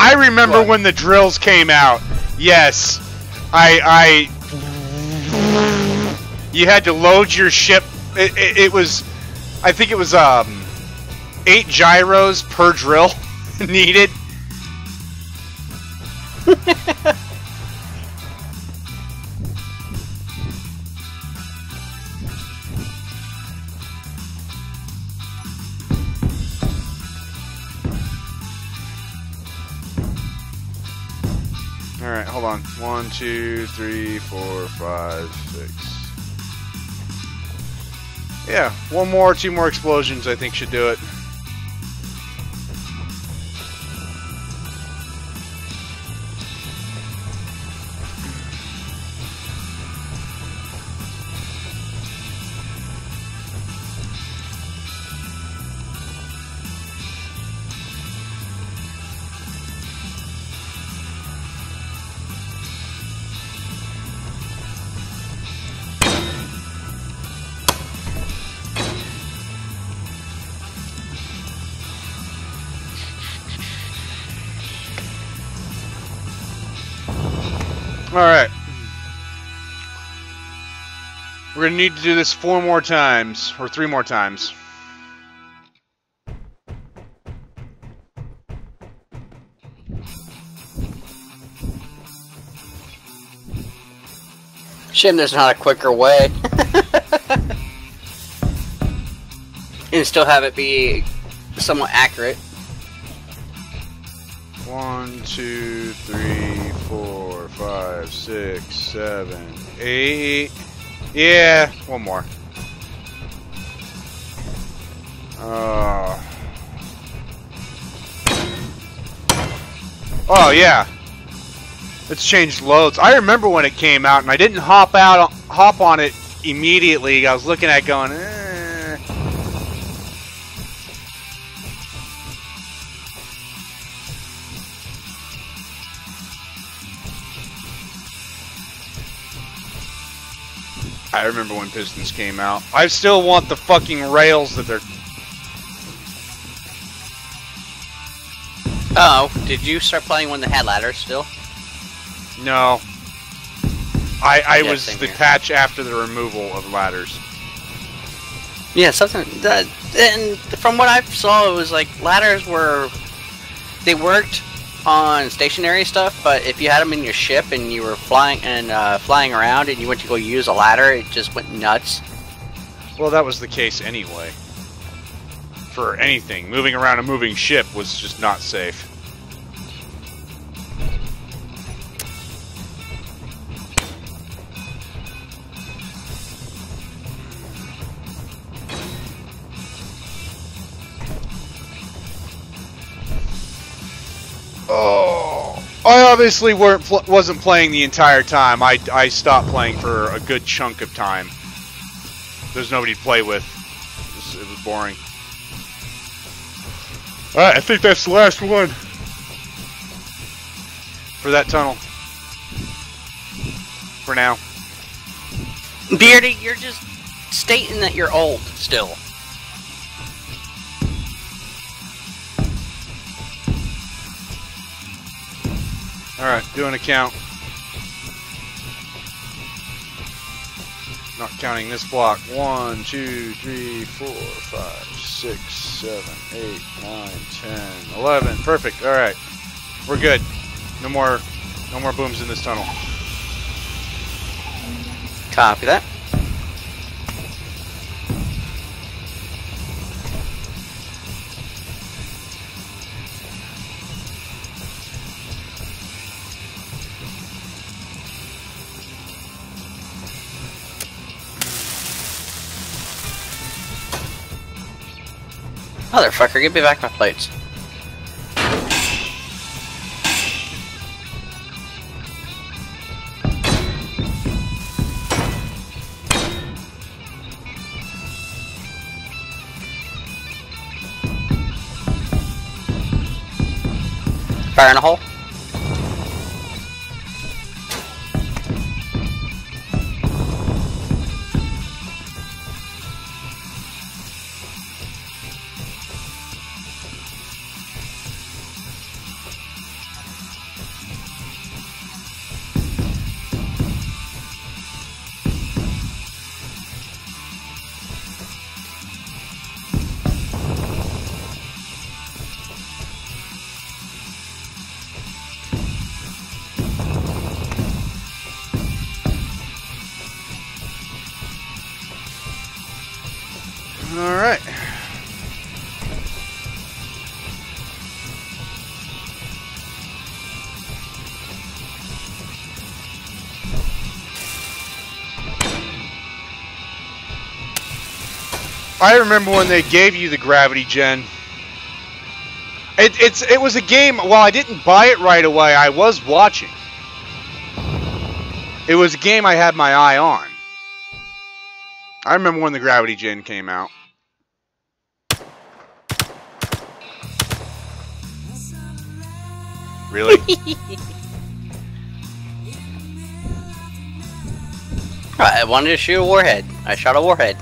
I remember when the drills came out. Yes, you had to load your ship. It was, I think it was 8 gyros per drill needed. Alright, hold on. 1, 2, 3, 4, 5, 6. Yeah, 1 more, 2 more explosions I think should do it. Alright. We're going to need to do this 4 more times, or 3 more times. Shame there's not a quicker way. And still have it be somewhat accurate. 1, 2, 3, 4, 5, 6, 7, 8. Yeah, 1 more. Oh yeah, it's changed loads. I remember when it came out, and I didn't hop on it immediately. I was looking at it going, I remember when Pistons came out. I still want the fucking rails that they're... Oh, did you start playing when they had ladders still? No. I Yeah, was same the here. patch after the removal of ladders. Yeah, something that. And from what I saw, it was like ladders were. They worked on stationary stuff, but if you had them in your ship and you were flying around and you went to go use a ladder, it just went nuts. Well, that was the case anyway. For anything. Moving around a moving ship was just not safe. Oh, I obviously wasn't playing the entire time. I stopped playing for a good chunk of time. There's nobody to play with. It was boring. Alright, I think that's the last one. For that tunnel. For now. Beardy, you're just stating that you're old still. Alright, doing a count. Not counting this block. 1, 2, 3, 4, 5, 6, 7, 8, 9, 10, 11. Perfect. Alright. We're good. No more booms in this tunnel. Copy that. Motherfucker, give me back my plates. Fire in a hole. Alright. I remember when they gave you the gravity gen. It was a game. Well, I didn't buy it right away. I was watching. It was a game I had my eye on. I remember when the gravity gen came out. Really? I wanted to shoot a warhead. I shot a warhead.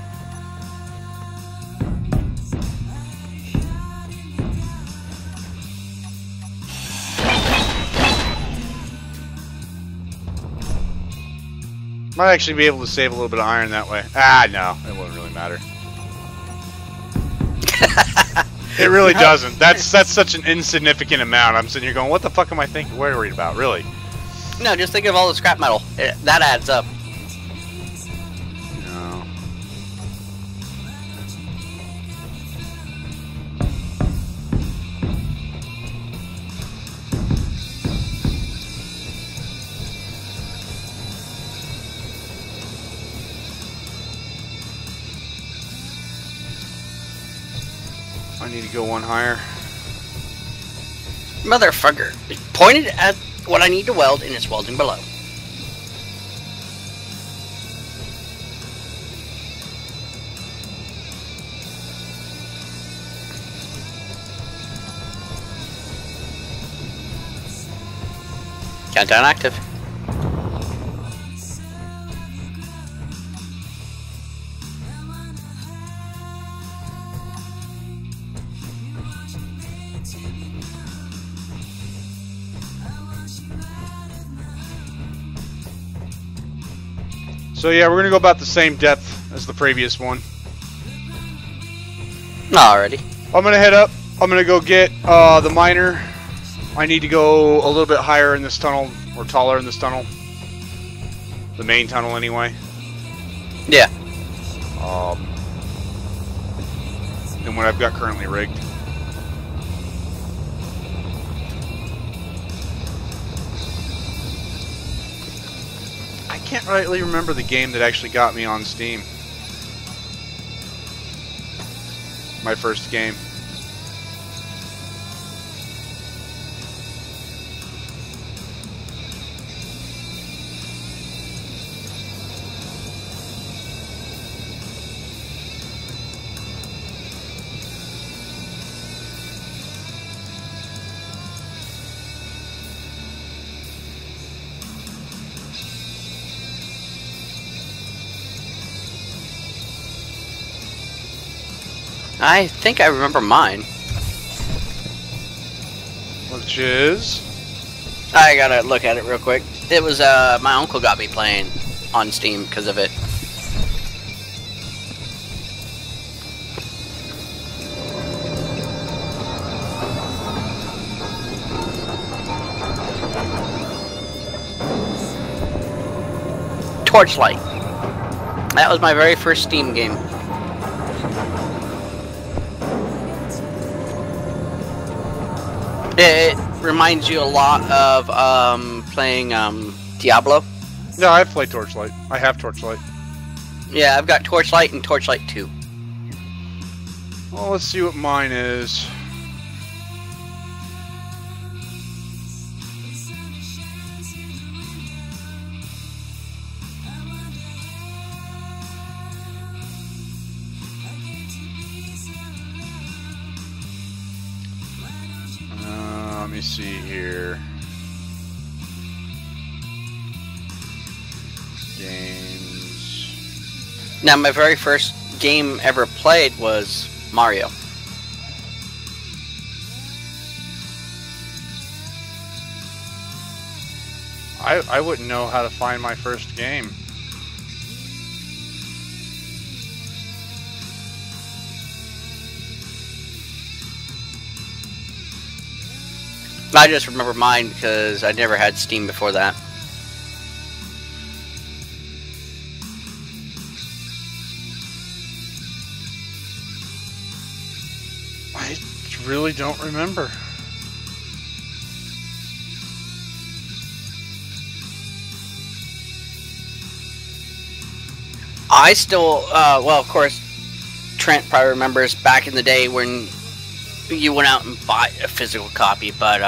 Might actually be able to save a little bit of iron that way. Ah, no. It wouldn't really matter. It really doesn't. That's such an insignificant amount. I'm sitting here going, what the fuck am I worried about? Really? No, just think of all the scrap metal. That adds up. No. I need to go one higher. Motherfucker. It's pointed at what I need to weld, and it's welding below. Might actually be able to save a little bit of iron that way. Ah, no. It wouldn't really matter. No, just think of all the scrap metal. That adds up. Countdown active. So yeah, we're gonna go about the same depth as the previous one. Alrighty. I'm gonna head up. I'm gonna go get the miner. I need to go a little bit higher in this tunnel, or taller in this tunnel. The main tunnel, anyway. Yeah. Than what I've got currently rigged. I can't rightly remember the game that actually got me on Steam. My first game. I think I remember mine. Which is... I gotta look at it real quick. It was, my uncle got me playing on Steam because of it. Torchlight. That was my very first Steam game. It reminds you a lot of playing Diablo. No, I've played Torchlight. I have Torchlight. Yeah, I've got Torchlight and Torchlight 2. Well, let's see what mine is. Let me see here. Games. Now, my very first game ever played was Mario. I wouldn't know how to find my first game. I just remember mine because I never had Steam before that. I really don't remember. I still, well, of course, Trent probably remembers back in the day when you went out and bought a physical copy, but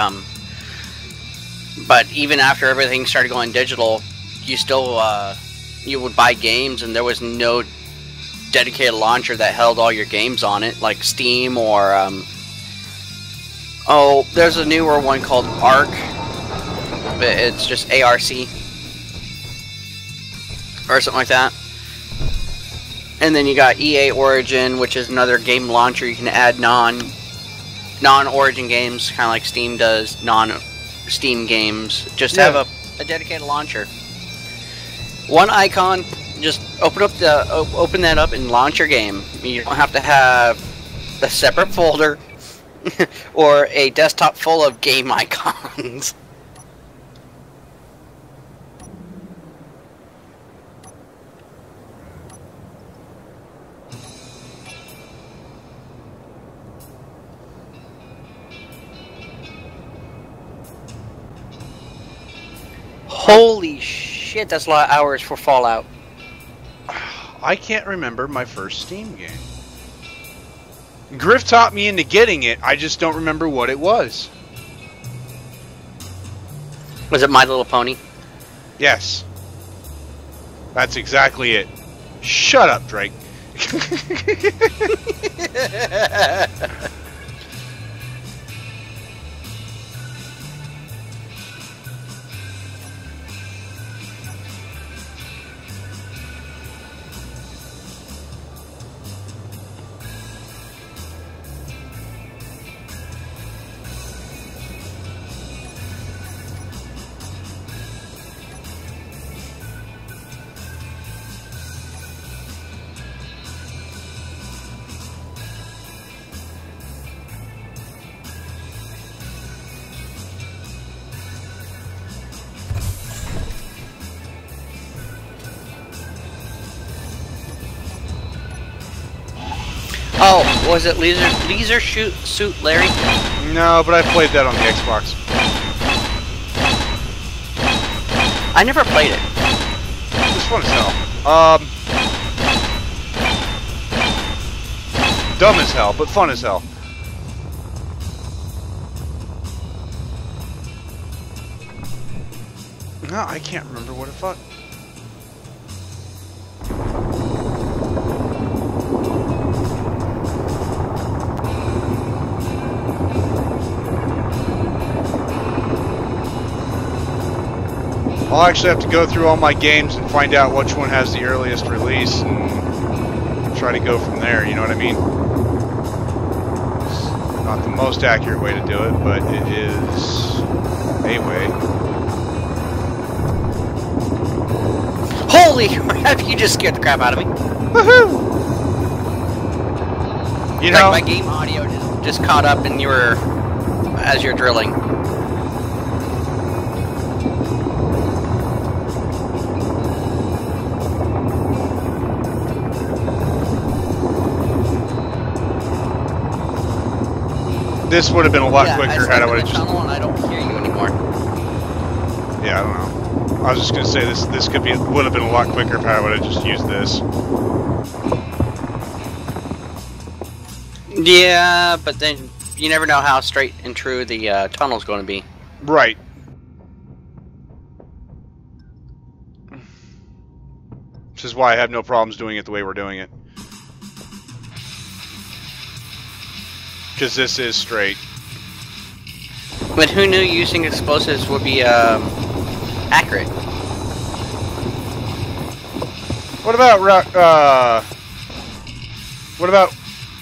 even after everything started going digital, you still, you would buy games and there was no dedicated launcher that held all your games on it, like Steam or, oh, there's a newer one called Arc. It's just ARC. Or something like that. And then you got EA Origin, which is another game launcher. You can add non-Origin games, kind of like Steam does non-Steam games. Just have a dedicated launcher. One icon, just open that up and launch your game. You don't have to have a separate folder or a desktop full of game icons. Holy shit, that's a lot of hours for Fallout. I can't remember my first Steam game. Griff taught me into getting it, I just don't remember what it was. Was it My Little Pony? Yes. That's exactly it. Shut up, Drake. Oh, was it Leisure Suit Larry? No, but I played that on the Xbox. I never played it. It's fun as hell. Dumb as hell, but fun as hell. No, I can't remember what it fuck. I'll actually have to go through all my games and find out which one has the earliest release and try to go from there, you know what I mean? It's not the most accurate way to do it, but it is a way. Holy crap, you just scared the crap out of me. Woohoo! You know, like my game audio just caught up and you were, as you're drilling. this would have been a lot quicker had I would have just... tunnel and I don't hear you anymore. Yeah, I don't know. I was just gonna say this would have been a lot quicker if I would have just used this. Yeah, but then you never know how straight and true the tunnel's going to be. Right. Which is why I have no problems doing it the way we're doing it. Because this is straight. But who knew using explosives would be accurate? What about what about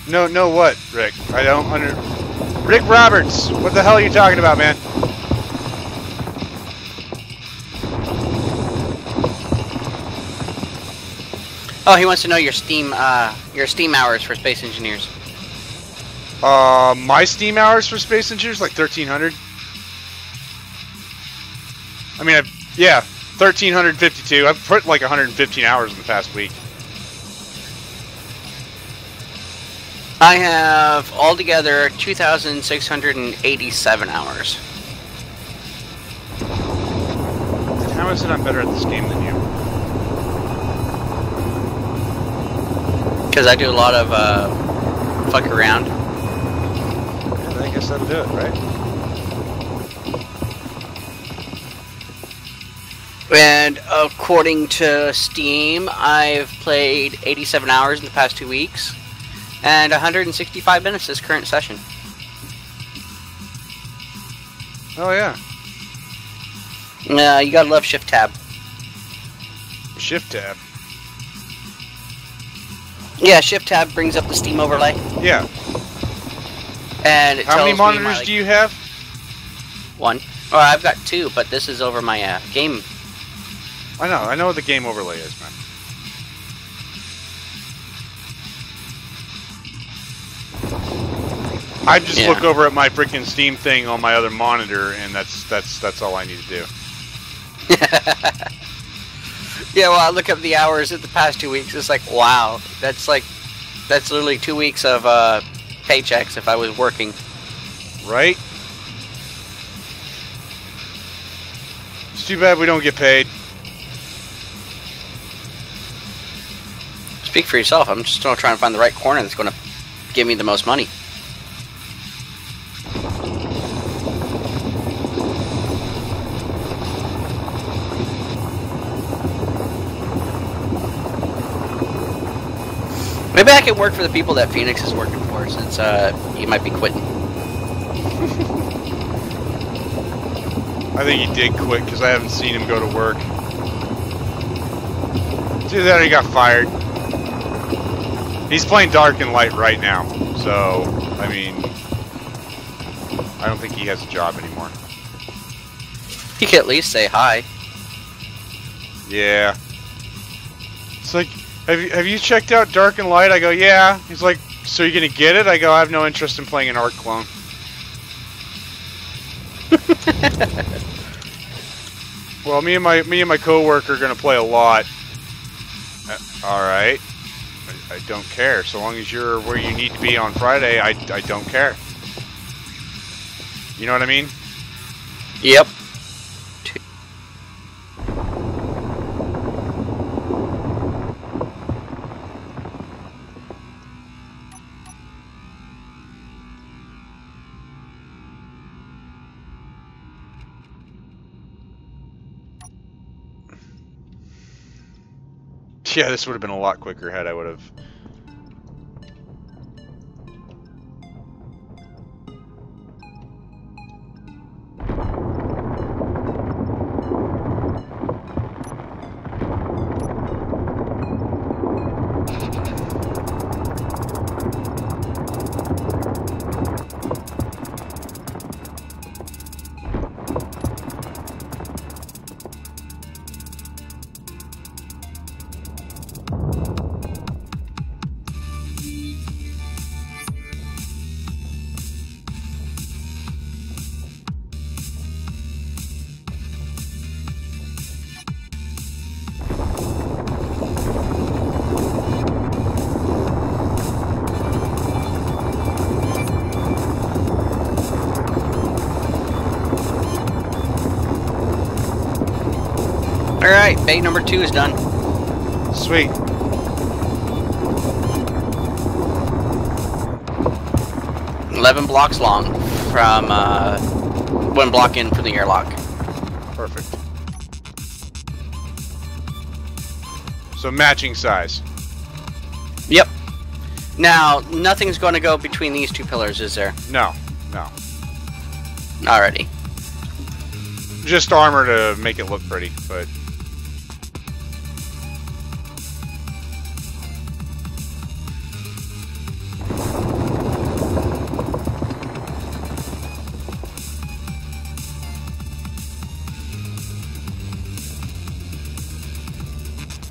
no what, Rick? I don't Rick Roberts. What the hell are you talking about, man? Oh, he wants to know your Steam hours for Space Engineers. My Steam hours for Space Engineers like 1,300. I mean, yeah, 1,352. I've put like 115 hours in the past week. I have altogether 2,687 hours. How is it I'm better at this game than you? Because I do a lot of fuck around. Yeah, I guess that'll do it, right? And according to Steam, I've played 87 hours in the past 2 weeks, and 165 minutes this current session. Oh yeah. You gotta love Shift Tab. Shift tab. Yeah, Shift Tab brings up the Steam overlay. Yeah. And it How many tells me monitors do you have? One. Oh, I've got two, but this is over my game. I know what the game overlay is, man. I just look over at my freaking Steam thing on my other monitor, and that's all I need to do. Yeah, well, I look up the hours of the past 2 weeks. It's like, wow, that's literally 2 weeks of paychecks if I was working. Right? It's too bad we don't get paid. Speak for yourself. I'm just trying to find the right corner that's going to give me the most money. Maybe I can work for the people that Phoenix is working for, since he might be quitting. I think he did quit because I haven't seen him go to work. Either that or he got fired. He's playing Dark and Light right now, so, I mean, I don't think he has a job anymore. He could at least say hi. Yeah. It's like, have you checked out Dark and Light? I go, yeah. He's like, so you're gonna get it? I go, I have no interest in playing an Arc clone. Well, me and my coworker are gonna play a lot. All right. I don't care. So long as you're where you need to be on Friday, I don't care. You know what I mean? Yep. Yeah, this would have been a lot quicker had I would have. Alright, bay number 2 is done. Sweet. $11 blocks long from 1 block in from the airlock. Perfect. So matching size. Yep. Now, nothing's going to go between these 2 pillars, is there? No, no. Alrighty. Just armor to make it look pretty, but...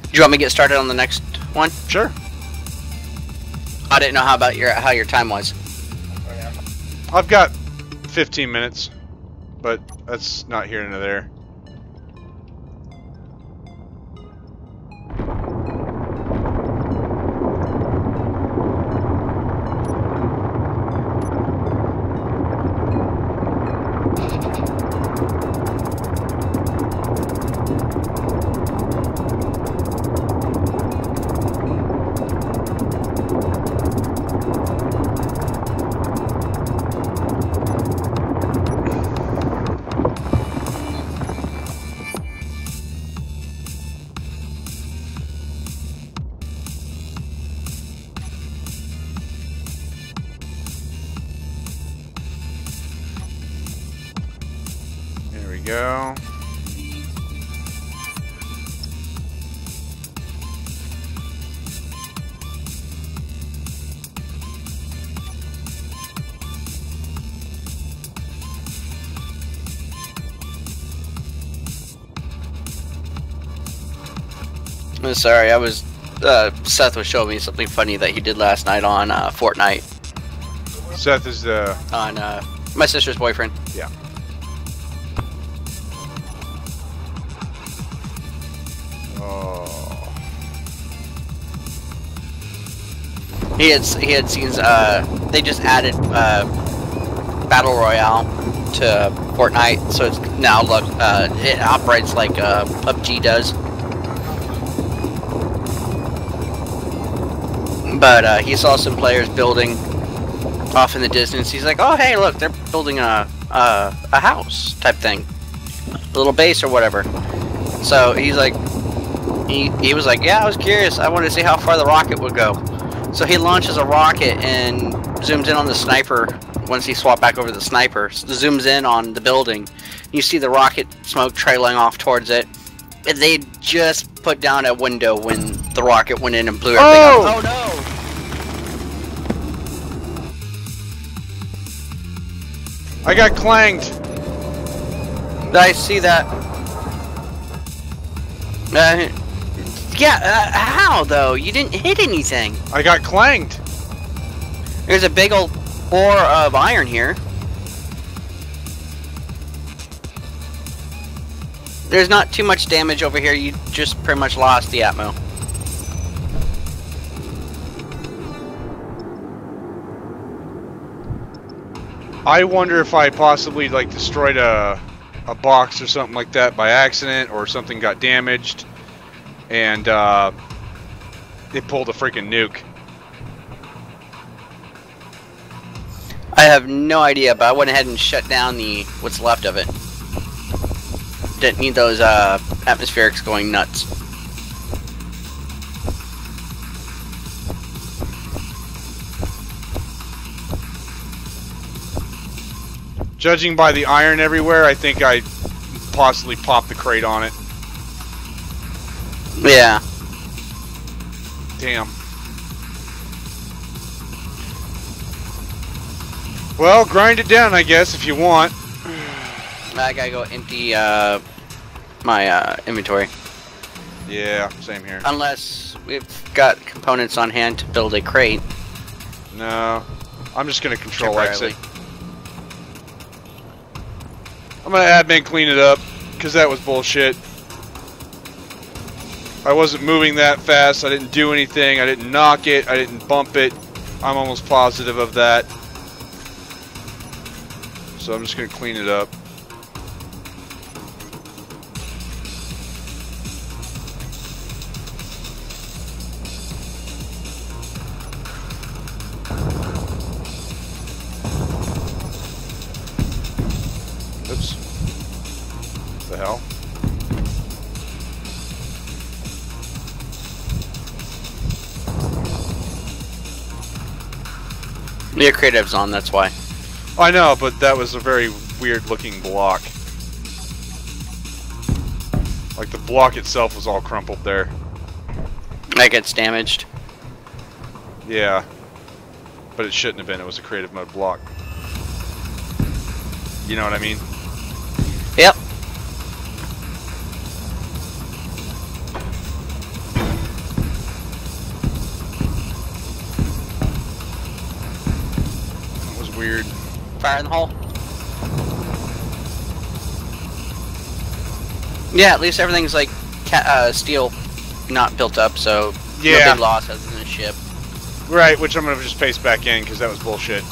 Do you want me to get started on the next one? Sure. I didn't know how your time was. I've got 15 minutes, but that's not here nor there. There we go. I'm sorry, I was Seth was showing me something funny that he did last night on Fortnite. Seth is the... On my sister's boyfriend. Yeah. Oh. He had seen they just added Battle Royale to Fortnite, so it's now it operates like PUBG does. But he saw some players building off in the distance. He's like, "Oh, hey, look, they're building a house type thing, a little base or whatever." So he's like, he was like, "Yeah, I was curious. I wanted to see how far the rocket would go." So he launches a rocket and zooms in on the sniper. Once he swapped back over the sniper, zooms in on the building. You see the rocket smoke trailing off towards it. And they just put down a window when the rocket went in and blew everything up. Oh no! I got clanged. I see that. How though? You didn't hit anything. I got clanged. There's a big old ore of iron here. There's not too much damage over here. You just pretty much lost the atmo. I wonder if I possibly like destroyed a box or something like that by accident, or something got damaged, and it pulled a freaking nuke. I have no idea, but I went ahead and shut down the what's left of it. Didn't need those atmospherics going nuts. Judging by the iron everywhere, I think I possibly popped the crate on it. Yeah. Damn. Well, grind it down, I guess, if you want. I gotta go empty my inventory. Yeah, same here. Unless we've got components on hand to build a crate. No, I'm just gonna control Temporarily. exit. I'm gonna admin clean it up, because that was bullshit. I wasn't moving that fast, I didn't do anything, I didn't knock it, I didn't bump it. I'm almost positive of that. So I'm just gonna clean it up. Oops. What the hell? Your creative's on, that's why. I know, but that was a very weird looking block. Like the block itself was all crumpled there. That gets damaged. Yeah. But it shouldn't have been, it was a creative mode block. You know what I mean? Yep. That was weird. Fire in the hole. Yeah, at least everything's like steel, not built up, so Yeah. no big loss other than a ship. Right, which I'm gonna just paste back in because that was bullshit.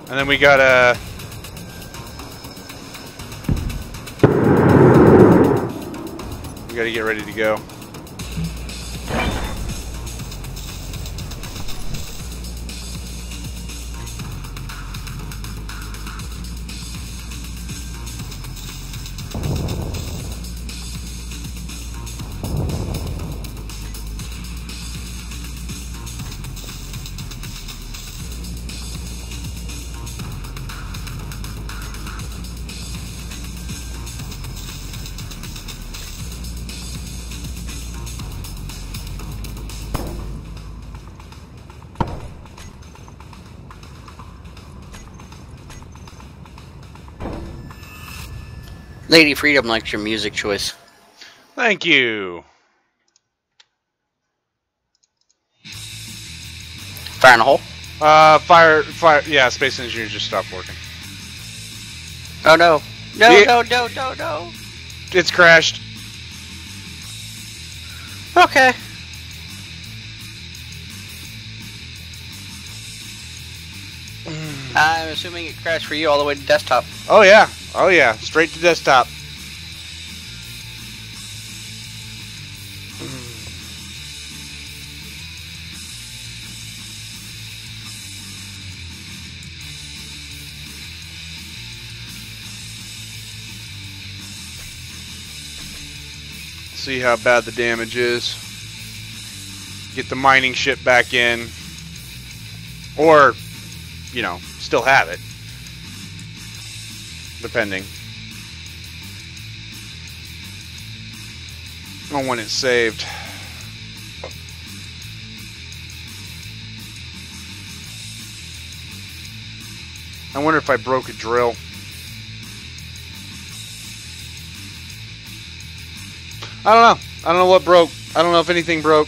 And then we gotta... We gotta get ready to go. Lady Freedom likes your music choice. Thank you. Fire in the hole? Fire, yeah, Space Engineer just stopped working. Oh no. No, Yeah. no, no, no, no. It's crashed. Okay. I'm assuming it crashed for you all the way to desktop. Oh yeah, oh yeah, straight to desktop. See how bad the damage is. Get the mining ship back in. Or, you know, still have it. Depending on when it's saved. I wonder if I broke a drill. I don't know. I don't know what broke. I don't know if anything broke.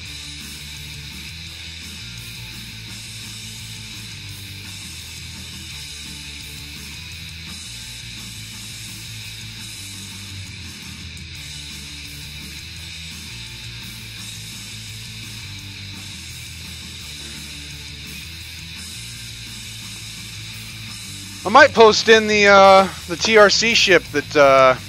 I might post in the TRC ship that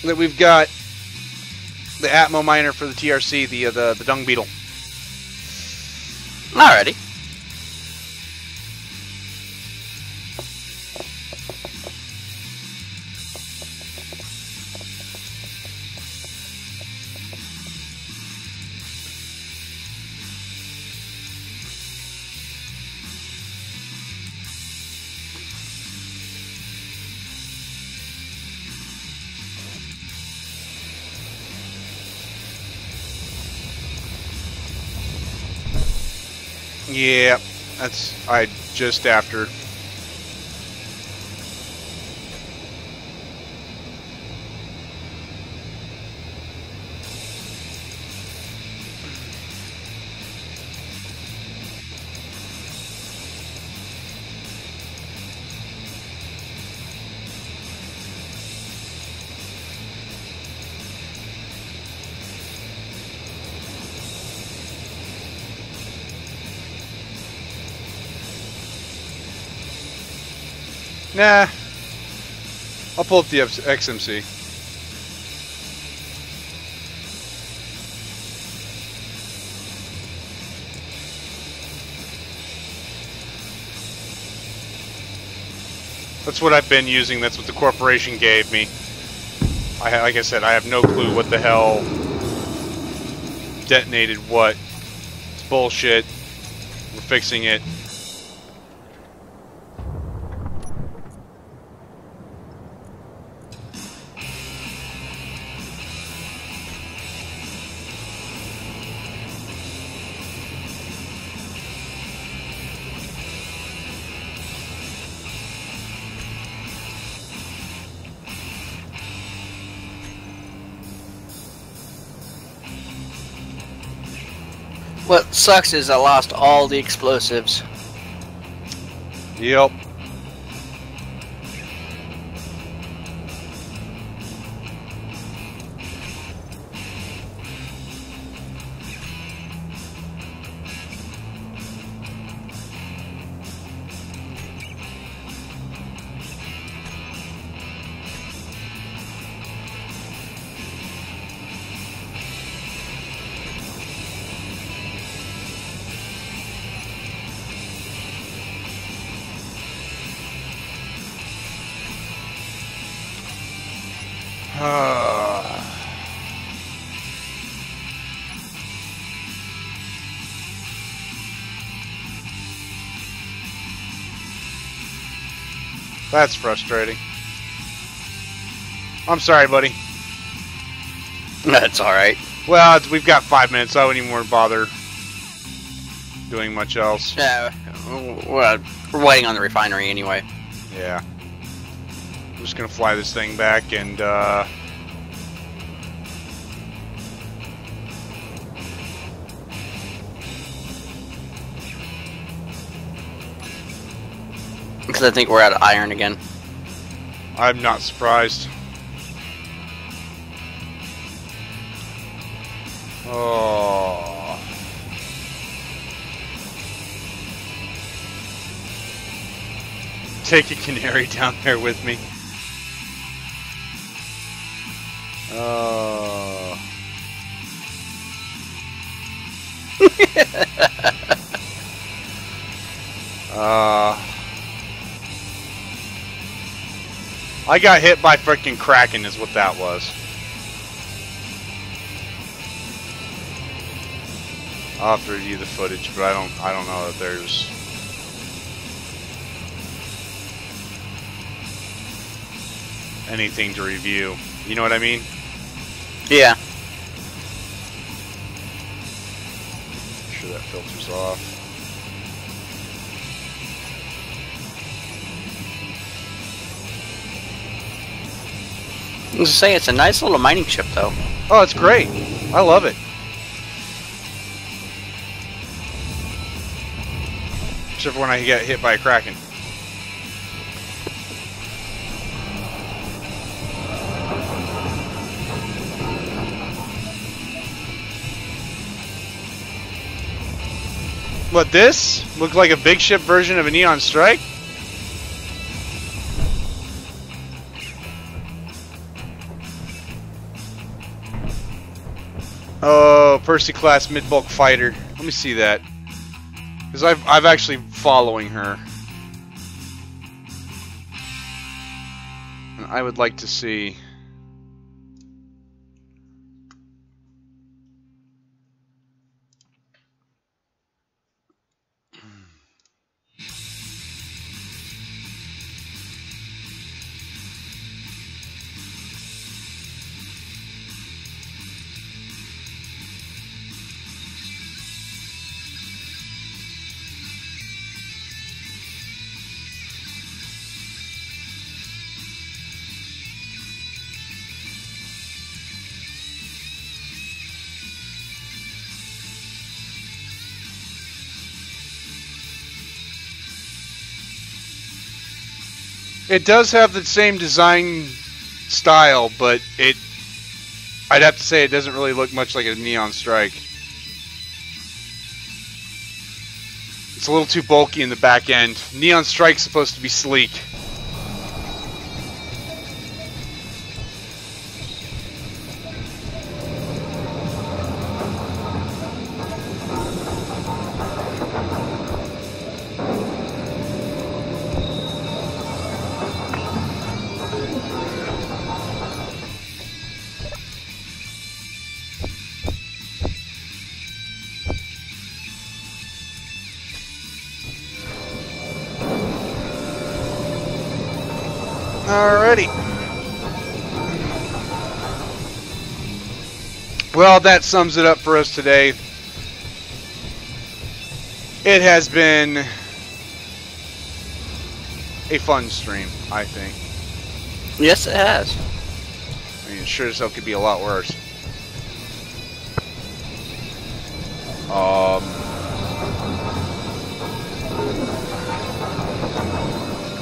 that we've got, the Atmo miner for the TRC, the dung beetle. Alrighty. Yeah, that's just after. Nah. I'll pull up the XMC. That's what I've been using. That's what the corporation gave me. Like I said, I have no clue what the hell detonated what. It's bullshit. We're fixing it. What sucks is I lost all the explosives. Yep. That's frustrating. I'm sorry, buddy. That's alright. Well, we've got 5 minutes, so I wouldn't even bother doing much else. Yeah, we're waiting on the refinery anyway. Yeah. I'm just gonna fly this thing back and, Because I think we're out of iron again. I'm not surprised. Oh. Take a canary down there with me. Oh. I got hit by frickin' Kraken is what that was. I'll have to review the footage, but I don't know that there's anything to review. You know what I mean? Yeah. Make sure that filters off. I was to say, it's a nice little mining ship, though. Oh, it's great. I love it. Except for when I get hit by a Kraken. What, this? Look like a big ship version of a Neon Strike? Oh, Percy class mid-bulk fighter. Let me see that. Because I've actually following her. And I would like to see. It does have the same design style, but I'd have to say it doesn't really look much like a Neon Strike. It's a little too bulky in the back end. Neon Strike's supposed to be sleek. Alrighty. Well, that sums it up for us today. It has been a fun stream, I think. Yes, it has. I mean, it sure as hell could be a lot worse.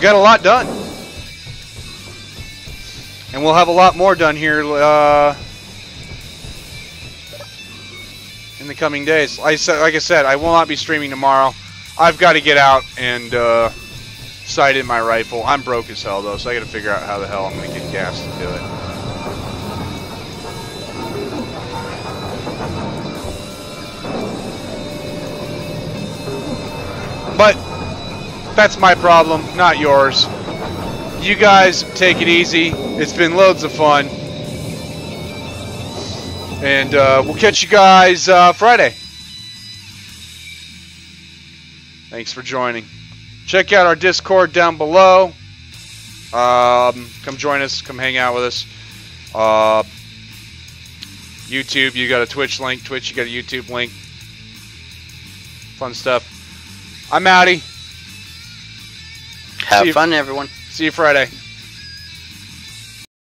Got a lot done. And we'll have a lot more done here in the coming days. Like I said, I will not be streaming tomorrow. I've got to get out and sight in my rifle. I'm broke as hell, though, so I got to figure out how the hell I'm going to get gas to do it. But that's my problem, not yours. You guys take it easy. It's been loads of fun. And we'll catch you guys Friday. Thanks for joining. Check out our Discord down below. Come join us. Come hang out with us. YouTube, you got a Twitch link. Twitch, you got a YouTube link. Fun stuff. I'm Outie. Have fun, everyone. See you Friday.